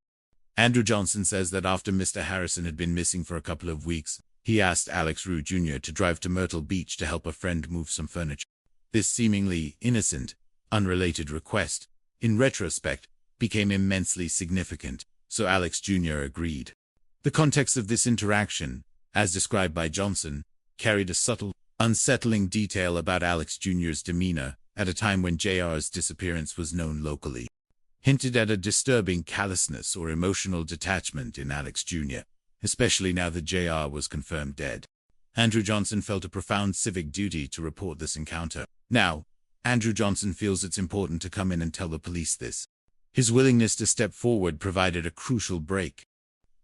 Andrew Johnson says that after Mr. Harrison had been missing for a couple of weeks, he asked Alex Rue Jr. to drive to Myrtle Beach to help a friend move some furniture. This seemingly innocent, unrelated request, in retrospect, became immensely significant, so Alex Jr. agreed. The context of this interaction, as described by Johnson, carried a subtle, unsettling detail about Alex Jr.'s demeanor at a time when JR's disappearance was known locally. Hinted at a disturbing callousness or emotional detachment in Alex Jr., especially now that JR was confirmed dead. Andrew Johnson felt a profound civic duty to report this encounter. Now, Andrew Johnson feels it's important to come in and tell the police this. His willingness to step forward provided a crucial break.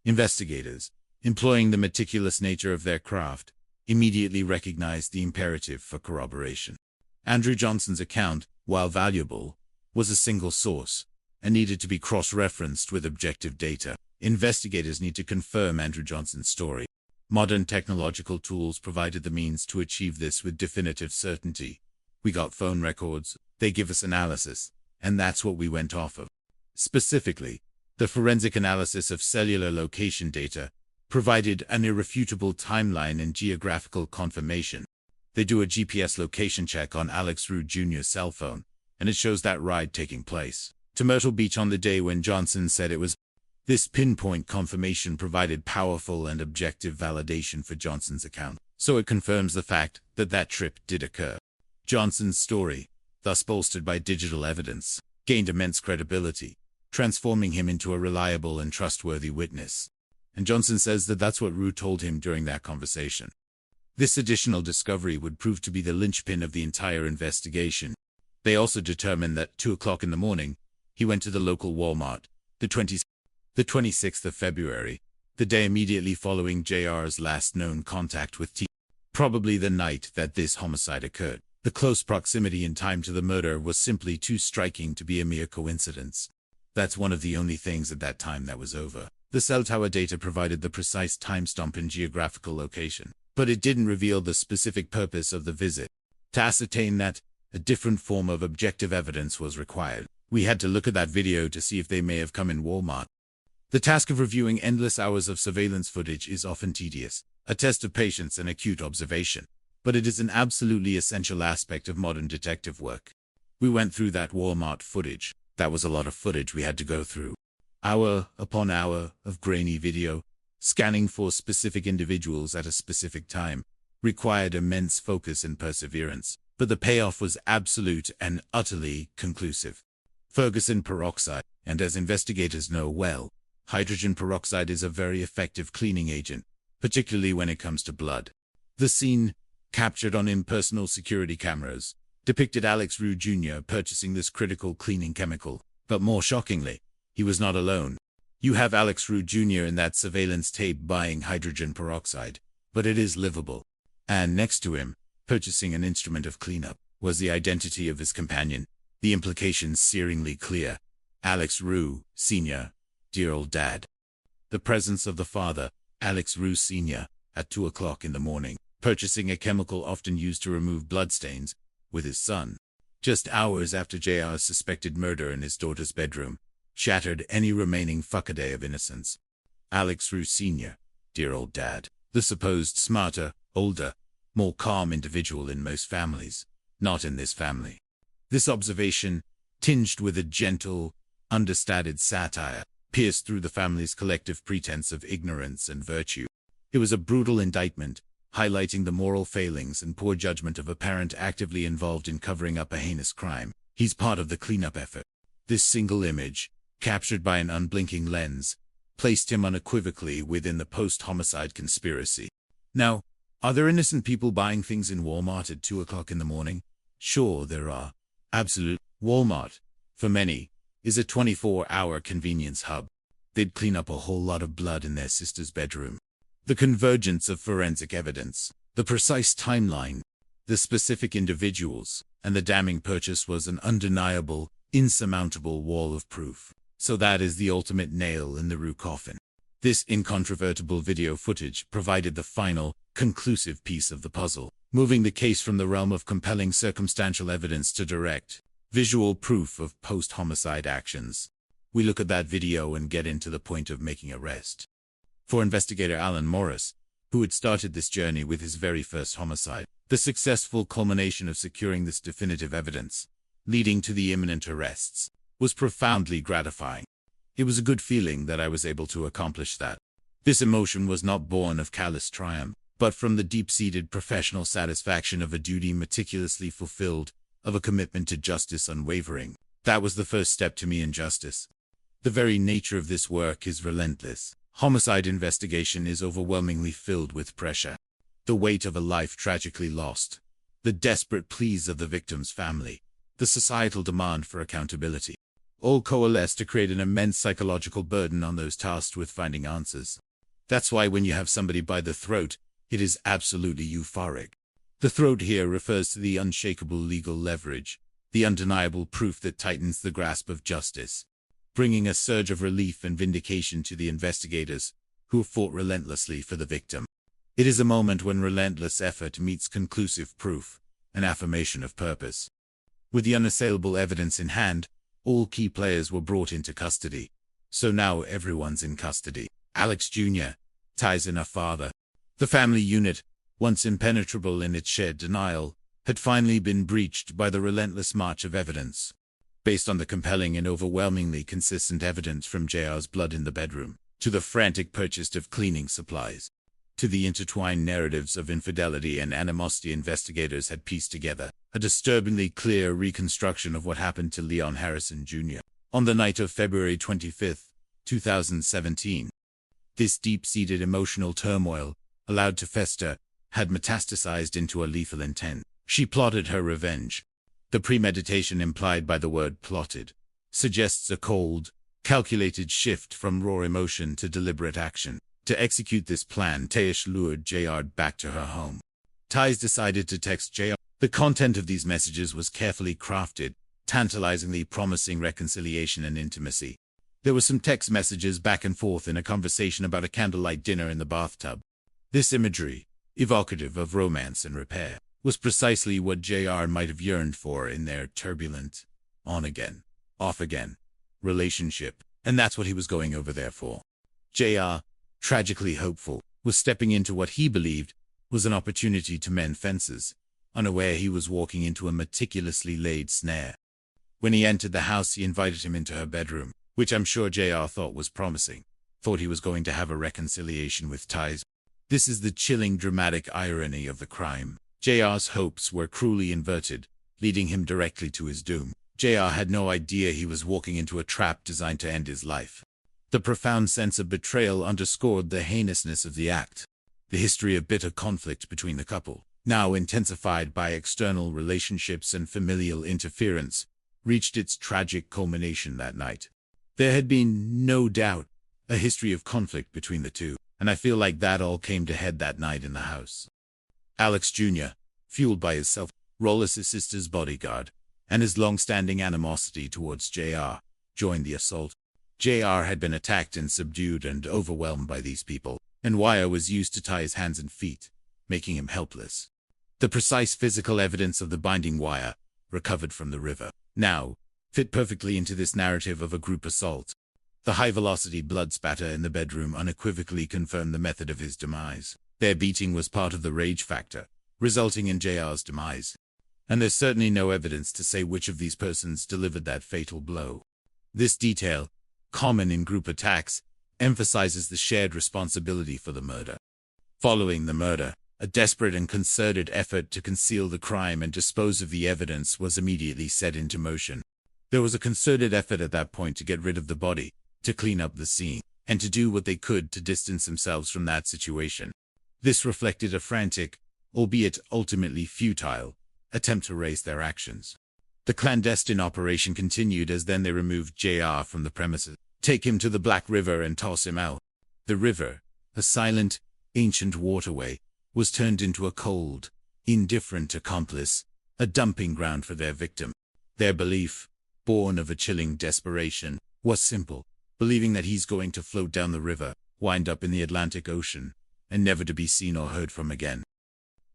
Investigators, employing the meticulous nature of their craft, immediately recognized the imperative for corroboration. Andrew Johnson's account, while valuable, was a single source, and needed to be cross-referenced with objective data. Investigators need to confirm Andrew Johnson's story. Modern technological tools provided the means to achieve this with definitive certainty. We got phone records, they give us analysis, and that's what we went off of. Specifically, The forensic analysis of cellular location data provided an irrefutable timeline and geographical confirmation. They do a GPS location check on Alex Rue Jr.'s cell phone, and it shows that ride taking place to Myrtle Beach on the day when Johnson said it was. This pinpoint confirmation provided powerful and objective validation for Johnson's account, so it confirms the fact that that trip did occur. Johnson's story, thus bolstered by digital evidence, gained immense credibility, transforming him into a reliable and trustworthy witness. And Johnson says that that's what Rue told him during that conversation. This additional discovery would prove to be the linchpin of the entire investigation. They also determined that 2 o'clock in the morning, he went to the local Walmart, the 26th of February, the day immediately following JR's last known contact with T. Probably the night that this homicide occurred. The close proximity in time to the murder was simply too striking to be a mere coincidence. That's one of the only things at that time that was over. The cell tower data provided the precise timestamp and geographical location, but it didn't reveal the specific purpose of the visit. To ascertain that, a different form of objective evidence was required. We had to look at that video to see if they may have come in Walmart. The task of reviewing endless hours of surveillance footage is often tedious, a test of patience and acute observation, but it is an absolutely essential aspect of modern detective work. We went through that Walmart footage. That was a lot of footage we had to go through. Hour upon hour of grainy video, scanning for specific individuals at a specific time, required immense focus and perseverance, but the payoff was absolute and utterly conclusive. Ferguson peroxide, and as investigators know well, hydrogen peroxide is a very effective cleaning agent, particularly when it comes to blood. The scene, captured on impersonal security cameras, depicted Alex Rue Jr. purchasing this critical cleaning chemical, but more shockingly, he was not alone. You have Alex Rue Jr. in that surveillance tape buying hydrogen peroxide, but it is livable. And next to him, purchasing an instrument of cleanup, was the identity of his companion, the implications searingly clear. Alex Rue, Sr., dear old dad. The presence of the father, Alex Rue Sr., at 2 o'clock in the morning, purchasing a chemical often used to remove bloodstains, with his son, just hours after JR's suspected murder in his daughter's bedroom, shattered any remaining fuckaday of innocence. Alex Rue Sr., dear old dad, the supposed smarter, older, more calm individual in most families, not in this family. This observation, tinged with a gentle, understated satire, pierced through the family's collective pretense of ignorance and virtue. It was a brutal indictment, highlighting the moral failings and poor judgment of a parent actively involved in covering up a heinous crime. He's part of the cleanup effort. This single image, captured by an unblinking lens, placed him unequivocally within the post-homicide conspiracy. Now, are there innocent people buying things in Walmart at 2 o'clock in the morning? Sure, there are. Absolute. Walmart, for many, is a 24-hour convenience hub. They'd clean up a whole lot of blood in their sister's bedroom. The convergence of forensic evidence, the precise timeline, the specific individuals, and the damning purchase was an undeniable, insurmountable wall of proof. So that is the ultimate nail in the Rue coffin. This incontrovertible video footage provided the final, conclusive piece of the puzzle, moving the case from the realm of compelling circumstantial evidence to direct, visual proof of post-homicide actions. We look at that video and get into the point of making arrest. For investigator Alan Morris, who had started this journey with his very first homicide, the successful culmination of securing this definitive evidence, leading to the imminent arrests, was profoundly gratifying. It was a good feeling that I was able to accomplish that. This emotion was not born of callous triumph, but from the deep-seated professional satisfaction of a duty meticulously fulfilled, of a commitment to justice unwavering. That was the first step to me in justice. The very nature of this work is relentless. Homicide investigation is overwhelmingly filled with pressure. The weight of a life tragically lost. The desperate pleas of the victim's family. The societal demand for accountability. All coalesce to create an immense psychological burden on those tasked with finding answers. That's why when you have somebody by the throat, it is absolutely euphoric. The throat here refers to the unshakable legal leverage, the undeniable proof that tightens the grasp of justice, bringing a surge of relief and vindication to the investigators, who have fought relentlessly for the victim. It is a moment when relentless effort meets conclusive proof, an affirmation of purpose. With the unassailable evidence in hand, all key players were brought into custody. So now everyone's in custody. Alex Jr., Ty's and her father. The family unit, once impenetrable in its shared denial, had finally been breached by the relentless march of evidence. Based on the compelling and overwhelmingly consistent evidence from JR's blood in the bedroom, to the frantic purchase of cleaning supplies, to the intertwined narratives of infidelity and animosity investigators had pieced together, a disturbingly clear reconstruction of what happened to Leon Harrison Jr. on the night of February 25, 2017. This deep-seated emotional turmoil, allowed to fester, had metastasized into a lethal intent. She plotted her revenge. The premeditation implied by the word plotted suggests a cold, calculated shift from raw emotion to deliberate action. To execute this plan, Tayish lured JR back to her home. Ty's decided to text JR. The content of these messages was carefully crafted, tantalizingly promising reconciliation and intimacy. There were some text messages back and forth in a conversation about a candlelight dinner in the bathtub. This imagery, evocative of romance and repair, was precisely what JR might have yearned for in their turbulent, on-again, off-again relationship, and that's what he was going over there for. JR, tragically hopeful, was stepping into what he believed was an opportunity to mend fences, unaware he was walking into a meticulously laid snare. When he entered the house, he invited him into her bedroom, which I'm sure JR thought was promising, thought he was going to have a reconciliation with Ty's. This is the chilling dramatic irony of the crime. JR's hopes were cruelly inverted, leading him directly to his doom. JR had no idea he was walking into a trap designed to end his life. The profound sense of betrayal underscored the heinousness of the act. The history of bitter conflict between the couple, now intensified by external relationships and familial interference, reached its tragic culmination that night. There had been, no doubt, a history of conflict between the two, and I feel like that all came to head that night in the house. Alex Jr., fueled by his self-role as his sister's bodyguard, and his long-standing animosity towards JR, joined the assault. JR had been attacked and subdued and overwhelmed by these people, and wire was used to tie his hands and feet, making him helpless. The precise physical evidence of the binding wire, recovered from the river, now fit perfectly into this narrative of a group assault. The high-velocity blood spatter in the bedroom unequivocally confirmed the method of his demise. Their beating was part of the rage factor, resulting in JR's demise. And there's certainly no evidence to say which of these persons delivered that fatal blow. This detail, common in group attacks, emphasizes the shared responsibility for the murder. Following the murder, a desperate and concerted effort to conceal the crime and dispose of the evidence was immediately set into motion. There was a concerted effort at that point to get rid of the body, to clean up the scene, and to do what they could to distance themselves from that situation. This reflected a frantic, albeit ultimately futile, attempt to erase their actions. The clandestine operation continued as then they removed JR from the premises, take him to the Black River and toss him out. The river, a silent, ancient waterway, was turned into a cold, indifferent accomplice, a dumping ground for their victim. Their belief, born of a chilling desperation, was simple, believing that he's going to float down the river, wind up in the Atlantic Ocean, and never to be seen or heard from again.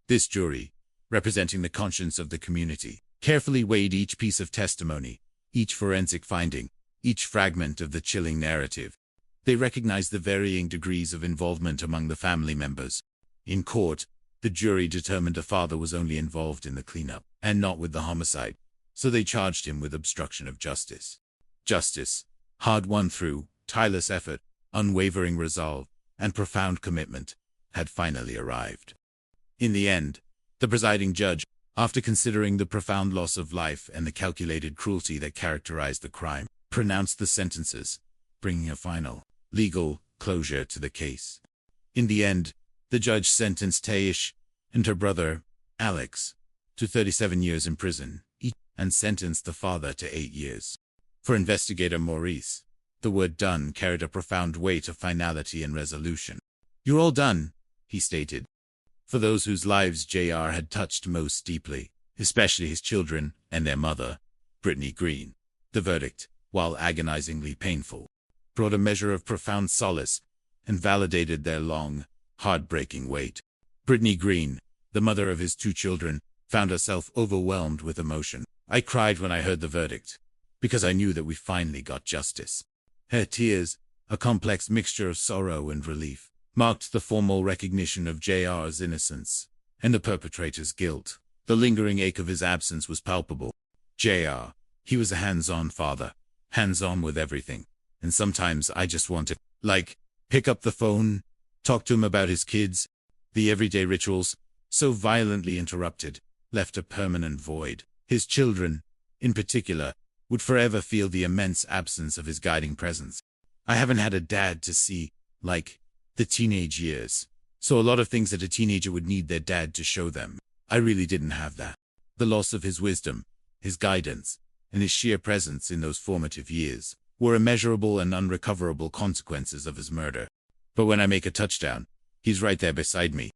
This jury, representing the conscience of the community, carefully weighed each piece of testimony, each forensic finding, each fragment of the chilling narrative. They recognized the varying degrees of involvement among the family members. In court, the jury determined the father was only involved in the cleanup, and not with the homicide, so they charged him with obstruction of justice. Justice, hard won through tireless effort, unwavering resolve, and profound commitment, had finally arrived. In the end, the presiding judge, after considering the profound loss of life and the calculated cruelty that characterized the crime, pronounced the sentences, bringing a final, legal closure to the case. In the end, the judge sentenced Tayish and her brother, Alex, to 37 years in prison, each, and sentenced the father to 8 years. For investigator Maurice, the word done carried a profound weight of finality and resolution. "You're all done," he stated. For those whose lives JR had touched most deeply, especially his children and their mother, Brittany Green, the verdict, while agonizingly painful, brought a measure of profound solace and validated their long, heartbreaking wait. Brittany Green, the mother of his 2 children, found herself overwhelmed with emotion. "I cried when I heard the verdict, because I knew that we finally got justice. Her tears, a complex mixture of sorrow and relief, marked the formal recognition of JR's innocence and the perpetrator's guilt. The lingering ache of his absence was palpable. JR, he was a hands-on father, hands-on with everything. And sometimes I just wanted, pick up the phone, talk to him about his kids. The everyday rituals, so violently interrupted, left a permanent void. His children, in particular, would forever feel the immense absence of his guiding presence. I haven't had a dad to see, the teenage years. So a lot of things that a teenager would need their dad to show them. I really didn't have that. The loss of his wisdom, his guidance, and his sheer presence in those formative years were immeasurable and unrecoverable consequences of his murder. But when I make a touchdown, he's right there beside me.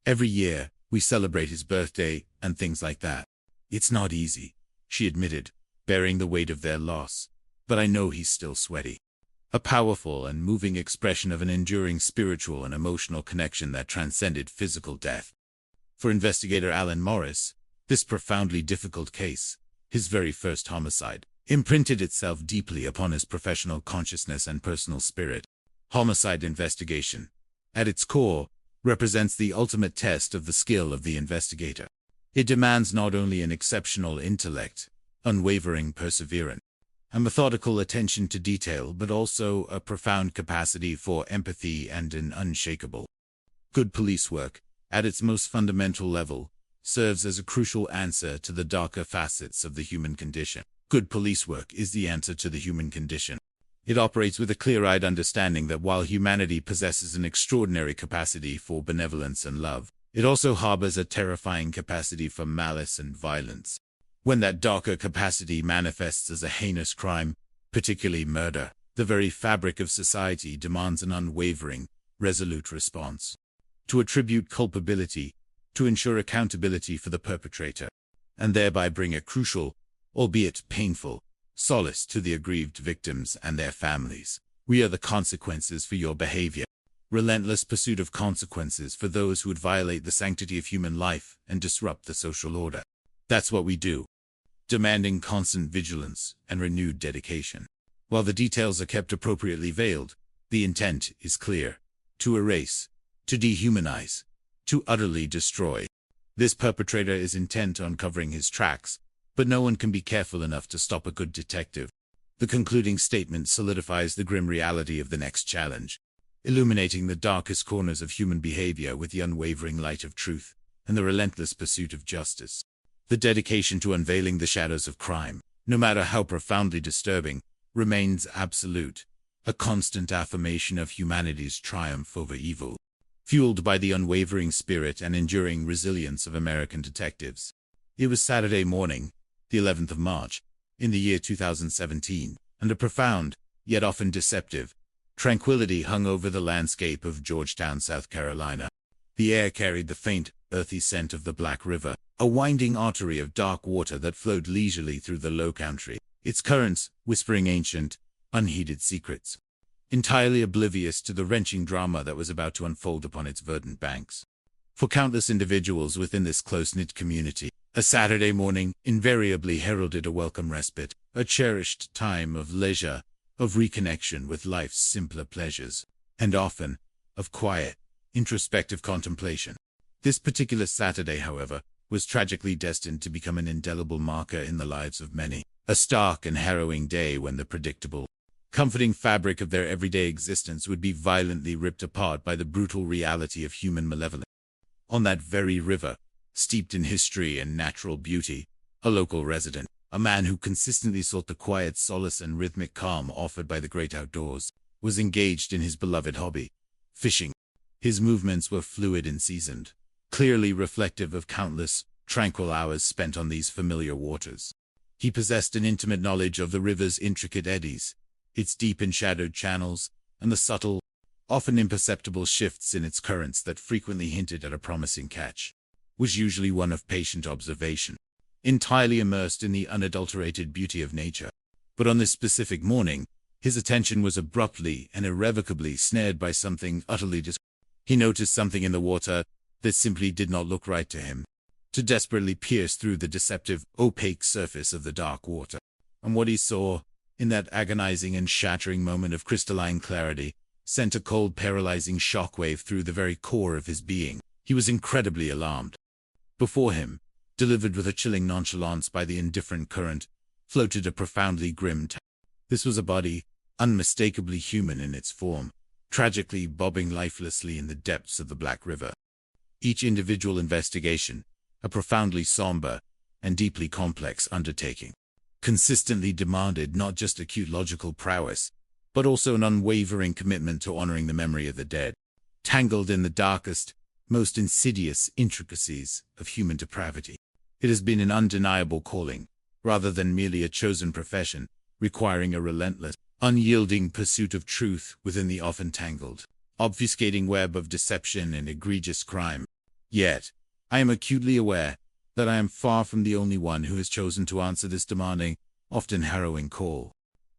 Every year, we celebrate his birthday and things like that. It's not easy, she admitted, bearing the weight of their loss. But I know he's still sweaty. A powerful and moving expression of an enduring spiritual and emotional connection that transcended physical death. For investigator Alan Morris, this profoundly difficult case, his very first homicide, imprinted itself deeply upon his professional consciousness and personal spirit. Homicide investigation, at its core, represents the ultimate test of the skill of the investigator. It demands not only an exceptional intellect, unwavering perseverance, a methodical attention to detail, but also a profound capacity for empathy and an unshakable. Good police work, at its most fundamental level, serves as a crucial answer to the darker facets of the human condition. Good police work is the answer to the human condition. It operates with a clear-eyed understanding that while humanity possesses an extraordinary capacity for benevolence and love, it also harbors a terrifying capacity for malice and violence. When that darker capacity manifests as a heinous crime, particularly murder, the very fabric of society demands an unwavering, resolute response. To attribute culpability, to ensure accountability for the perpetrator, and thereby bring a crucial, albeit painful, solace to the aggrieved victims and their families. We are the consequences for your behavior. Relentless pursuit of consequences for those who would violate the sanctity of human life and disrupt the social order. That's what we do. Demanding constant vigilance and renewed dedication. While the details are kept appropriately veiled, the intent is clear. To erase, to dehumanize, to utterly destroy. This perpetrator is intent on covering his tracks, but no one can be careful enough to stop a good detective. The concluding statement solidifies the grim reality of the next challenge, illuminating the darkest corners of human behavior with the unwavering light of truth and the relentless pursuit of justice. The dedication to unveiling the shadows of crime, no matter how profoundly disturbing, remains absolute, a constant affirmation of humanity's triumph over evil, fueled by the unwavering spirit and enduring resilience of American detectives. It was Saturday morning, the 11th of March, in the year 2017, and a profound, yet often deceptive, tranquility hung over the landscape of Georgetown, South Carolina. The air carried the faint, earthy scent of the Black River, a winding artery of dark water that flowed leisurely through the low country, its currents whispering ancient, unheeded secrets, entirely oblivious to the wrenching drama that was about to unfold upon its verdant banks. For countless individuals within this close-knit community, a Saturday morning invariably heralded a welcome respite, a cherished time of leisure, of reconnection with life's simpler pleasures, and often, of quiet, introspective contemplation. This particular Saturday, however, was tragically destined to become an indelible marker in the lives of many. A stark and harrowing day when the predictable, comforting fabric of their everyday existence would be violently ripped apart by the brutal reality of human malevolence. On that very river, steeped in history and natural beauty, a local resident, a man who consistently sought the quiet solace and rhythmic calm offered by the great outdoors, was engaged in his beloved hobby, fishing. His movements were fluid and seasoned, clearly reflective of countless, tranquil hours spent on these familiar waters. He possessed an intimate knowledge of the river's intricate eddies, its deep and shadowed channels, and the subtle, often imperceptible shifts in its currents that frequently hinted at a promising catch. Was usually one of patient observation, entirely immersed in the unadulterated beauty of nature. But on this specific morning, his attention was abruptly and irrevocably snared by something utterly He noticed something in the water that simply did not look right to him, to desperately pierce through the deceptive, opaque surface of the dark water. And what he saw in that agonizing and shattering moment of crystalline clarity, sent a cold, paralyzing shockwave through the very core of his being. He was incredibly alarmed. Before him, delivered with a chilling nonchalance by the indifferent current, floated a profoundly grim This was a body, unmistakably human in its form, tragically bobbing lifelessly in the depths of the Black River. Each individual investigation, a profoundly somber and deeply complex undertaking, consistently demanded not just acute logical prowess, but also an unwavering commitment to honoring the memory of the dead, tangled in the darkest, most insidious intricacies of human depravity. It has been an undeniable calling, rather than merely a chosen profession, requiring a relentless, unyielding pursuit of truth within the often tangled, obfuscating web of deception and egregious crime. Yet, I am acutely aware that I am far from the only one who has chosen to answer this demanding, often harrowing call.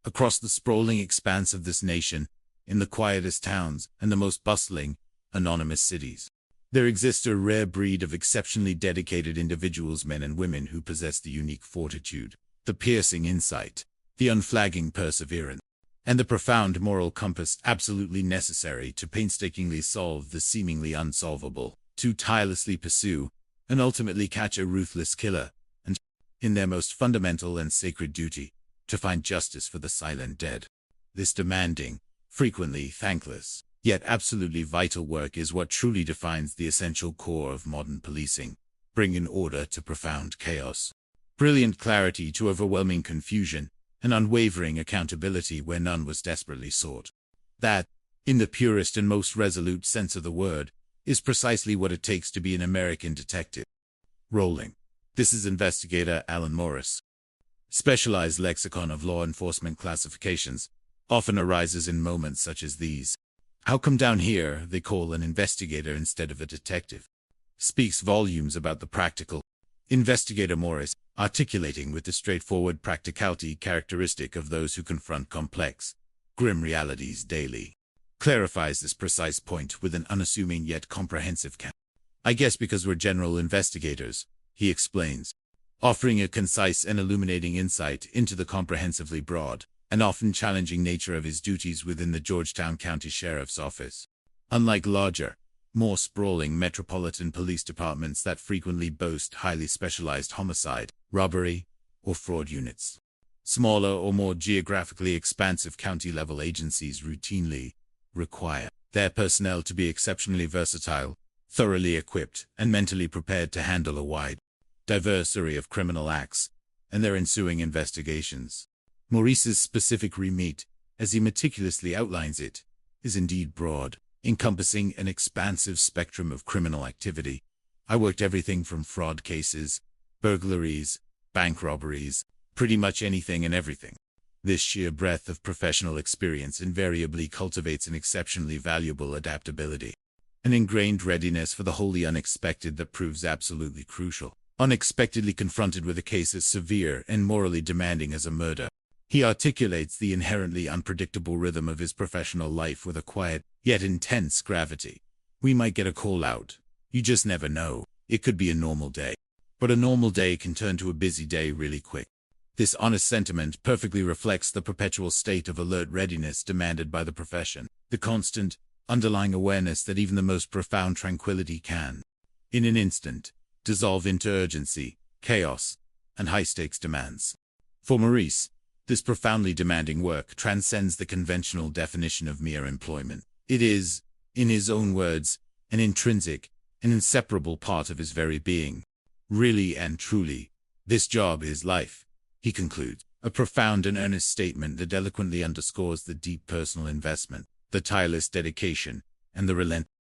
Across the sprawling expanse of this nation, in the quietest towns and the most bustling, anonymous cities, there exists a rare breed of exceptionally dedicated individuals, men and women who possess the unique fortitude, the piercing insight, the unflagging perseverance, and the profound moral compass absolutely necessary to painstakingly solve the seemingly unsolvable, to tirelessly pursue and ultimately catch a ruthless killer, and, in their most fundamental and sacred duty, to find justice for the silent dead. This demanding, frequently thankless, yet absolutely vital work is what truly defines the essential core of modern policing, bringing order to profound chaos, brilliant clarity to overwhelming confusion, and unwavering accountability where none was desperately sought. That, in the purest and most resolute sense of the word, is precisely what it takes to be an American detective. Rolling. This is investigator Alan Morris. Specialized lexicon of law enforcement classifications often arises in moments such as these. How come down here they call an investigator instead of a detective? Speaks volumes about the practical. Investigator Morris, articulating with the straightforward practicality characteristic of those who confront complex, grim realities daily, clarifies this precise point with an unassuming yet comprehensive I guess because we're general investigators, he explains, offering a concise and illuminating insight into the comprehensively broad and often challenging nature of his duties within the Georgetown County Sheriff's Office. Unlike larger, more sprawling metropolitan police departments that frequently boast highly specialized homicide, robbery, or fraud units, smaller or more geographically expansive county-level agencies routinely require their personnel to be exceptionally versatile, thoroughly equipped, and mentally prepared to handle a wide, diverse array of criminal acts and their ensuing investigations. Maurice's specific remit, as he meticulously outlines it, is indeed broad, encompassing an expansive spectrum of criminal activity. I worked everything from fraud cases, burglaries, bank robberies, pretty much anything and everything. This sheer breadth of professional experience invariably cultivates an exceptionally valuable adaptability, an ingrained readiness for the wholly unexpected that proves absolutely crucial. Unexpectedly confronted with a case as severe and morally demanding as a murder, he articulates the inherently unpredictable rhythm of his professional life with a quiet, yet intense gravity. We might get a call out. You just never know. It could be a normal day. But a normal day can turn to a busy day really quick. This honest sentiment perfectly reflects the perpetual state of alert readiness demanded by the profession, the constant, underlying awareness that even the most profound tranquility can, in an instant, dissolve into urgency, chaos, and high-stakes demands. For Maurice, this profoundly demanding work transcends the conventional definition of mere employment. It is, in his own words, an intrinsic, an inseparable part of his very being. Really and truly, this job is life, he concludes, a profound and earnest statement that eloquently underscores the deep personal investment, the tireless dedication, and the relentless,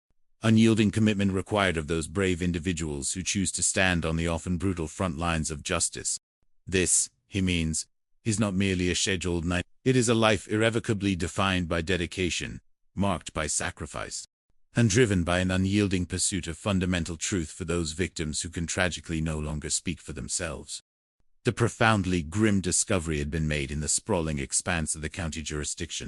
unyielding commitment required of those brave individuals who choose to stand on the often brutal front lines of justice. This, he means, is not merely a scheduled night. It is a life irrevocably defined by dedication, marked by sacrifice, and driven by an unyielding pursuit of fundamental truth for those victims who can tragically no longer speak for themselves. The profoundly grim discovery had been made in the sprawling expanse of the county jurisdiction,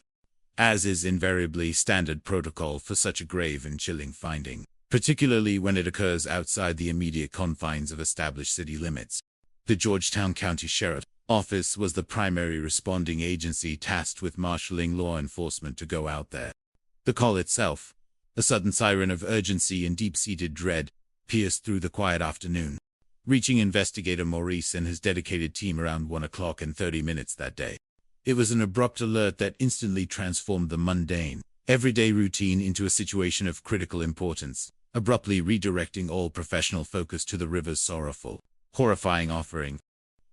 as is invariably standard protocol for such a grave and chilling finding, particularly when it occurs outside the immediate confines of established city limits. The Georgetown County Sheriff, office was the primary responding agency tasked with marshalling law enforcement to go out there. The call itself, a sudden siren of urgency and deep-seated dread, pierced through the quiet afternoon, reaching investigator Maurice and his dedicated team around 1:30 that day. It was an abrupt alert that instantly transformed the mundane, everyday routine into a situation of critical importance, abruptly redirecting all professional focus to the river's sorrowful, horrifying offering.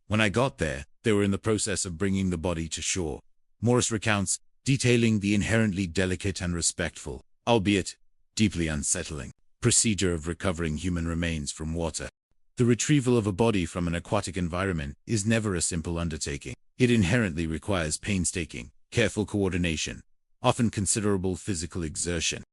When I got there, they were in the process of bringing the body to shore. Morris recounts, detailing the inherently delicate and respectful, albeit deeply unsettling, procedure of recovering human remains from water. The retrieval of a body from an aquatic environment is never a simple undertaking. It inherently requires painstaking, careful coordination, often considerable physical exertion,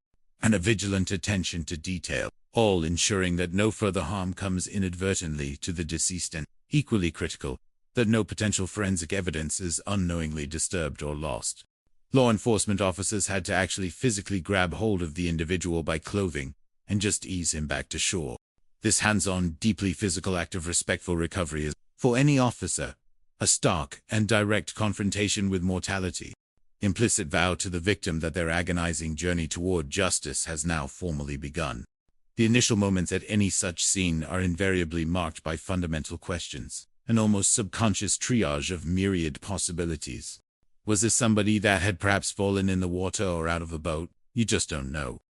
and a vigilant attention to detail, all ensuring that no further harm comes inadvertently to the deceased and, equally critical, that no potential forensic evidence is unknowingly disturbed or lost. Law enforcement officers had to actually physically grab hold of the individual by clothing and just ease him back to shore. This hands-on, deeply physical act of respectful recovery is, for any officer, a stark and direct confrontation with mortality, implicit vow to the victim that their agonizing journey toward justice has now formally begun. The initial moments at any such scene are invariably marked by fundamental questions, an almost subconscious triage of myriad possibilities. Was this somebody that had perhaps fallen in the water or out of a boat? You just don't know.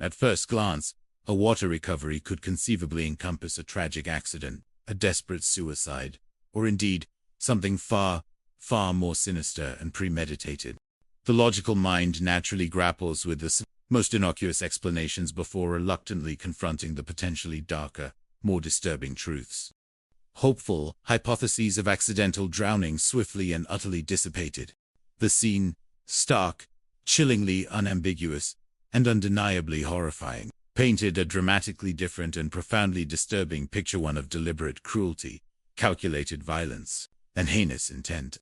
At first glance, a water recovery could conceivably encompass a tragic accident, a desperate suicide, or indeed, something far, far more sinister and premeditated. The logical mind naturally grapples with the most innocuous explanations before reluctantly confronting the potentially darker, more disturbing truths. Hopeful hypotheses of accidental drowning swiftly and utterly dissipated. The scene, stark, chillingly unambiguous, and undeniably horrifying, painted a dramatically different and profoundly disturbing picture, one of deliberate cruelty, calculated violence, and heinous intent.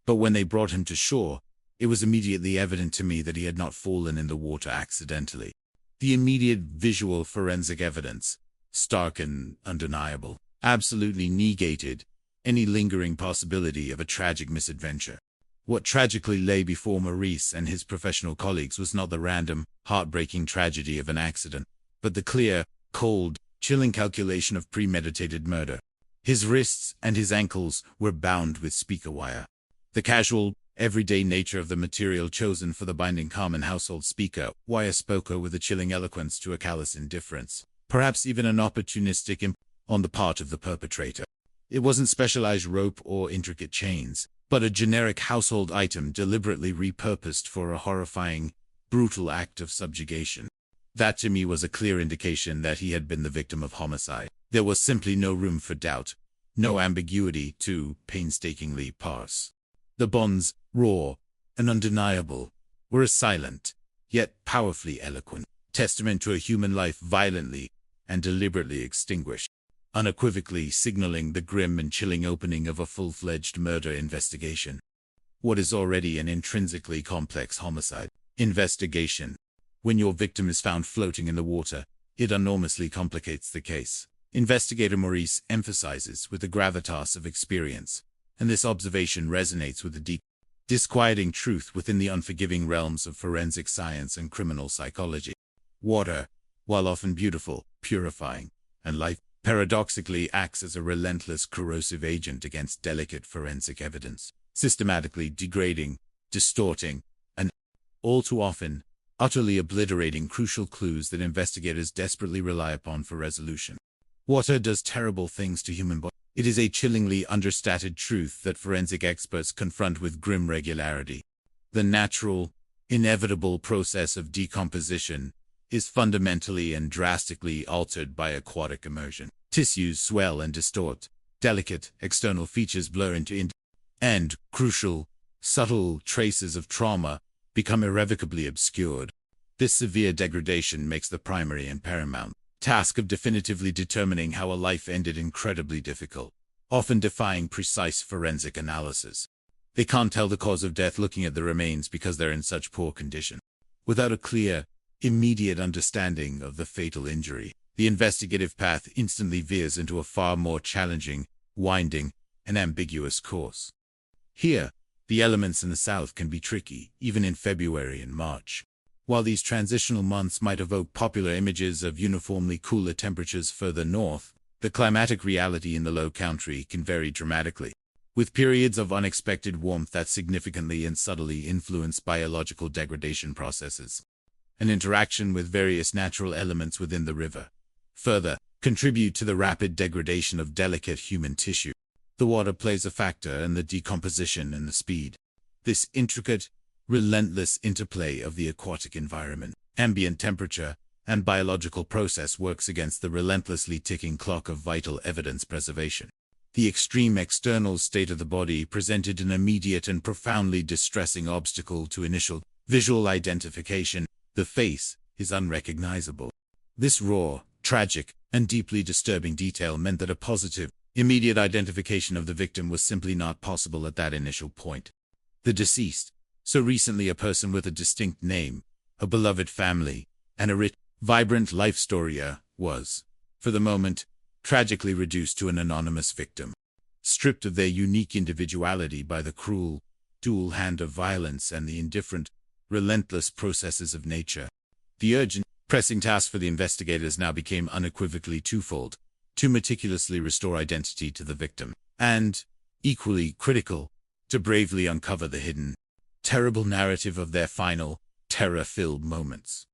But when they brought him to shore, it was immediately evident to me that he had not fallen in the water accidentally. The immediate visual forensic evidence, stark and undeniable, absolutely negated any lingering possibility of a tragic misadventure. What tragically lay before Maurice and his professional colleagues was not the random, heartbreaking tragedy of an accident, but the clear, cold, chilling calculation of premeditated murder. His wrists and his ankles were bound with speaker wire. The casual, everyday nature of the material chosen for the binding common household speaker wire spoke with a chilling eloquence to a callous indifference, perhaps even an opportunistic impulse on the part of the perpetrator. It wasn't specialized rope or intricate chains, but a generic household item deliberately repurposed for a horrifying, brutal act of subjugation. That to me was a clear indication that he had been the victim of homicide. There was simply no room for doubt, no ambiguity to painstakingly parse. The bonds, raw and undeniable, were a silent, yet powerfully eloquent, testament to a human life violently and deliberately extinguished, unequivocally signaling the grim and chilling opening of a full-fledged murder investigation. What is already an intrinsically complex homicide investigation, when your victim is found floating in the water, it enormously complicates the case. Investigator Maurice emphasizes with the gravitas of experience, and this observation resonates with the deep, disquieting truth within the unforgiving realms of forensic science and criminal psychology. Water, while often beautiful, purifying, and life, paradoxically acts as a relentless corrosive agent against delicate forensic evidence, systematically degrading, distorting, and, all too often, utterly obliterating crucial clues that investigators desperately rely upon for resolution. Water does terrible things to human bodies. It is a chillingly understated truth that forensic experts confront with grim regularity. The natural, inevitable process of decomposition is fundamentally and drastically altered by aquatic immersion. Tissues swell and distort, delicate external features blur into and, crucial, subtle traces of trauma become irrevocably obscured. This severe degradation makes the primary and paramount task of definitively determining how a life ended incredibly difficult, often defying precise forensic analysis. They can't tell the cause of death looking at the remains because they're in such poor condition. Without a clear, immediate understanding of the fatal injury, the investigative path instantly veers into a far more challenging, winding, and ambiguous course. Here, the elements in the south can be tricky, even in February and March. While these transitional months might evoke popular images of uniformly cooler temperatures further north, the climatic reality in the low country can vary dramatically, with periods of unexpected warmth that significantly and subtly influence biological degradation processes. An interaction with various natural elements within the river further contribute to the rapid degradation of delicate human tissue. The water plays a factor in the decomposition and the speed. This intricate, relentless interplay of the aquatic environment, ambient temperature, and biological process works against the relentlessly ticking clock of vital evidence preservation. The extreme external state of the body presented an immediate and profoundly distressing obstacle to initial visual identification. The face is unrecognizable. This raw, tragic, and deeply disturbing detail meant that a positive, immediate identification of the victim was simply not possible at that initial point. The deceased, so recently a person with a distinct name, a beloved family, and a rich, vibrant life story, was, for the moment, tragically reduced to an anonymous victim. Stripped of their unique individuality by the cruel, dual hand of violence and the indifferent, relentless processes of nature, the urgent, pressing task for the investigators now became unequivocally twofold: to meticulously restore identity to the victim, and, equally critical, to bravely uncover the hidden, terrible narrative of their final, terror-filled moments.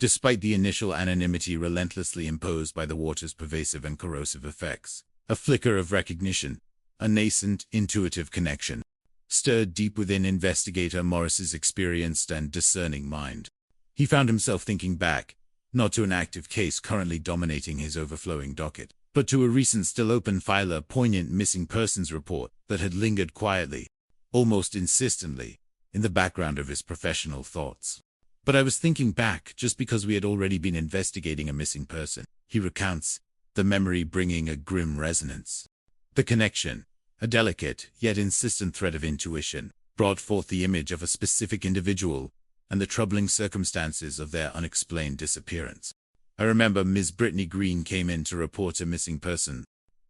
Despite the initial anonymity relentlessly imposed by the water's pervasive and corrosive effects, a flicker of recognition, a nascent, intuitive connection, stirred deep within investigator Morris's experienced and discerning mind. He found himself thinking back, not to an active case currently dominating his overflowing docket, but to a recent still-open file, a poignant missing persons report that had lingered quietly, almost insistently, in the background of his professional thoughts. But I was thinking back just because we had already been investigating a missing person, he recounts, the memory bringing a grim resonance. The connection, a delicate yet insistent thread of intuition, brought forth the image of a specific individual and the troubling circumstances of their unexplained disappearance. I remember Ms. Brittany Green came in to report a missing person.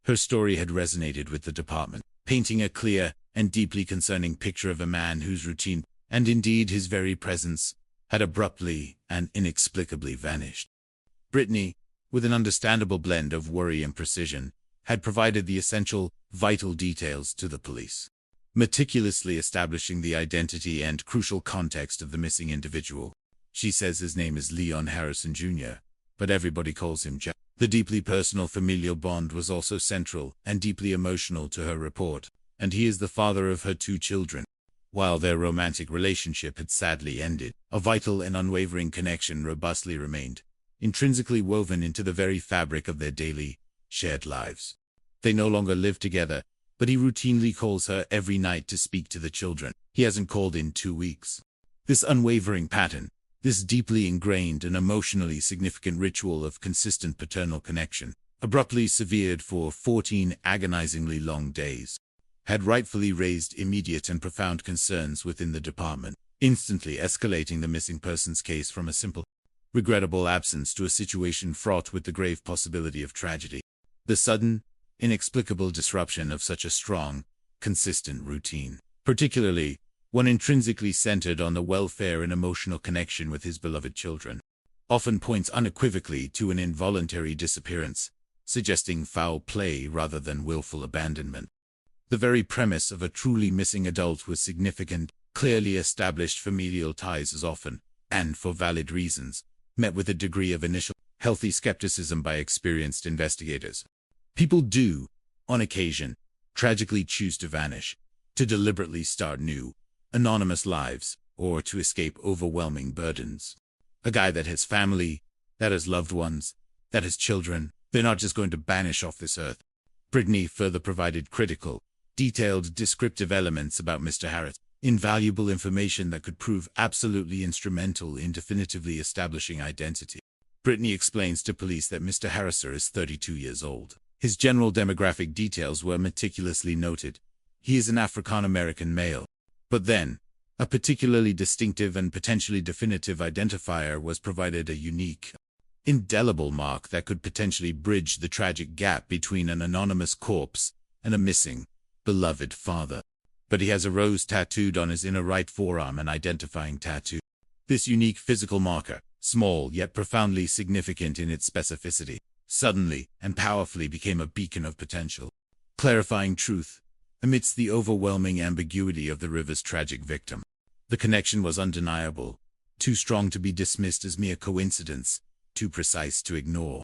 Her story had resonated with the department, painting a clear and deeply concerning picture of a man whose routine, and indeed his very presence, had abruptly and inexplicably vanished. Brittany, with an understandable blend of worry and precision, had provided the essential, vital details to the police, meticulously establishing the identity and crucial context of the missing individual. She says his name is Leon Harrison Jr., but everybody calls him Jack. The deeply personal familial bond was also central and deeply emotional to her report, and he is the father of her 2 children. While their romantic relationship had sadly ended, a vital and unwavering connection robustly remained, intrinsically woven into the very fabric of their daily, shared lives. They no longer live together, but he routinely calls her every night to speak to the children. He hasn't called in 2 weeks. This unwavering pattern, this deeply ingrained and emotionally significant ritual of consistent paternal connection, abruptly severed for 14 agonizingly long days, had rightfully raised immediate and profound concerns within the department, instantly escalating the missing persons case from a simple, regrettable absence to a situation fraught with the grave possibility of tragedy. The sudden, inexplicable disruption of such a strong, consistent routine, particularly one intrinsically centered on the welfare and emotional connection with his beloved children, often points unequivocally to an involuntary disappearance, suggesting foul play rather than willful abandonment. The very premise of a truly missing adult with significant, clearly established familial ties is often, and for valid reasons, met with a degree of initial, healthy skepticism by experienced investigators. People do, on occasion, tragically choose to vanish, to deliberately start new, anonymous lives, or to escape overwhelming burdens. A guy that has family, that has loved ones, that has children, they're not just going to banish off this earth. Brittany further provided critical, detailed descriptive elements about Mr. Harris, invaluable information that could prove absolutely instrumental in definitively establishing identity. Brittany explains to police that Mr. Harriser is 32 years old. His general demographic details were meticulously noted. He is an African-American male. But then, a particularly distinctive and potentially definitive identifier was provided, a unique, indelible mark that could potentially bridge the tragic gap between an anonymous corpse and a missing, beloved father. but he has a rose tattooed on his inner right forearm, an identifying tattoo. This unique physical marker, small yet profoundly significant in its specificity, suddenly and powerfully became a beacon of potential, clarifying truth amidst the overwhelming ambiguity of the river's tragic victim. The connection was undeniable, too strong to be dismissed as mere coincidence, too precise to ignore.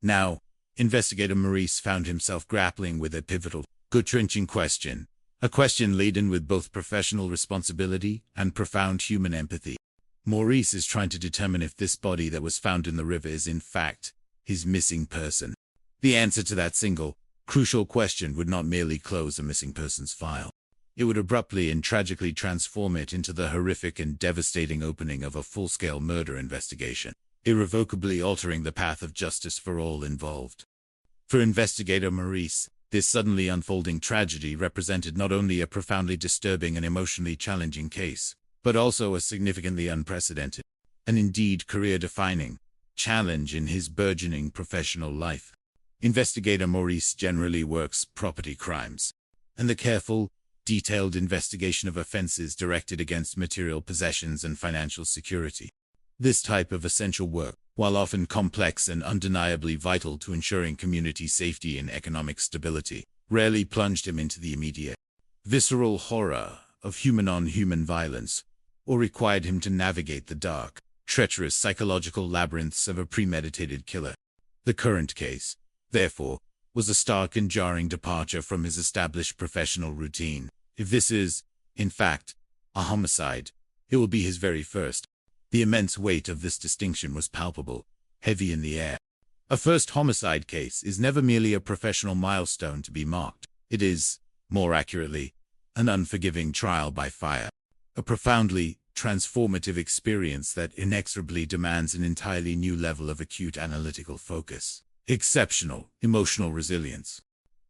Now, investigator Maurice found himself grappling with a pivotal, gut-wrenching question, a question laden with both professional responsibility and profound human empathy. Maurice is trying to determine if this body that was found in the river is in fact his missing person. The answer to that single, crucial question would not merely close a missing persons file. It would abruptly and tragically transform it into the horrific and devastating opening of a full-scale murder investigation, irrevocably altering the path of justice for all involved. For investigator Maurice, this suddenly unfolding tragedy represented not only a profoundly disturbing and emotionally challenging case, but also a significantly unprecedented, and indeed career-defining, challenge in his burgeoning professional life. Investigator Maurice generally works property crimes, and the careful, detailed investigation of offenses directed against material possessions and financial security. This type of essential work, while often complex and undeniably vital to ensuring community safety and economic stability, rarely plunged him into the immediate, visceral horror of human-on-human violence, or required him to navigate the dark, treacherous psychological labyrinths of a premeditated killer. The current case, therefore, was a stark and jarring departure from his established professional routine. If this is, in fact, a homicide, it will be his very first. The immense weight of this distinction was palpable, heavy in the air. A first homicide case is never merely a professional milestone to be marked. It is, more accurately, an unforgiving trial by fire. A profoundly transformative experience that inexorably demands an entirely new level of acute analytical focus, exceptional emotional resilience,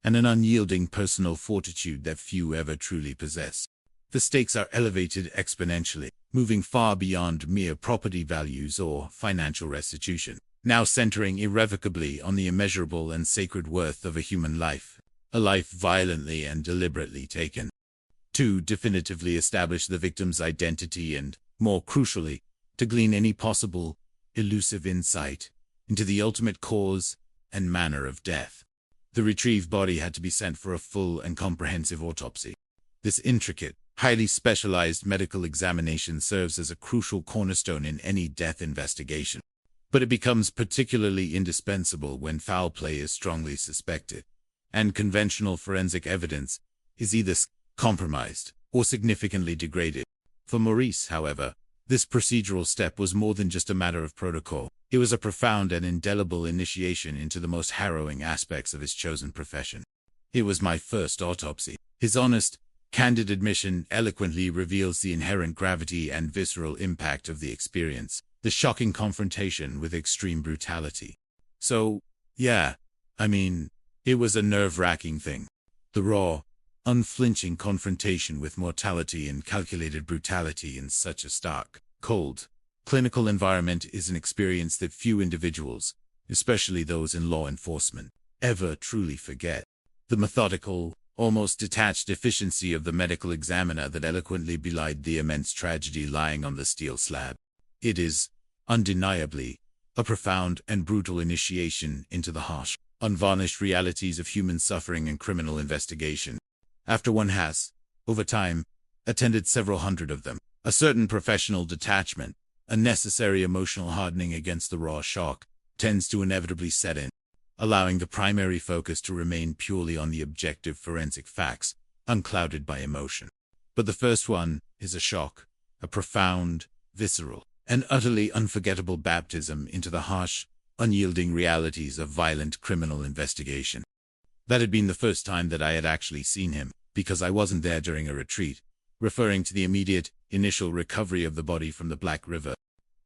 and an unyielding personal fortitude that few ever truly possess. The stakes are elevated exponentially, moving far beyond mere property values or financial restitution, now centering irrevocably on the immeasurable and sacred worth of a human life, a life violently and deliberately taken. To definitively establish the victim's identity and, more crucially, to glean any possible, elusive insight into the ultimate cause and manner of death. The retrieved body had to be sent for a full and comprehensive autopsy. This intricate, highly specialized medical examination serves as a crucial cornerstone in any death investigation, but it becomes particularly indispensable when foul play is strongly suspected, and conventional forensic evidence is either compromised or significantly degraded. For Maurice, however, this procedural step was more than just a matter of protocol. It was a profound and indelible initiation into the most harrowing aspects of his chosen profession. It was my first autopsy. His honest, candid admission eloquently reveals the inherent gravity and visceral impact of the experience, the shocking confrontation with extreme brutality. So, yeah, it was a nerve-wracking thing. The raw, unflinching confrontation with mortality and calculated brutality in such a stark, cold, clinical environment is an experience that few individuals, especially those in law enforcement, ever truly forget. The methodical, almost detached efficiency of the medical examiner that eloquently belied the immense tragedy lying on the steel slab. It is, undeniably, a profound and brutal initiation into the harsh, unvarnished realities of human suffering and criminal investigation. After one has, over time, attended several hundred of them, a certain professional detachment, a necessary emotional hardening against the raw shock, tends to inevitably set in, allowing the primary focus to remain purely on the objective forensic facts, unclouded by emotion. But the first one is a shock, a profound, visceral, and utterly unforgettable baptism into the harsh, unyielding realities of violent criminal investigation. That had been the first time that I had actually seen him, because I wasn't there during a retreat, referring to the immediate, initial recovery of the body from the Black River.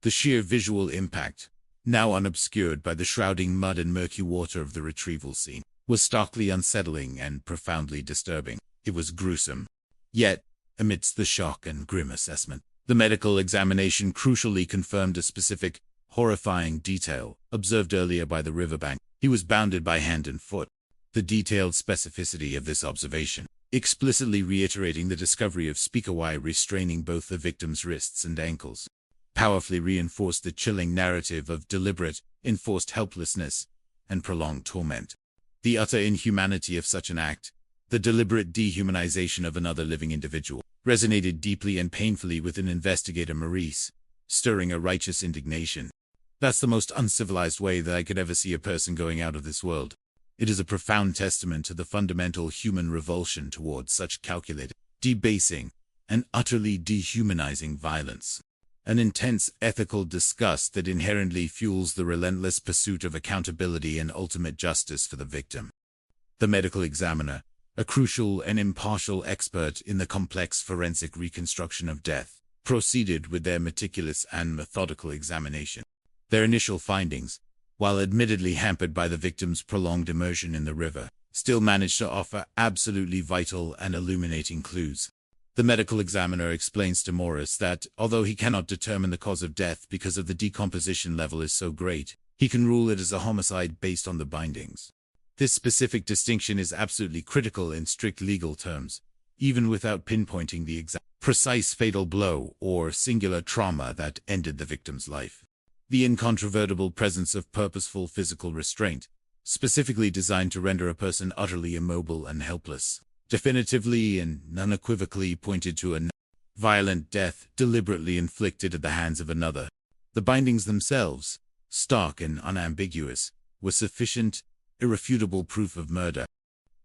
The sheer visual impact, now unobscured by the shrouding mud and murky water of the retrieval scene, was starkly unsettling and profoundly disturbing. It was gruesome. Yet, amidst the shock and grim assessment, the medical examination crucially confirmed a specific, horrifying detail observed earlier by the riverbank. He was bounded by hand and foot. The detailed specificity of this observation, explicitly reiterating the discovery of speaker wire restraining both the victim's wrists and ankles, powerfully reinforced the chilling narrative of deliberate, enforced helplessness and prolonged torment. The utter inhumanity of such an act, the deliberate dehumanization of another living individual, resonated deeply and painfully with an investigator, Maurice, stirring a righteous indignation. That's the most uncivilized way that I could ever see a person going out of this world. It is a profound testament to the fundamental human revulsion towards such calculated, debasing, and utterly dehumanizing violence. An intense ethical disgust that inherently fuels the relentless pursuit of accountability and ultimate justice for the victim. The medical examiner, a crucial and impartial expert in the complex forensic reconstruction of death, proceeded with their meticulous and methodical examination. Their initial findings, while admittedly hampered by the victim's prolonged immersion in the river, still managed to offer absolutely vital and illuminating clues. The medical examiner explains to Morris that, although he cannot determine the cause of death because of the decomposition level is so great, he can rule it as a homicide based on the bindings. This specific distinction is absolutely critical in strict legal terms, even without pinpointing the exact, precise fatal blow or singular trauma that ended the victim's life. The incontrovertible presence of purposeful physical restraint, specifically designed to render a person utterly immobile and helpless, definitively and unequivocally pointed to a violent death deliberately inflicted at the hands of another. The bindings themselves, stark and unambiguous, were sufficient, irrefutable proof of murder.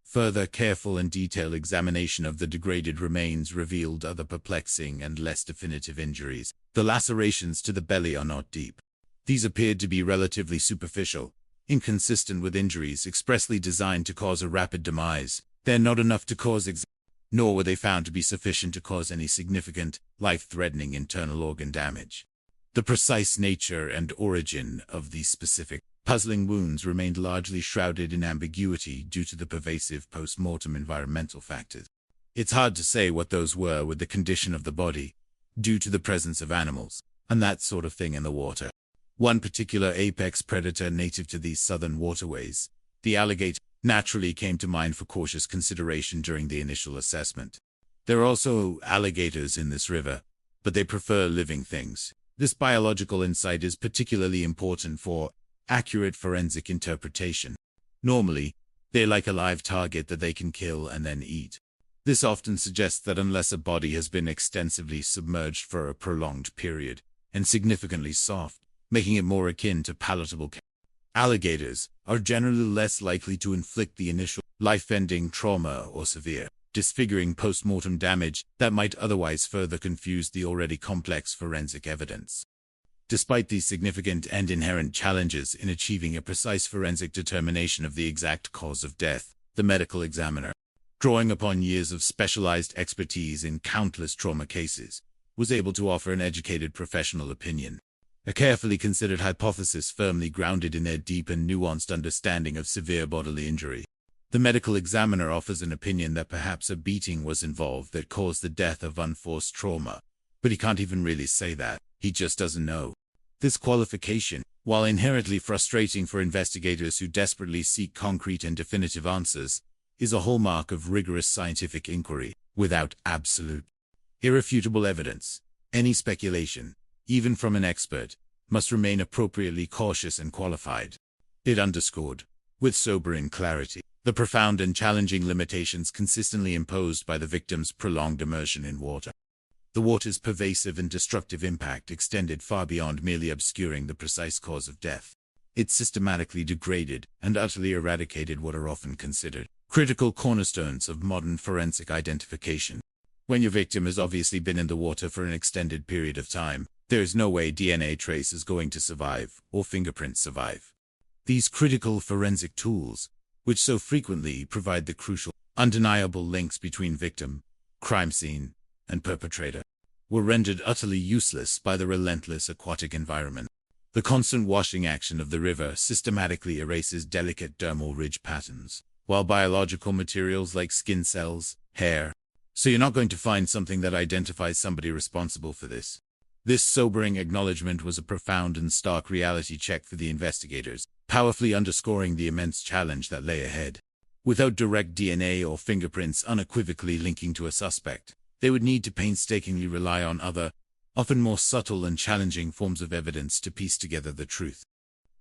Further careful and detailed examination of the degraded remains revealed other perplexing and less definitive injuries. The lacerations to the belly are not deep. These appeared to be relatively superficial, inconsistent with injuries expressly designed to cause a rapid demise. They're not enough to cause nor were they found to be sufficient to cause any significant, life-threatening internal organ damage. The precise nature and origin of these specific, puzzling wounds remained largely shrouded in ambiguity due to the pervasive post-mortem environmental factors. It's hard to say what those were with the condition of the body, due to the presence of animals, and that sort of thing in the water. One particular apex predator native to these southern waterways, the alligator, naturally came to mind for cautious consideration during the initial assessment. There are also alligators in this river, but they prefer living things. This biological insight is particularly important for accurate forensic interpretation. Normally, they're like a live target that they can kill and then eat. This often suggests that unless a body has been extensively submerged for a prolonged period, and significantly soft, making it more akin to palatable, alligators are generally less likely to inflict the initial life-ending trauma or severe, disfiguring post-mortem damage that might otherwise further confuse the already complex forensic evidence. Despite these significant and inherent challenges in achieving a precise forensic determination of the exact cause of death, the medical examiner, drawing upon years of specialized expertise in countless trauma cases, was able to offer an educated professional opinion. A carefully considered hypothesis firmly grounded in their deep and nuanced understanding of severe bodily injury. The medical examiner offers an opinion that perhaps a beating was involved that caused the death of unforced trauma, but he can't even really say that, he just doesn't know. This qualification, while inherently frustrating for investigators who desperately seek concrete and definitive answers, is a hallmark of rigorous scientific inquiry. Without absolute, irrefutable evidence, any speculation, even from an expert, must remain appropriately cautious and qualified. It underscored, with sobering clarity, the profound and challenging limitations consistently imposed by the victim's prolonged immersion in water. The water's pervasive and destructive impact extended far beyond merely obscuring the precise cause of death. It systematically degraded and utterly eradicated what are often considered critical cornerstones of modern forensic identification. When your victim has obviously been in the water for an extended period of time, there is no way DNA trace is going to survive, or fingerprints survive. These critical forensic tools, which so frequently provide the crucial, undeniable links between victim, crime scene, and perpetrator, were rendered utterly useless by the relentless aquatic environment. The constant washing action of the river systematically erases delicate dermal ridge patterns, while biological materials like skin cells, hair. So you're not going to find something that identifies somebody responsible for this. This sobering acknowledgement was a profound and stark reality check for the investigators, powerfully underscoring the immense challenge that lay ahead. Without direct DNA or fingerprints unequivocally linking to a suspect, they would need to painstakingly rely on other, often more subtle and challenging forms of evidence to piece together the truth.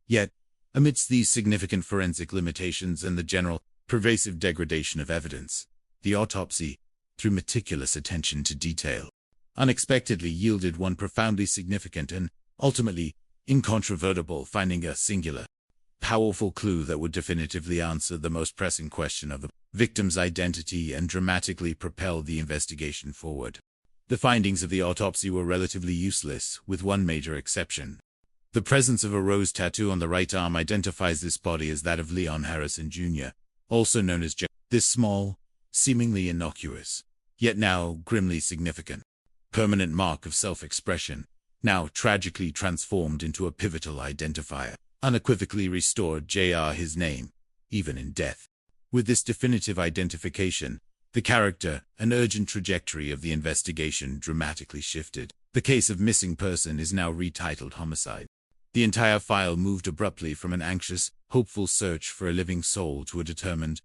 Yet, amidst these significant forensic limitations and the general, pervasive degradation of evidence, the autopsy, through meticulous attention to detail, unexpectedly yielded one profoundly significant and, ultimately, incontrovertible finding: a singular, powerful clue that would definitively answer the most pressing question of the victim's identity and dramatically propel the investigation forward. The findings of the autopsy were relatively useless, with one major exception. The presence of a rose tattoo on the right arm identifies this body as that of Leon Harrison Jr., also known as Joe. This small, seemingly innocuous, yet now grimly significant, permanent mark of self-expression, now tragically transformed into a pivotal identifier, unequivocally restored Jr. his name, even in death. With this definitive identification, the character and urgent trajectory of the investigation dramatically shifted. The case of missing person is now retitled homicide. The entire file moved abruptly from an anxious, hopeful search for a living soul to a determined,